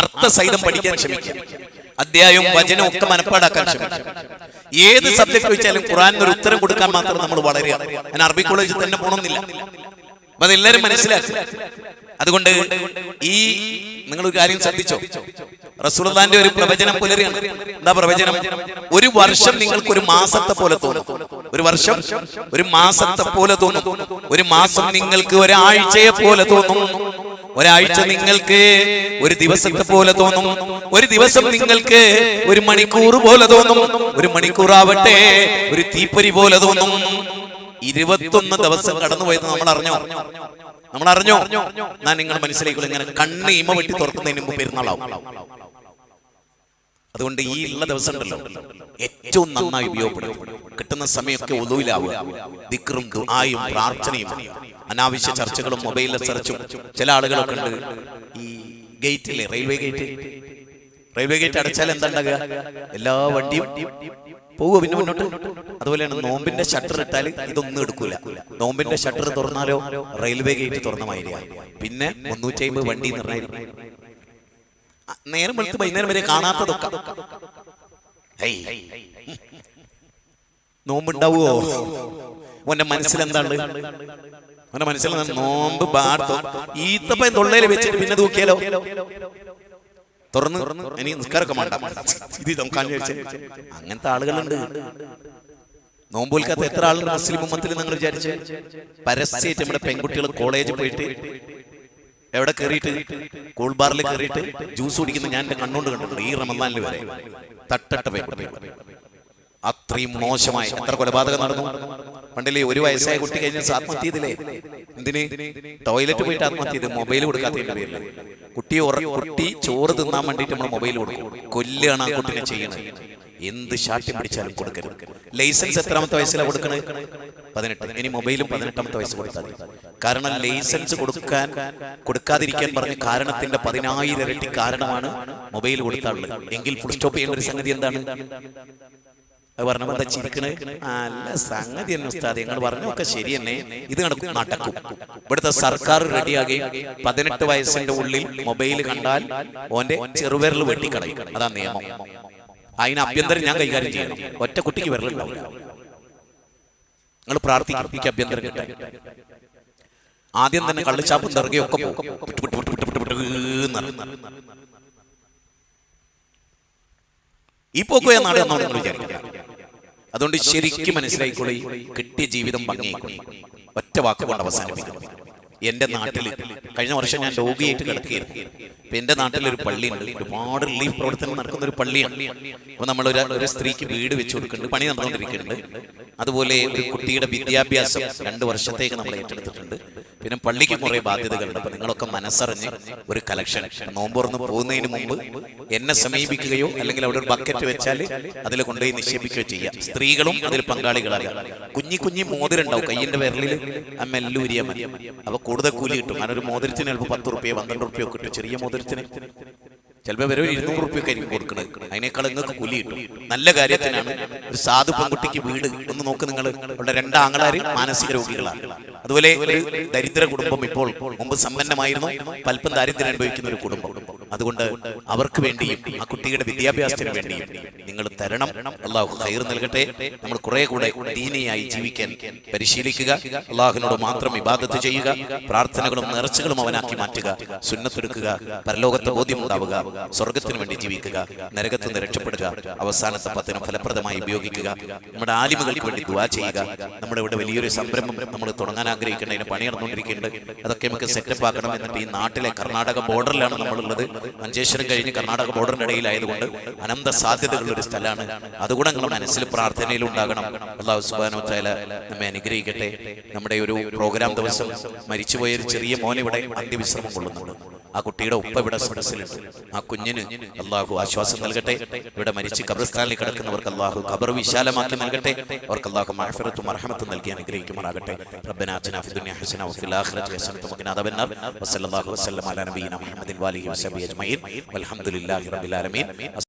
അർത്ഥസഹിതം പഠിക്കാൻ ശ്രമിക്കുക, അധ്യായവും വചനവും ഒക്കെ മനപ്പാടാക്കാൻ ശ്രമിക്കുക. ഏത് സബ്ജക്ട് വെച്ചാലും ഖുർആനിന് ഒരു ഉത്തരം കൊടുക്കാൻ മാത്രം നമ്മൾ വളരുക. ഞാൻ അറബി കോളേജിൽ തന്നെ പോകണമെന്നില്ല, അപ്പൊ അതെല്ലാവരും മനസ്സിലാക്കുക. അതുകൊണ്ട് ഈ നിങ്ങളൊരു കാര്യം ശ്രദ്ധിച്ചോ, റസൂലുള്ളാഹിന്റെ ഒരു പ്രവചനം പുലരുകയാണ്. എന്താ പ്രവചനം? 1 വർഷം നിങ്ങൾക്ക് ഒരു മാസത്തെ പോലെ തോന്നും. 1 വർഷം ഒരു മാസത്തെ പോലെ തോന്നും. 1 മാസം നിങ്ങൾക്ക് ഒരാഴ്ചയെ പോലെ തോന്നും. ഒരാഴ്ച നിങ്ങൾക്ക് ഒരു ദിവസത്തെ പോലെ തോന്നും. 1 ദിവസം നിങ്ങൾക്ക് 1 മണിക്കൂർ പോലെ തോന്നും. 1 മണിക്കൂറാവട്ടെ ഒരു തീപ്പൊരി പോലെ തോന്നും. 21 ദിവസം കടന്നുപോയത് നമ്മൾ അറിഞ്ഞോ ഞാൻ നിങ്ങൾ മനസ്സിലാക്കുള്ളൂ. ഇങ്ങനെ കണ്ണ് ഇമ വെട്ടി തുറക്കുന്നതിന് മുമ്പ് പെരുന്നാളാവും. അതുകൊണ്ട് ഈ ഉള്ള ദിവസം ഉണ്ടല്ലോ ഏറ്റവും നന്നായി ഉപയോഗപ്പെടുത്തും. കിട്ടുന്ന സമയമൊക്കെ ഒതുവിലാവുക, ദിക്റും ദുആയും പ്രാർത്ഥനയും, അനാവശ്യ ചർച്ചകളും മൊബൈലിലെ സെർച്ചും. ചില ആളുകളൊക്കെ ഉണ്ട് ഈ ഗേറ്റിലെ റെയിൽവേ ഗേറ്റ് അടച്ചാൽ എന്താ ഉണ്ടാകുക? എല്ലാ വണ്ടിയും പോവുക, പിന്നെ മുന്നോട്ട്. അതുപോലെയാണ് നോമ്പിന്റെ ഷട്ടർ ഇട്ടാൽ ഇതൊന്നും എടുക്കൂല. നോമ്പിന്റെ ഷട്ടർ തുറന്നാലോ റെയിൽവേ ഗേറ്റ് തുറന്ന മാതിരിയാ. പിന്നെ 350 വണ്ടി നിർണ്ണയിക്കും. നേരം വെളുത്ത് വൈകുന്നേരം വരെ കാണാത്തതൊക്കെ. നോമ്പുണ്ടാവുമോ? ഓന്റെ മനസ്സിലെന്താണ്? അവന്റെ മനസ്സിൽ നോമ്പ് ഈത്തപ്പൻ തൊള്ളയിൽ വെച്ചിട്ട് പിന്നെ തൂക്കിയാലോ? തുറന്ന് ഇനി നിസ്കാരമൊക്കെ വേണ്ട, ഇത് നോക്കാന്ന് ചോദിച്ചാൽ അങ്ങനത്തെ ആളുകളുണ്ട്. നോമ്പുൽക്കാത്ത എത്ര ആളുണ്ട് മുസ്ലിം ഉമ്മത്തിൽ? നിങ്ങൾ വിചാരിച്ച് പരസ്യമായിട്ട് നമ്മുടെ പെൺകുട്ടികൾ കോളേജിൽ പോയിട്ട് എവിടെ കയറിയിട്ട് കൂൾ ബാറിൽ കയറിയിട്ട് ജ്യൂസ് കുടിക്കുന്ന ഞാൻ എന്റെ കണ്ണുകൊണ്ട് കണ്ടിട്ടുണ്ട്. ഈ റമദാനിൽ വരെ തട്ടട്ട പെൺകുട്ടികൾ. അത്രയും മോശമായി എത്ര കൊലപാതകം നടന്നു. പണ്ടില്ലേ ഒരു വയസ്സായ കുട്ടി കഴിഞ്ഞ ആത്മഹത്യ ചെയ്തില്ലേ? എന്തിന്? ടോയ്ലറ്റ് പോയിട്ട് ആത്മഹത്യ ചെയ്ത്, മൊബൈൽ കൊടുക്കാത്തതിന്റെ പേരിൽ. കുട്ടി ചോറ് തിന്നാൻ വേണ്ടിയിട്ട് നമ്മൾ മൊബൈൽ കൊടുക്കും. കൊല്ലുകയാണ് ആ കുട്ടിനെ ചെയ്യണത്. എന്ത് ശാഠ്യം പിടിച്ചാലും കൊടുക്കരുത്. ലൈസൻസ് എത്രാമത്തെ വയസ്സിലാണ് കൊടുക്കണത്? 18. ഇനി മൊബൈലും 18ാമത്തെ വയസ്സ് കൊടുത്താൽ മതി. കാരണം ലൈസൻസ് കൊടുക്കാതിരിക്കാൻ പറഞ്ഞ കാരണത്തിന്റെ 10,000 ഇരട്ടി കാരണമാണ് മൊബൈൽ കൊടുത്താളുള്ളത്. എങ്കിൽ ഫുൾ സ്റ്റോപ്പ് ചെയ്യേണ്ട ഒരു സംഗതി എന്താണ്? അത് പറഞ്ഞപ്പോ എന്താ ചിരിക്കണേ? അല്ല സംഗതി തന്നെ ഉസ്താദ്, നിങ്ങൾ പറഞ്ഞൊക്കെ ശരി തന്നെ, ഇത് നടക്കും. ഇവിടുത്തെ സർക്കാർ റെഡിയാകുകയും 18 വയസ്സിന്റെ ഉള്ളിൽ മൊബൈൽ കണ്ടാൽ ഓന്റെ ചെറുവിരൽ വെട്ടിക്കളയും. അതാ നിയമം. അതിന് അഭ്യന്തരം ഞാൻ കൈകാര്യം ചെയ്യണം. ഒറ്റ കുട്ടിക്ക് വിരലുണ്ടാവില്ല. നിങ്ങൾ പ്രാർത്ഥിക്കും അഭ്യന്തരം കിട്ടാൻ. ആദ്യം തന്നെ കള്ളിച്ചാപ്പും തിറകെയൊക്കെ പോകും. ഈ പോക്കോയ നാട് എന്നാണ് നിങ്ങൾ വിചാരിക്കുന്നത്. അതുകൊണ്ട് ശരിക്കും മനസ്സിലായിക്കോളി, കിട്ടിയ ജീവിതം ഭംഗിയായിക്കോളി. ഒറ്റ വാക്കുകൊണ്ട് അവസാനിപ്പിക്കുന്നു. എന്റെ നാട്ടില് കഴിഞ്ഞ വർഷം ഞാൻ രോഗിയായിട്ട് കിടക്കുകയായിരുന്നു. ഇപ്പൊ എന്റെ നാട്ടിലൊരു പള്ളിയുണ്ട്, ഒരുപാട് റിലീഫ് പ്രവർത്തനം നടക്കുന്ന ഒരു പള്ളിയാണ്. അപ്പൊ നമ്മൾ ഒരു സ്ത്രീക്ക് വീട് വെച്ചു കൊടുക്കുന്നുണ്ട്, പണി നടന്നുകൊണ്ടിരിക്കുന്നുണ്ട്. അതുപോലെ ഒരു കുട്ടിയുടെ വിദ്യാഭ്യാസം 2 വർഷത്തേക്ക് നമ്മൾ ഏറ്റെടുത്തിട്ടുണ്ട്. പിന്നെ പള്ളിക്ക് കുറെ ബാധ്യതകളുണ്ട്. അപ്പൊ നിങ്ങളൊക്കെ മനസ്സറിഞ്ഞ് ഒരു കളക്ഷൻ നോമ്പുറന്ന് പോകുന്നതിന് മുമ്പ് എന്നെ സമീപിക്കുകയോ അല്ലെങ്കിൽ അവിടെ ഒരു ബക്കറ്റ് വെച്ചാൽ അതിൽ കൊണ്ടുപോയി നിക്ഷേപിക്കുകയോ ചെയ്യാം. സ്ത്രീകളും അതിൽ പങ്കാളികളാകാം. കുഞ്ഞി മോതിരുണ്ടാവും കയ്യിന്റെ വിരലിൽ, ആ മെല്ലൂരിയ മതി. അപ്പൊ കൂടുതൽ കൂലി കിട്ടും. അങ്ങനെ ഒരു മോതിരത്തിന് ചിലപ്പോൾ 10 റുപ്യ 12 റുപ്യ കിട്ടും. ചെറിയ മോതിരത്തിന് ചിലപ്പോൾ വരെ 200 റുപ്യൊക്കെ ആയിരിക്കും കൊടുക്കുന്നത്. അതിനേക്കാൾ നിങ്ങൾക്ക് കൂലി കിട്ടും. നല്ല കാര്യത്തിനാണ്. ഒരു സാധു പെൺകുട്ടിക്ക് വീട് ഒന്ന് നോക്ക് നിങ്ങൾ. അവരുടെ 2 ആങ്ങളാര് മാനസിക രോഗികളാണ്. അതുപോലെ ഒരു ദരിദ്ര കുടുംബം, ഇപ്പോൾ മുമ്പ് സമ്പന്നമായിരുന്നു, പൽപ്പം ദാരിദ്ര്യം അനുഭവിക്കുന്ന ഒരു കുടുംബം. അതുകൊണ്ട് അവർക്ക് വേണ്ടിയും ആ കുട്ടിയുടെ വിദ്യാഭ്യാസത്തിന് വേണ്ടിയും നിങ്ങൾ തരണം. അള്ളാഹു ഖൈർ നൽകട്ടെ. നമ്മൾ കുറെ കൂടെ ദീനിയായി ജീവിക്കാൻ പരിശീലിക്കുക. അള്ളാഹുവിനോട് മാത്രം ഇബാദത്ത് ചെയ്യുക. പ്രാർത്ഥനകളും നേർച്ചകളും അവനാക്കി മാറ്റുക. സുന്നത്തെടുക്കുക. പരലോകത്തെ ബോധ്യമുണ്ടാവുക. സ്വർഗത്തിന് വേണ്ടി ജീവിക്കുക. നരകത്തിൽ നിന്ന് രക്ഷപ്പെടുക. അവസാനത്തെ 10 ഫലപ്രദമായി ഉപയോഗിക്കുക. നമ്മുടെ ആലിമുകൾക്ക് വേണ്ടി ദുആ ചെയ്യുക. നമ്മുടെ ഇവിടെ വലിയൊരു സംരംഭം നമ്മൾ തുടങ്ങാൻ ആഗ്രഹിക്കേണ്ടതിന് പണി നടന്നുകൊണ്ടിരിക്കുന്നുണ്ട്. അതൊക്കെ നമുക്ക് സെറ്റപ്പ് ആക്കണം. എന്നിട്ട് ഈ നാട്ടിലെ കർണാടക ബോർഡറിലാണ് നമ്മളുള്ളത്. മഞ്ചേശ്വരം കഴിഞ്ഞ് കർണാടക ബോർഡറിന്റെ ഇടയിലായതുകൊണ്ട് അനന്ത സാധ്യതകളുള്ള ഒരു സ്ഥലമാണ്. അതുകൂടെ നിങ്ങളുടെ മനസ്സിൽ പ്രാർത്ഥനയിൽ ഉണ്ടാകണം. അല്ലാഹു സുബ്ഹാനഹു വ തആല നമ്മെ അനുഗ്രഹിക്കട്ടെ. നമ്മുടെ ഒരു പ്രോഗ്രാം ദിവസം മരിച്ചുപോയ ഒരു ചെറിയ മോൻ ഇവിടെ അന്ത്യവിശ്രമം കൊള്ളുന്നുണ്ട്. ആ കുട്ടിയുടെ ഉപ്പ ഇവിടെ സദസ്സിലുണ്ട്. ആ കുഞ്ഞിന് അള്ളാഹു ആശ്വാസം നൽകട്ടെ. ഇവിടെ മരിച്ച് ഖബർസ്ഥാനിൽ കിടക്കുന്നവർക്ക് അള്ളാഹു ഖബർ വിശാലമാക്കി നൽകട്ടെ. അവർക്ക് അള്ളാഹു മഗ്ഫിറത്തും മർഹമത്തും നൽകി അനുഗ്രഹിക്കുമാറാകട്ടെ. റബ്ബനാ ആതിനാ ഫിദ് ദുനിയ ഹസന വഫിൽ ആഖിറതി ഹസനത വഖിനാ അദാബന്നാർ. വസല്ലല്ലാഹു വസല്ലമ അലാ നബിയിനാ മുഹമ്മദിൻ വഅലിഹി വസഹ്ബിഹി അജ്മഈൻ. വൽഹംദുലില്ലാഹി റബ്ബിൽ ആലമീൻ.